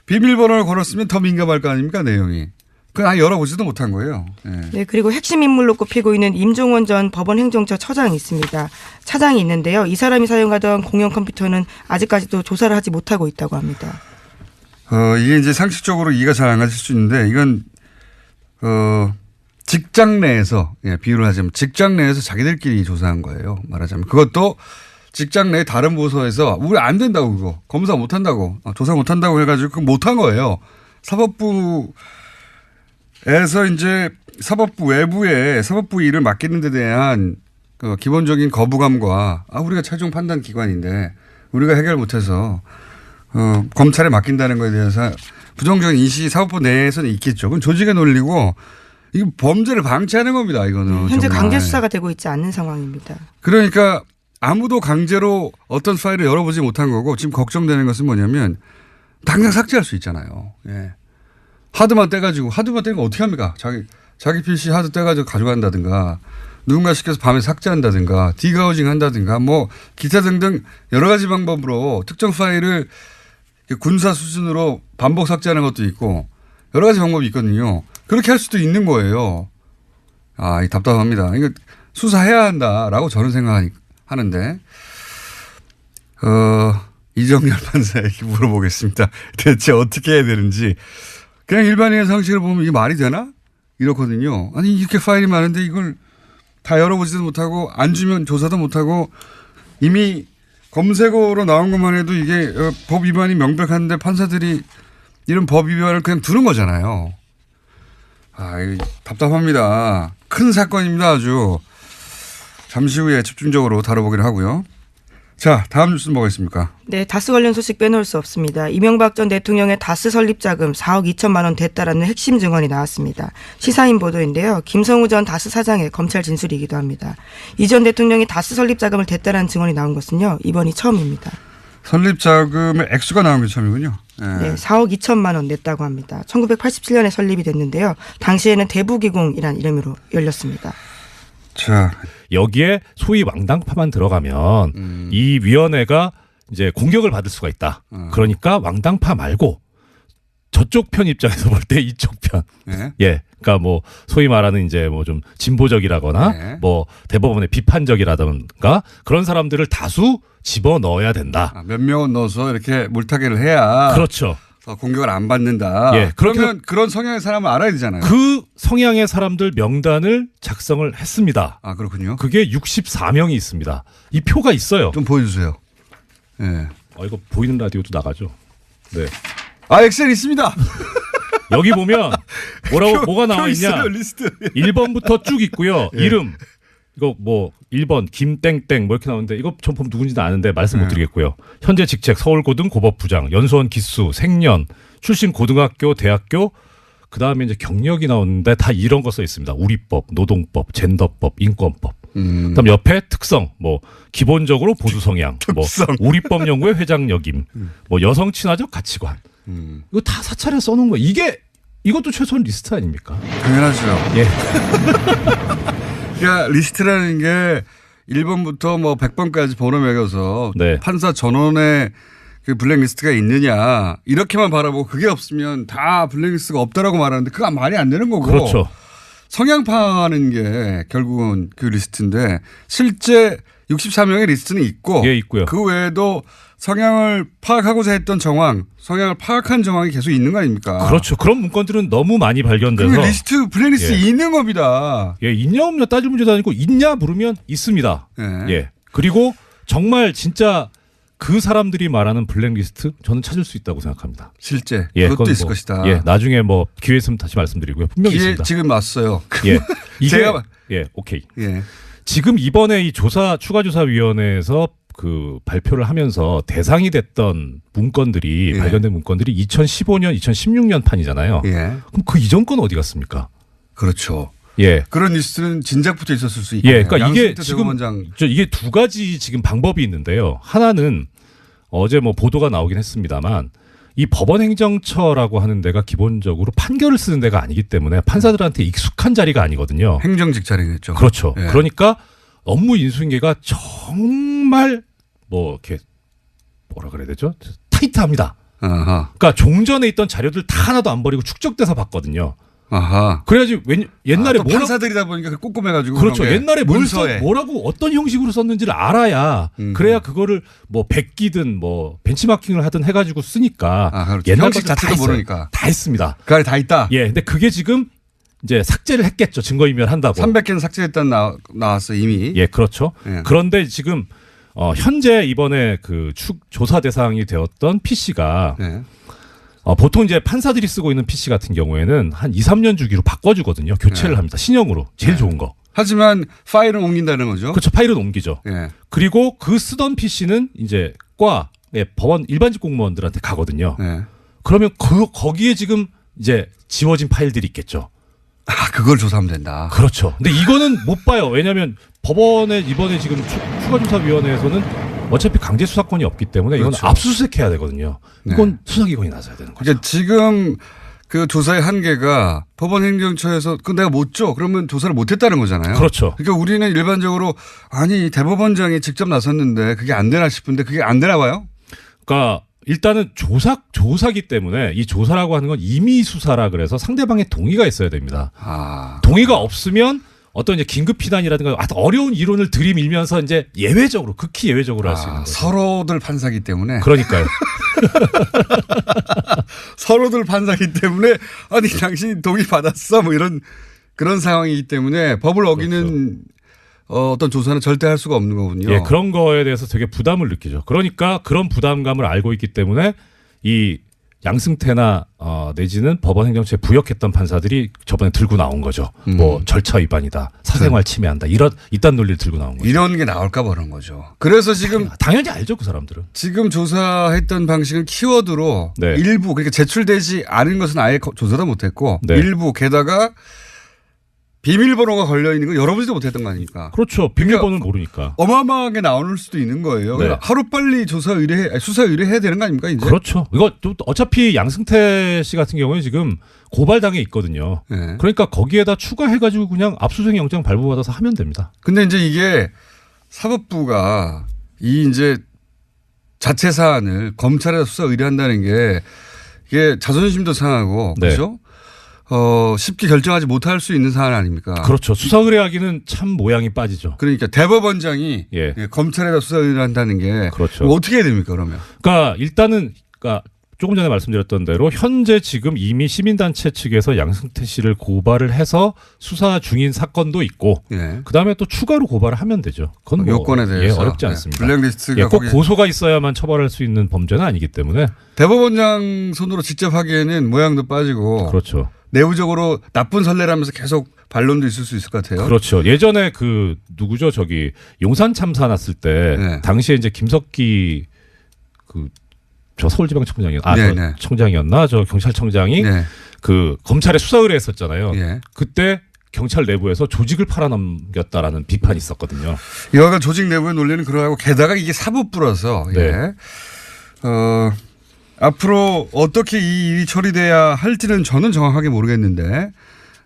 비밀번호를 걸었으면 더 민감할 거 아닙니까 내용이. 그냥 열어보지도 못한 거예요. 네, 그리고 핵심 인물로 꼽히고 있는 임종원 전 법원 행정처 처장이 있습니다. 차장이 있는데요. 이 사람이 사용하던 공용 컴퓨터는 아직까지도 조사를 하지 못하고 있다고 합니다. 이게 이제 상식적으로 이해가 잘 안 가실 수 있는데 이건 직장 내에서 비유를 하자면 직장 내에서 자기들끼리 조사한 거예요. 말하자면 그것도 직장 내 다른 부서에서 우리 안 된다고 그거 검사 못 한다고 조사 못 한다고 해가지고 그거 못 한 거예요. 사법부에서 이제 사법부 외부에 사법부 일을 맡기는 데 대한 그 기본적인 거부감과 우리가 최종 판단 기관인데 우리가 해결 못해서 검찰에 맡긴다는 거에 대해서 부정적인 인식이 사법부 내에서는 있겠죠. 그건 조직의 논리고 이거 범죄를 방치하는 겁니다. 이거는 현재 정말. 강제 수사가 되고 있지 않는 상황입니다. 그러니까 아무도 강제로 어떤 파일을 열어보지 못한 거고 지금 걱정되는 것은 뭐냐면 당장 삭제할 수 있잖아요. 예. 하드만 떼가지고 하드만 떼면 어떻게 합니까? 자기 PC 하드 떼가지고 가져간다든가 누군가 시켜서 밤에 삭제한다든가 디가우징 한다든가 뭐 기타 등등 여러 가지 방법으로 특정 파일을 군사 수준으로 반복 삭제하는 것도 있고 여러 가지 방법이 있거든요. 그렇게 할 수도 있는 거예요. 이 답답합니다. 이거 수사해야 한다라고 저는 생각하는데 이정열 판사에게 물어보겠습니다. 대체 어떻게 해야 되는지. 그냥 일반인의 상식을 보면 이게 말이 되나? 이렇거든요. 아니 이렇게 파일이 많은데 이걸 다 열어보지도 못하고 안 주면 조사도 못하고 이미 검색어로 나온 것만 해도 이게 법 위반이 명백한데 판사들이 이런 법 위반을 그냥 두는 거잖아요. 답답합니다. 큰 사건입니다. 아주. 잠시 후에 집중적으로 다뤄보기로 하고요. 자, 다음 뉴스는 뭐가 있습니까? 네, 다스 관련 소식 빼놓을 수 없습니다. 이명박 전 대통령의 다스 설립 자금 4억 2천만 원 됐다라는 핵심 증언이 나왔습니다. 시사인 보도인데요. 김성우 전 다스 사장의 검찰 진술이기도 합니다. 이 전 대통령이 다스 설립 자금을 됐다라는 증언이 나온 것은요, 이번이 처음입니다. 설립 자금의 액수가 나온 게 처음이군요. 네, 4억 2천만 원 냈다고 합니다. 1987년에 설립이 됐는데요. 당시에는 대부기공이란 이름으로 열렸습니다. 자, 여기에 소위 왕당파만 들어가면 이 위원회가 이제 공격을 받을 수가 있다. 그러니까 왕당파 말고 저쪽 편 입장에서 볼 때 이쪽 편. 네. 예. 그러니까 뭐 소위 말하는 이제 뭐 좀 진보적이라거나 네. 뭐 대법원의 비판적이라든가 그런 사람들을 다수 집어 넣어야 된다. 몇 명은 넣어서 이렇게 물타기를 해야. 그렇죠. 공격을 안 받는다. 예, 그러면 그런 성향의 사람을 알아야 되잖아요. 그 성향의 사람들 명단을 작성을 했습니다. 아, 그렇군요. 그게 64명이 있습니다. 이 표가 있어요. 좀 보여주세요. 예. 이거 보이는 라디오도 나가죠. 네. 엑셀 있습니다. 여기 보면 뭐가 나와 있냐? 있어요, 리스트. 1번부터 쭉 있고요. 예. 이름. 이거 뭐 1번 김땡땡 뭐 이렇게 나오는데 이거 전 보면 누군지는 아는데 말씀 못 드리겠고요. 현재 직책 서울고등 고법부장, 연수원 기수, 생년, 출신 고등학교, 대학교, 그다음에 이제 경력이 나오는데 다 이런 거 써 있습니다. 우리법, 노동법, 젠더법, 인권법. 그다음 옆에 특성, 뭐 기본적으로 보수 성향, 뭐 우리법 연구회 회장 역임, 뭐 여성 친화적 가치관. 이거 다 사찰에 써놓은 거. 이것도 최소한 리스트 아닙니까? 당연하죠. 예. 그러니까 리스트라는 게 1번부터 뭐 100번까지 번호 매겨서 네. 판사 판사 전원의 그 블랙리스트가 있느냐 이렇게만 바라보고 그게 없으면 다 블랙리스트가 없다라고 말하는데 그거 말이 안 되는 거고. 그렇죠. 성향 파악하는 게 결국은 그 리스트인데 실제 64명의 리스트는 있고 예, 있고요. 그 외에도 성향을 파악하고자 했던 정황, 성향을 파악한 정황이 계속 있는 거 아닙니까? 그렇죠. 그런 문건들은 너무 많이 발견돼서. 그 리스트, 블랙리스트 예. 있는 겁니다. 예, 있냐 없냐 따질 문제도 아니고 있냐 물으면 있습니다. 예. 예. 그리고 정말 진짜 그 사람들이 말하는 블랙리스트 저는 찾을 수 있다고 생각합니다. 실제 예, 그것도 그건 있을 것이다. 예, 나중에 뭐 기회 있으면 다시 말씀드리고요. 분명히 기회 있습니다. 지금 왔어요. 예, 이게 제가- 예, 오케이. 예. 지금 이번에 이 추가조사위원회에서 그 발표를 하면서 대상이 됐던 문건들이 예. 발견된 문건들이 2015년, 2016년 판이잖아요. 예. 그럼 그 이전 건 어디 갔습니까? 그렇죠. 예. 그런 리스트는 진작부터 있었을 수 있고. 예, 그러니까 이게 지금 원장. 이게 두 가지 지금 방법이 있는데요. 하나는 어제 뭐 보도가 나오긴 했습니다만 이 법원행정처라고 하는 데가 기본적으로 판결을 쓰는 데가 아니기 때문에 판사들한테 익숙한 자리가 아니거든요. 행정직 자리겠죠. 그렇죠. 예. 그러니까 업무 인수인계가 정말 뭐 이렇게 뭐라 그래야 되죠? 타이트합니다. 아하. 그러니까 종전에 있던 자료들 다 하나도 안 버리고 축적돼서 봤거든요. 아하. 그래야지 옛날에 또 뭐라 판사들이다 보니까 꼼꼼해가지고. 그렇죠. 그런 게 옛날에 문서에. 뭐라고 어떤 형식으로 썼는지를 알아야 그래야 그거를 뭐 베끼든 뭐 벤치마킹을 하든 해가지고 쓰니까 아, 그렇죠. 옛날 형식 것들 다 자체도 있어요. 모르니까. 다 했습니다. 그 안에 다 있다. 예, 근데 그게 지금 이제 삭제를 했겠죠. 증거인멸 한다고. 300개는 삭제했다는 나왔어 이미. 예, 그렇죠. 예. 그런데 지금 현재 이번에 그 조사 대상이 되었던 PC가 예. 보통 이제 판사들이 쓰고 있는 PC 같은 경우에는 한 2, 3년 주기로 바꿔주거든요. 교체를 네. 합니다. 신형으로. 제일 좋은 거. 하지만 파일은 옮긴다는 거죠. 그렇죠. 파일은 옮기죠. 예. 그리고 그 쓰던 PC는 이제 법원 일반직 공무원들한테 가거든요. 예. 그러면 거기에 지금 이제 지워진 파일들이 있겠죠. 아, 그걸 조사하면 된다. 그렇죠. 근데 이거는 못 봐요. 왜냐하면 법원에 이번에 지금 추가조사위원회에서는 어차피 강제 수사권이 없기 때문에 이건 그렇죠. 압수수색해야 되거든요. 이건 네. 수사기관이 나서야 되는 거죠. 그러니까 지금 그 조사의 한계가 법원행정처에서 그 내가 못 줘. 그러면 조사를 못 했다는 거잖아요. 그렇죠. 그러니까 우리는 일반적으로 아니 대법원장이 직접 나섰는데 그게 안 되나 싶은데 그게 안 되나 봐요. 그러니까 일단은 조사기 때문에 이 조사라고 하는 건 임의 수사라 그래서 상대방의 동의가 있어야 됩니다. 아. 동의가 없으면 어떤 이제 긴급 피난이라든가 어려운 이론을 들이밀면서 이제 예외적으로 극히 예외적으로 할 수 있는 거죠. 서로들 판사기 때문에. 그러니까요. 서로들 판사기 때문에 아니 당신이 동의 받았어 뭐 이런 그런 상황이기 때문에 법을 어기는 어떤 조사는 절대 할 수가 없는 거군요. 예, 그런 거에 대해서 되게 부담을 느끼죠. 그러니까 그런 부담감을 알고 있기 때문에 이 양승태나 내지는 법원 행정처에 부역했던 판사들이 저번에 들고 나온 거죠. 뭐 절차 위반이다, 사생활 침해한다, 이딴 논리를 들고 나온 거죠. 이런 게 나올까 봐 그런 거죠. 그래서 지금 당연히 알죠, 그 사람들은. 지금 조사했던 방식은 키워드로 네. 일부 그러니까 제출되지 않은 것은 아예 조사도 못했고 네. 일부 게다가 비밀번호가 걸려 있는 거 열어보지도 못했던 거 아닙니까? 그렇죠. 비밀번호를 모르니까. 어마어마하게 나올 수도 있는 거예요. 네. 하루빨리 수사 의뢰해야 되는 거 아닙니까 이제? 그렇죠. 이거 또 어차피 양승태 씨 같은 경우에 지금 고발당해 있거든요. 네. 그러니까 거기에다 추가해가지고 그냥 압수수색 영장 발부받아서 하면 됩니다. 근데 이제 이게 사법부가 이 이제 자체 사안을 검찰에 수사 의뢰한다는 게 이게 자존심도 상하고 네. 그렇죠? 쉽게 결정하지 못할 수 있는 사안 아닙니까? 그렇죠. 수사 의뢰하기는 참 모양이 빠지죠. 그러니까 대법원장이 예. 검찰에다 수사 의뢰한다는 게 그렇죠. 어떻게 해야 됩니까 그러면? 그러니까 일단은 조금 전에 말씀드렸던 대로 현재 지금 이미 시민단체 측에서 양승태 씨를 고발을 해서 수사 중인 사건도 있고 예. 그다음에 또 추가로 고발을 하면 되죠. 그건 뭐 요건에 대해서 어렵지 않습니다. 블랙리스트가 꼭 고소가 있어야만 처벌할 수 있는 범죄는 아니기 때문에 대법원장 손으로 직접 하기에는 모양도 빠지고 그렇죠. 내부적으로 나쁜 선례라면서 계속 반론도 있을 수 있을 것 같아요. 그렇죠. 예전에 누구죠? 용산 참사 났을 때 네. 당시에 이제 김석기 저 서울지방청장이었나? 네. 청장이었나? 저 경찰청장이 네. 검찰에 수사 의뢰했었잖아요. 예. 그때 경찰 내부에서 조직을 팔아넘겼다라는 비판이 있었거든요. 여하간 조직 내부의 논리는 그러하고 게다가 이게 사법부라서 네. 예. 앞으로 어떻게 이 일이 처리돼야 할지는 저는 정확하게 모르겠는데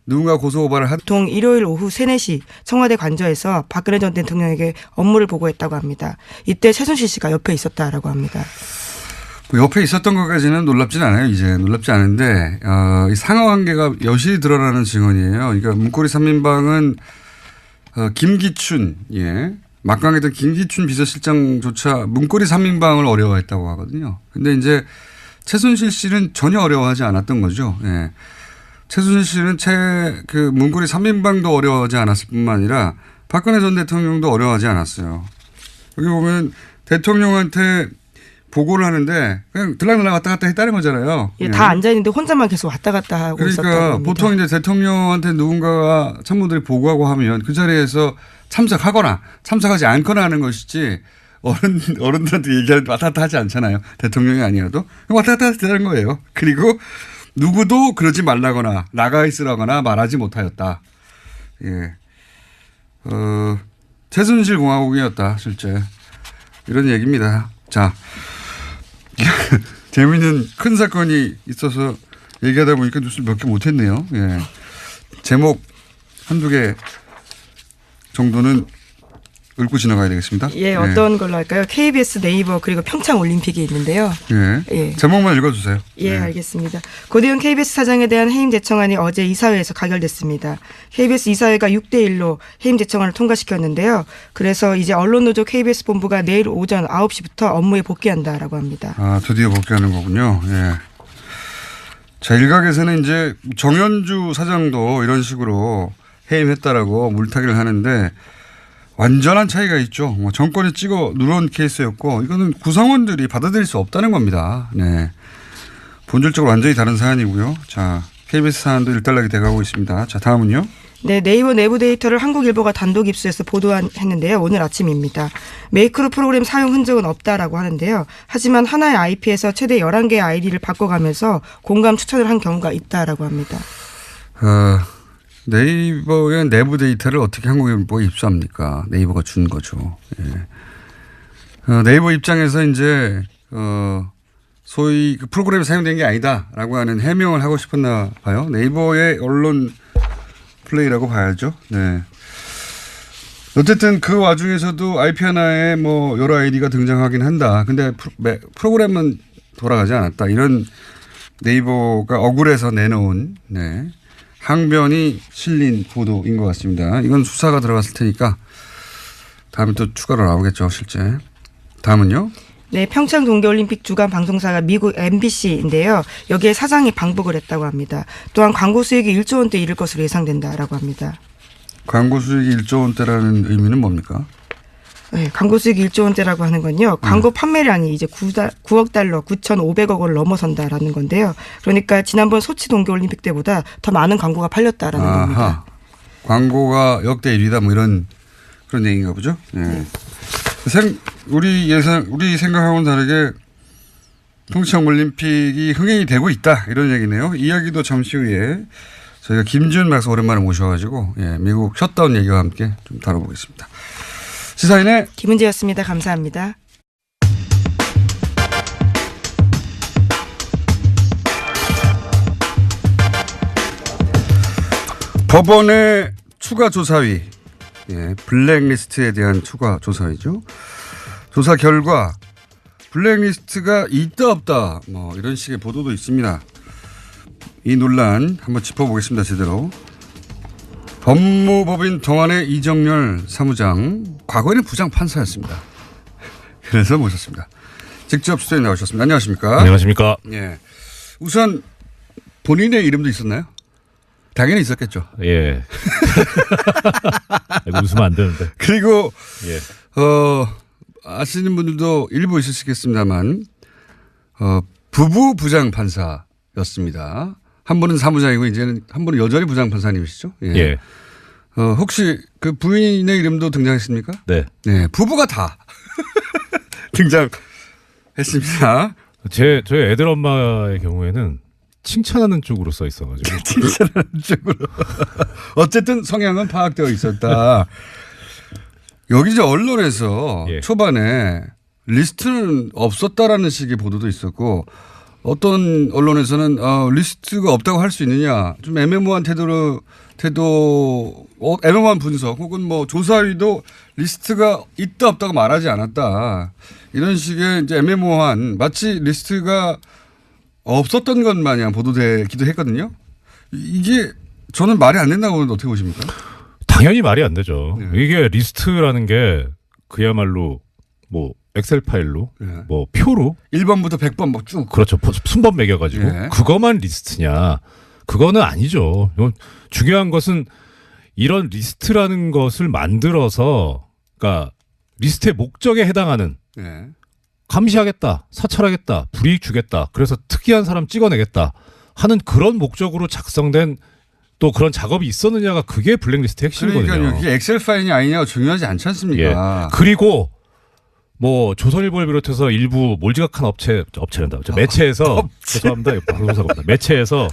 누군가 고소고발을 보통 일요일 오후 3, 4시 청와대 관저에서 박근혜 전 대통령에게 업무를 보고했다고 합니다. 이때 최순실 씨가 옆에 있었다라고 합니다. 옆에 있었던 것까지는 놀랍진 않아요. 이제 놀랍지 않은데 이 상하관계가 여실히 드러나는 증언이에요. 그러니까 문고리 3인방은 김기춘 막강했던 김기춘 비서실장조차 문고리 3인방을 어려워했다고 하거든요. 근데 이제 최순실 씨는 전혀 어려워하지 않았던 거죠. 예. 최순실 씨는 문고리 3인방도 어려워하지 않았을 뿐만 아니라 박근혜 전 대통령도 어려워하지 않았어요. 여기 보면 대통령한테 보고를 하는데 그냥 들락날락 왔다 갔다 했다는 거잖아요. 예, 다 앉아있는데 혼자만 계속 왔다 갔다 하고 있었다고 그러니까 합니다. 보통 이제 대통령한테 누군가가 참모들이 보고하고 하면 그 자리에서 참석하거나 참석하지 않거나 하는 것이지 어른들한테 얘기할 때 왔다 갔다 하지 않잖아요. 대통령이 아니어도 왔다 갔다 하는 거예요. 그리고 누구도 그러지 말라거나 나가 있으라거나 말하지 못하였다. 예. 최순실 공화국이었다 실제 이런 얘기입니다. 자. 재미있는 큰 사건이 있어서 얘기하다 보니까 뉴스를 몇 개 못했네요. 예. 제목 한두 개 정도는 읊고 지나가야 되겠습니다. 예, 어떤 걸로 할까요? KBS 네이버 그리고 평창 올림픽이 있는데요. 예. 제목만 읽어주세요. 예, 알겠습니다. 고대영 KBS 사장에 대한 해임 제청안이 어제 이사회에서 가결됐습니다. KBS 이사회가 6대1로 해임 제청안을 통과시켰는데요. 그래서 이제 언론노조 KBS 본부가 내일 오전 9시부터 업무에 복귀한다라고 합니다. 드디어 복귀하는 거군요. 예. 자, 일각에서는 이제 정현주 사장도 이런 식으로 해임했다라고 물타기를 하는데 완전한 차이가 있죠. 정권이 찍어 누른 케이스였고 이거는 구성원들이 받아들일 수 없다는 겁니다. 네. 본질적으로 완전히 다른 사안이고요. 자, KBS 사안도 일단락이 돼가고 있습니다. 자, 다음은요. 네, 네이버 내부 데이터를 한국일보가 단독 입수해서 보도했는데요. 오늘 아침입니다. 메이크로 프로그램 사용 흔적은 없다라고 하는데요. 하지만 하나의 IP에서 최대 11개의 아이디를 바꿔가면서 공감 추천을 한 경우가 있다라고 합니다. 네이버의 내부 데이터를 어떻게 한국일보에 입수합니까? 네이버가 준 거죠. 예. 네이버 입장에서 이제 소위 그 프로그램이 사용된 게 아니다라고 하는 해명을 하고 싶었나 봐요. 네이버의 언론 플레이라고 봐야죠. 네. 어쨌든 그 와중에서도 IP 하나에 여러 아이디가 등장하긴 한다. 근데 프로그램은 돌아가지 않았다. 이런 네이버가 억울해서 내놓은 항변이 실린 보도인 것 같습니다. 이건 수사가 들어갔을 테니까 다음에 또 추가로 나오겠죠, 실제. 다음은요? 네, 평창 동계올림픽 주간 방송사가 미국 MBC인데요. 여기에 사장이 방북을 했다고 합니다. 또한 광고 수익이 1조 원대 이를 것으로 예상된다라고 합니다. 광고 수익이 1조 원대라는 의미는 뭡니까? 네, 광고 수익 1조 원대라고 하는 건요. 광고 판매량이 이제 9억 달러, 9,500억 원을 넘어선다라는 건데요. 그러니까 지난번 소치 동계올림픽 때보다 더 많은 광고가 팔렸다라는 겁니다. 광고가 역대 1위다 뭐 이런 그런 얘기인가 보죠. 네. 우리 생각하고는 다르게 평창 올림픽이 흥행이 되고 있다 이런 얘기네요. 이야기도 잠시 후에 저희가 김지훈 박사 오랜만에 모셔가지고 미국 셧다운 얘기와 함께 좀 다뤄보겠습니다. 시사인의 김은지였습니다. 감사합니다. 법원의 추가 조사위, 블랙리스트에 대한 추가 조사위죠. 조사 결과 블랙리스트가 있다 없다 뭐 이런 식의 보도도 있습니다. 이 논란 한번 짚어보겠습니다. 제대로. 법무법인 동안의 이정열 사무장, 과거에는 부장판사였습니다. 그래서 모셨습니다. 직접 수고에 나오셨습니다. 안녕하십니까? 안녕하십니까? 예. 우선 본인의 이름도 있었나요? 당연히 있었겠죠. 예. 웃으면 안 되는데. 그리고 예. 아시는 분들도 일부 있으시겠습니다만 부부 부장판사였습니다. 한 분은 사무장이고 이제는 한 분은 여전히 부장판사님이시죠. 예. 예. 혹시 그 부인의 이름도 등장했습니까? 네. 네, 부부가 다 등장했습니다. 저희 애들 엄마의 경우에는 칭찬하는 쪽으로 써 있어가지고. 칭찬하는 쪽으로. 어쨌든 성향은 파악되어 있었다. 여기 이제 언론에서 초반에 리스트는 없었다라는 식의 보도도 있었고 어떤 언론에서는 리스트가 없다고 할 수 있느냐 좀 애매모호한 애매모호한 분석 혹은 뭐 조사위도 리스트가 있다 없다고 말하지 않았다 이런 식의 이제 애매모호한 마치 리스트가 없었던 것 마냥 보도되기도 했거든요. 이게 저는 말이 안 된다고 보는데 어떻게 보십니까? 당연히 말이 안 되죠. 이게 리스트라는 게 그야말로 뭐 엑셀 파일로 뭐 표로 1번부터 100번 뭐 쭉 그렇죠. 순번 매겨가지고 그것만 리스트냐? 그거는 아니죠. 중요한 것은 이런 리스트라는 것을 만들어서 그러니까 리스트의 목적에 해당하는 감시하겠다, 사찰하겠다, 불이익 주겠다. 그래서 특이한 사람 찍어내겠다 하는 그런 목적으로 작성된 또 그런 작업이 있었느냐가 그게 블랙리스트 핵심이거든요. 그러니까요. 그게 엑셀 파일이 아니냐고 중요하지 않지 않습니까? 그리고 뭐 조선일보를 비롯해서 일부 몰지각한 업체란다. 매체에서 죄송합니다. 방송사고입니다. 매체에서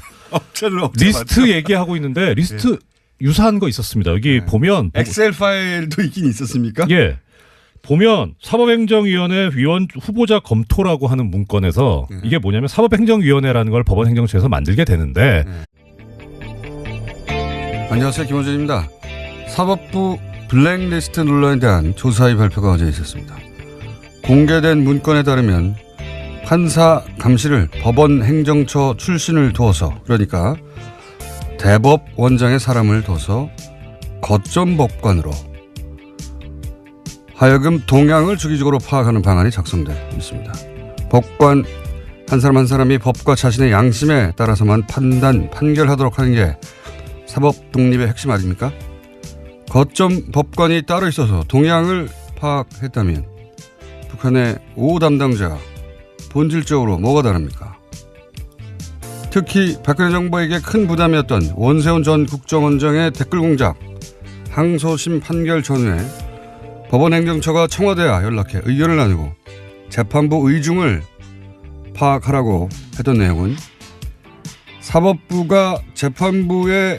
리스트 얘기하고 있는데 리스트 유사한 거 있었습니다. 여기 보면 엑셀 파일도 있긴 있었습니까? 예. 보면 사법행정위원회 위원 후보자 검토라고 하는 문건에서 이게 뭐냐면 사법행정위원회라는 걸 법원행정처에서 만들게 되는데 안녕하세요. 김원준입니다. 사법부 블랙리스트 논란에 대한 조사위 발표가 어제 있었습니다. 공개된 문건에 따르면 판사 감시를 법원 행정처 출신을 두어서 그러니까 대법원장의 사람을 둬서 거점 법관으로 하여금 동향을 주기적으로 파악하는 방안이 작성돼 있습니다. 법관 한 사람 한 사람이 법과 자신의 양심에 따라서만 판결하도록 하는 게 사법 독립의 핵심 아닙니까? 거점 법관이 따로 있어서 동향을 파악했다면 북한의 5 담당자가 본질적으로 뭐가 다릅니까? 특히 박근혜 정부에게 큰 부담이었던 원세훈 전 국정원장의 댓글 공작, 항소심 판결 전후에 법원행정처가 청와대와 연락해 의견을 나누고 재판부 의중을 파악하라고 했던 내용은 사법부가 재판부의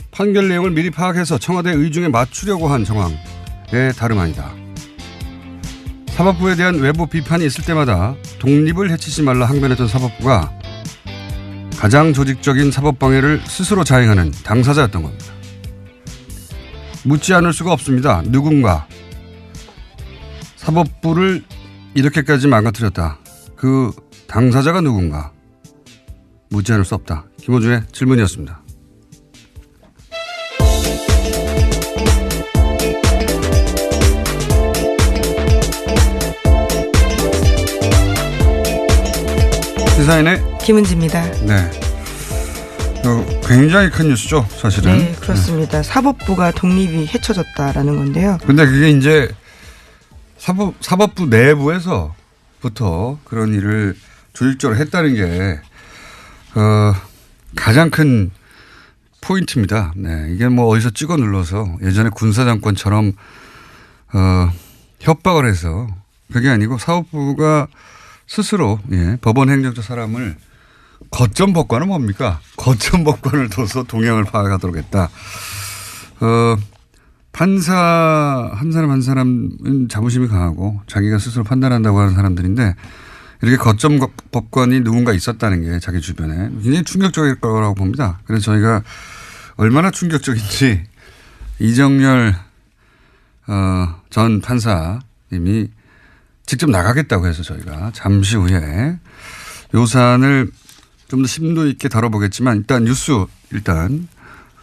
판결 내용을 미리 파악해서 청와대 의중에 맞추려고 한 정황에 다름 아니다. 사법부에 대한 외부 비판이 있을 때마다 독립을 해치지 말라 항변했던 사법부가 가장 조직적인 사법방해를 스스로 자행하는 당사자였던 겁니다. 묻지 않을 수가 없습니다. 누군가 사법부를 이렇게까지 망가뜨렸다. 그 당사자가 누군가 묻지 않을 수 없다. 김호준의 질문이었습니다. 시사인의 김은지입니다. 네. 굉장히 큰 뉴스죠, 사실은. 네, 그렇습니다. 사법부가 독립이 헤쳐졌다라는 건데요. 근데 그게 이제 사법부 내부에서부터 그런 일을 조직적으로 했다는 게 가장 큰 포인트입니다. 네, 이게 뭐 어디서 찍어 눌러서 예전에 군사정권처럼 협박을 해서 그게 아니고 사법부가 스스로 법원 행정처 사람을 거점 법관은 뭡니까? 거점 법관을 둬서 동향을 파악하도록 했다. 판사 한 사람 한 사람은 자부심이 강하고 자기가 스스로 판단한다고 하는 사람들인데 이렇게 거점 법관이 누군가 있었다는 게 자기 주변에 굉장히 충격적일 거라고 봅니다. 그래서 저희가 얼마나 충격적인지 이정열 전 판사님이 직접 나가겠다고 해서 저희가 잠시 후에 요 사안을 좀 더 심도 있게 다뤄보겠지만 일단 뉴스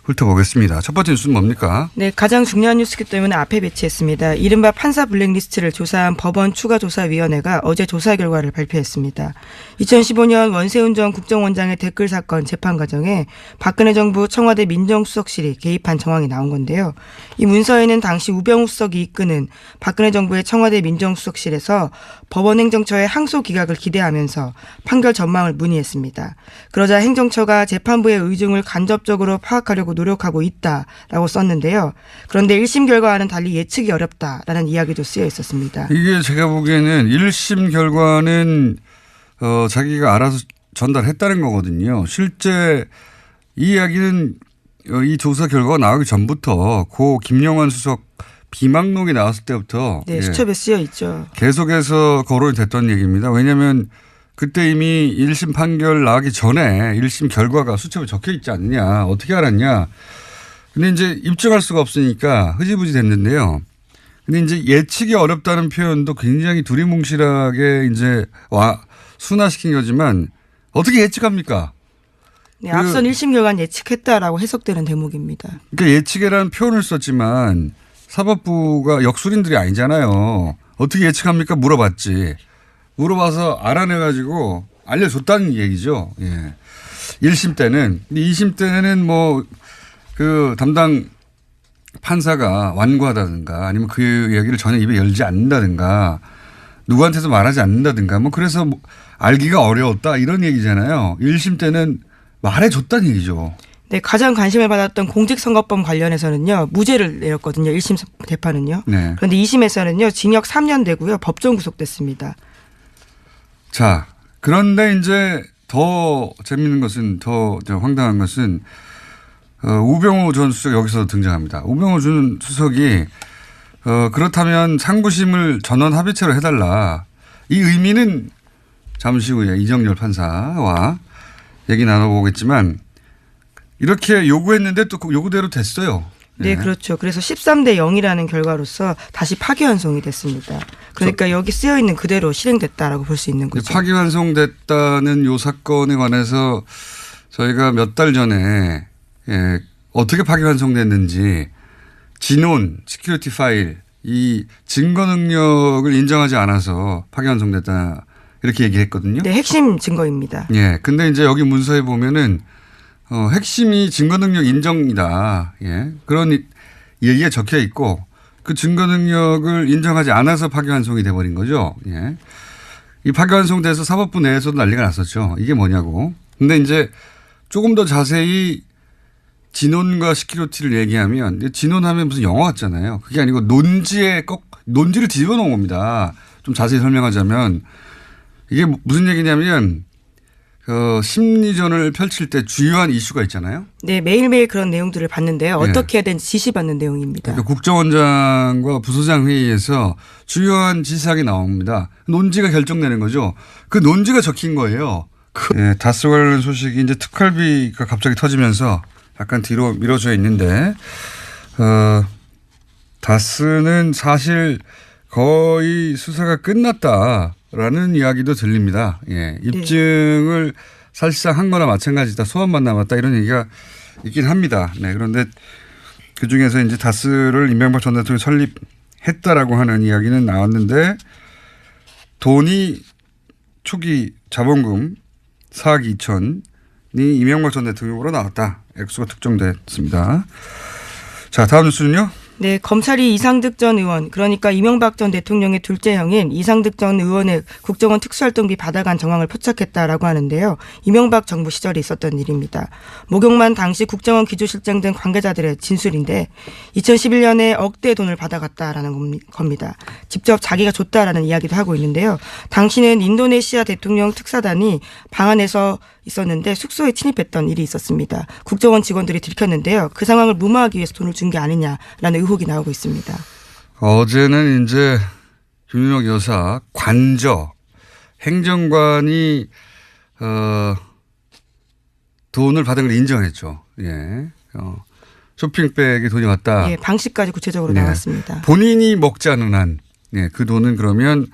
훑어보겠습니다. 첫 번째 뉴스는 뭡니까? 네, 가장 중요한 뉴스이기 때문에 앞에 배치했습니다. 이른바 판사 블랙리스트를 조사한 법원 추가조사위원회가 어제 조사 결과를 발표했습니다. 2015년 원세훈 전 국정원장의 댓글 사건 재판 과정에 박근혜 정부 청와대 민정수석실이 개입한 정황이 나온 건데요. 이 문서에는 당시 우병우 수석이 이끄는 박근혜 정부의 청와대 민정수석실에서 법원 행정처의 항소 기각을 기대하면서 판결 전망을 문의했습니다. 그러자 행정처가 재판부의 의중을 간접적으로 파악하려고 노력하고 있다라고 썼는데요. 그런데 1심 결과와는 달리 예측이 어렵다라는 이야기도 쓰여 있었습니다. 이게 제가 보기에는 1심 결과는 자기가 알아서 전달했다는 거거든요. 실제 이 이야기는 이 조사 결과가 나오기 전부터 고 김영환 수석 비망록이 나왔을 때부터 네, 수첩에 쓰여 있죠. 계속해서 거론이 됐던 얘기입니다. 왜냐하면 그때 이미 1심 판결 나가기 전에 1심 결과가 수첩에 적혀 있지 않느냐. 어떻게 알았냐. 근데 이제 입증할 수가 없으니까 흐지부지 됐는데요. 근데 이제 예측이 어렵다는 표현도 굉장히 두리뭉실하게 이제 순화시킨 거지만 어떻게 예측합니까? 네, 앞선 1심 결과는 예측했다라고 해석되는 대목입니다. 그러니까 예측이라는 표현을 썼지만 사법부가 역술인들이 아니잖아요. 어떻게 예측합니까? 물어봤지. 물어봐서 알아내가지고 알려줬다는 얘기죠. 예. 1심 때는. 2심 때는 뭐 그 담당 판사가 완고하다든가 아니면 그 얘기를 전혀 입에 열지 않는다든가 누구한테도 말하지 않는다든가 뭐 그래서 뭐 알기가 어려웠다 이런 얘기잖아요. 1심 때는 말해줬다는 얘기죠. 네, 가장 관심을 받았던 공직선거법 관련해서는요. 무죄를 내렸거든요. 1심 재판은요. 네. 그런데 2심에서는요. 징역 3년 되고요. 법정 구속됐습니다. 자, 그런데 이제 더 재미있는 것은 더 황당한 것은 우병우 전 수석 여기서 등장합니다. 우병우 전 수석이 그렇다면 상부심을 전원 합의체로 해달라. 이 의미는 잠시 후에 이정열 판사와 얘기 나눠보겠지만 이렇게 요구했는데 또 요구대로 됐어요. 네, 그렇죠. 그래서 13대 0이라는 결과로서 다시 파기환송이 됐습니다. 그러니까 여기 쓰여 있는 그대로 실행됐다라고 볼 수 있는 거죠. 파기환송됐다는 요 사건에 관해서 저희가 몇 달 전에 어떻게 파기환송됐는지 진원, 시큐리티 파일, 이 증거 능력을 인정하지 않아서 파기환송됐다 이렇게 얘기했거든요. 네, 핵심 증거입니다. 예. 근데 이제 여기 문서에 보면은 핵심이 증거 능력 인정이다. 예. 그런 얘기가 적혀 있고 그 증거 능력을 인정하지 않아서 파기환송이 돼버린 거죠. 예. 이 파기환송돼서 사법부 내에서도 난리가 났었죠. 이게 뭐냐고. 근데 이제 조금 더 자세히 진원과 시큐리티를 얘기하면 진원하면 무슨 영화 같잖아요. 그게 아니고 논지를 뒤집어 놓은 겁니다. 좀 자세히 설명하자면 이게 무슨 얘기냐면 심리전을 펼칠 때 주요한 이슈가 있잖아요. 네, 매일매일 그런 내용들을 봤는데요. 어떻게 해야 되는지 지시받는 내용입니다. 그러니까 국정원장과 부소장 회의에서 주요한 지시사항이 나옵니다. 논지가 결정되는 거죠. 그 논지가 적힌 거예요. 네, 다스 관련 소식이 이제 특활비가 갑자기 터지면서 약간 뒤로 미뤄져 있는데 다스는 사실 거의 수사가 끝났다라는 이야기도 들립니다. 예, 입증을 사실상 한 거나 마찬가지다. 소환만 남았다 이런 얘기가 있긴 합니다. 네, 그런데 그중에서 이제 다스를 이명박 전 대통령이 설립했다라고 하는 이야기는 나왔는데 돈이 초기 자본금 4억 2천 이명박 전 대통령으로 나왔다. 액수가 특정됐습니다. 자, 다음 뉴스는요. 네, 검찰이 이상득 전 의원, 그러니까 이명박 전 대통령의 둘째 형인 이상득 전 의원의 국정원 특수활동비 받아간 정황을 포착했다라고 하는데요. 이명박 정부 시절에 있었던 일입니다. 목욕만 당시 국정원 기조실장 등 관계자들의 진술인데 2011년에 억대 돈을 받아갔다라는 겁니다. 직접 자기가 줬다라는 이야기도 하고 있는데요. 당시는 인도네시아 대통령 특사단이 방 안에서 있었는데 숙소에 침입했던 일이 있었습니다. 국정원 직원들이 들켰는데요. 그 상황을 무마하기 위해서 돈을 준 게 아니냐라는 의혹이 나오고 있습니다. 어제는 이제 김윤옥 여사 관저 행정관이 돈을 받은 걸 인정했죠. 예. 쇼핑백에 돈이 왔다. 예, 방식까지 구체적으로 나왔습니다. 본인이 먹지 않은 한, 예, 그 돈은 그러면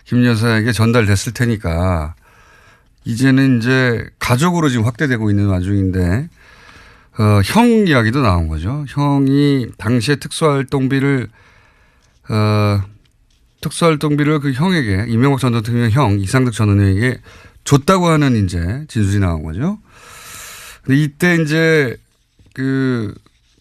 김 여사에게 전달됐을 테니까 이제는 이제 가족으로 지금 확대되고 있는 와중인데 형 이야기도 나온 거죠. 형이 당시에 특수활동비를 그 형에게 이명박 전 대통령 형 이상득 전 의원에게 줬다고 하는 이제 진술이 나온 거죠. 근데 이때 이제 그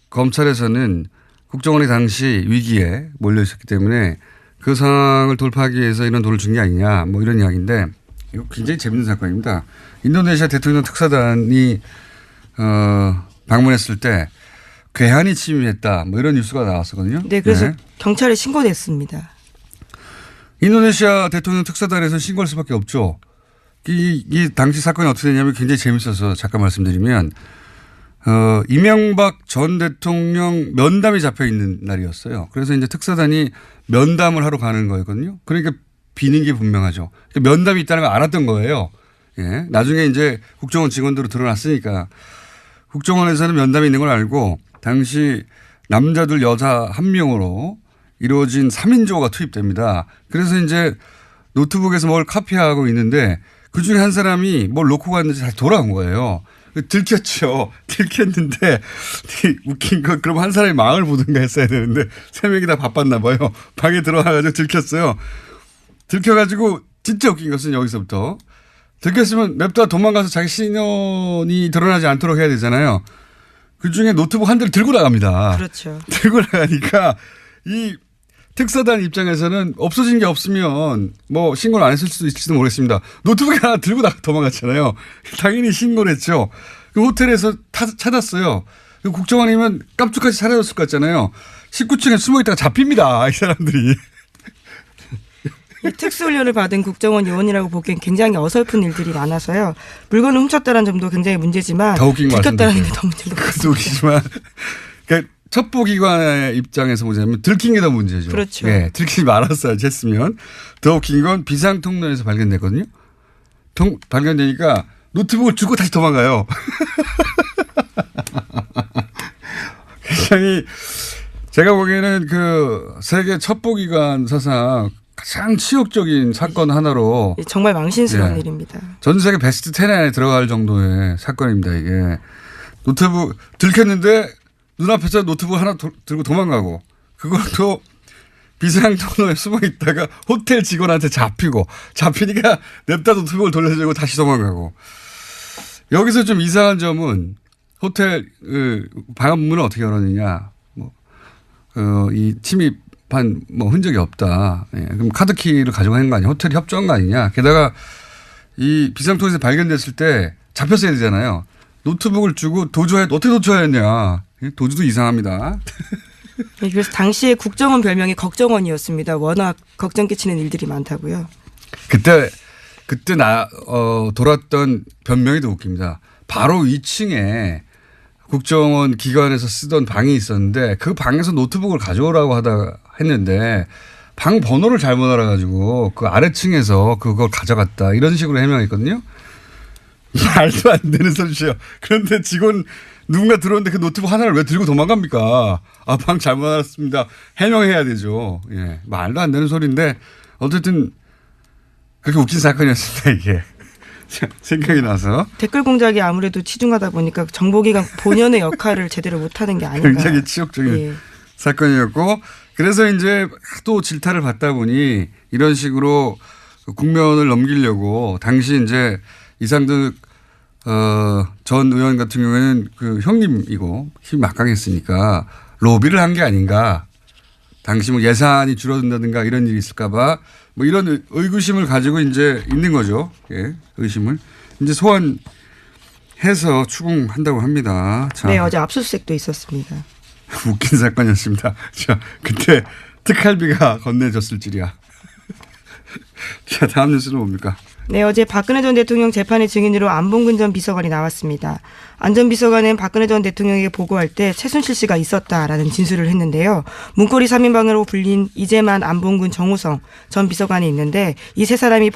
검찰에서는 국정원이 당시 위기에 몰려 있었기 때문에 그 상황을 돌파하기 위해서 이런 돈을 준 게 아니냐 뭐 이런 이야기인데 이거 굉장히 재밌는 사건입니다. 인도네시아 대통령 특사단이 방문했을 때 괴한이 침입했다 뭐 이런 뉴스가 나왔었거든요. 네, 그래서 경찰에 신고됐습니다. 인도네시아 대통령 특사단에서 신고할 수밖에 없죠. 이 당시 사건이 어떻게 되냐면 굉장히 재밌어서 잠깐 말씀드리면 이명박 전 대통령 면담이 잡혀 있는 날이었어요. 그래서 이제 특사단이 면담을 하러 가는 거였거든요. 그러니까 비는 게 분명하죠. 그러니까 면담이 있다는 걸 알았던 거예요. 예. 나중에 이제 국정원 직원들로 드러났으니까 국정원에서는 면담이 있는 걸 알고 당시 남자 둘 여자 한 명으로 이루어진 3인조가 투입됩니다. 그래서 이제 노트북에서 뭘 카피하고 있는데 그중에 한 사람이 뭘 놓고 갔는지 다시 돌아온 거예요. 들켰죠. 들켰는데 웃긴 건 그럼 한 사람이 망을 보든가 했어야 되는데 세 명이 다 바빴나 봐요. 방에 들어와가지고 들켰어요. 들켜가지고 진짜 웃긴 것은 여기서부터 들켰으면 냅다 도망가서 자기 신원이 드러나지 않도록 해야 되잖아요. 그중에 노트북 한 대를 들고 나갑니다. 그렇죠. 들고 나가니까 이 특사단 입장에서는 없어진 게 없으면 뭐 신고를 안 했을 수도 있을지도 모르겠습니다. 노트북 하나 들고 도망갔잖아요. 당연히 신고를 했죠. 그 호텔에서 찾았어요. 국정원이면 깜짝같이 사라졌을 것 같잖아요. 19층에 숨어 있다가 잡힙니다. 이 사람들이. 특수훈련을 받은 국정원 요원이라고 보기엔 굉장히 어설픈 일들이 많아서요. 물건을 훔쳤다는 점도 굉장히 문제지만 들켰다는 게 더 문제인 것 같습니다. 웃기지만 그러니까 첩보기관의 입장에서 보자면 들킨 게 더 문제죠. 그렇죠. 네, 들키지 말았어야지 했으면 더 웃긴 건 비상통로에서 발견됐거든요. 발견되니까 노트북을 주고 다시 도망가요. 굉장히 제가 보기에는 그 세계 첩보기관 사상 가장 치욕적인 사건 하나로 정말 망신스러운 일입니다. 전 세계 베스트 10에 안에 들어갈 정도의 사건입니다. 이게 노트북 들켰는데 눈앞에서 노트북 하나 들고 도망가고 그것도 비상통로에 숨어 있다가 호텔 직원한테 잡히니까 냅다 노트북을 돌려주고 다시 도망가고. 여기서 좀 이상한 점은 호텔 방문은 어떻게 열었느냐. 이 침입한 뭐 흔적이 없다. 예, 그럼 카드키를 가져가는 거 아니냐. 호텔이 협조한 거 아니냐. 게다가 이 비상통로에서 발견됐을 때 잡혔어야 되잖아요. 노트북을 주고 어떻게 도주하였냐. 도주도 이상합니다. 그래서 당시에 국정원 별명이 걱정원이었습니다. 워낙 걱정 끼치는 일들이 많다고요. 그때 돌았던 변명이 더 웃깁니다. 바로 2층에 국정원 기관에서 쓰던 방이 있었는데 그 방에서 노트북을 가져오라고 했는데 방 번호를 잘못 알아가지고 그 아래층에서 그걸 가져갔다. 이런 식으로 해명했거든요. 말도 안 되는 소리죠. 그런데 직원 누군가 들어오는데 그 노트북 하나를 왜 들고 도망갑니까? 방 잘못 알았습니다. 해명해야 되죠. 예, 말도 안 되는 소리인데 어쨌든 그렇게 웃긴 사건이었습니다. 이게. 생각이 나서. 댓글 공작이 아무래도 치중하다 보니까 정보기관 본연의 역할을 제대로 못하는 게 아닌가. 굉장히 치욕적인 사건이었고 그래서 이제 또 질타를 받다 보니 이런 식으로 국면을 넘기려고 당시 이제 이상득 전 의원 같은 경우에는 그 형님이고 힘이 막강했으니까 로비를 한 게 아닌가. 당시 뭐 예산이 줄어든다든가 이런 일이 있을까봐 뭐 이런 의구심을 가지고 이제 있는 거죠. 예, 의심을. 이제 소환해서 추궁한다고 합니다. 자. 네, 어제 압수수색도 있었습니다. 웃긴 사건이었습니다. 자, 그때 특활비가 건네졌을 줄이야. 자, 다음 뉴스는 뭡니까? 네, 어제 박근혜 전 대통령 재판의 증인으로 안봉근 전 비서관이 나왔습니다. 안 전 비서관은 박근혜 전 대통령에게 보고할 때 최순실 씨가 있었다라는 진술을 했는데요. 문고리 3인방으로 불린 이재만, 안봉근, 정우성 전 비서관이 있는데 이 세 사람이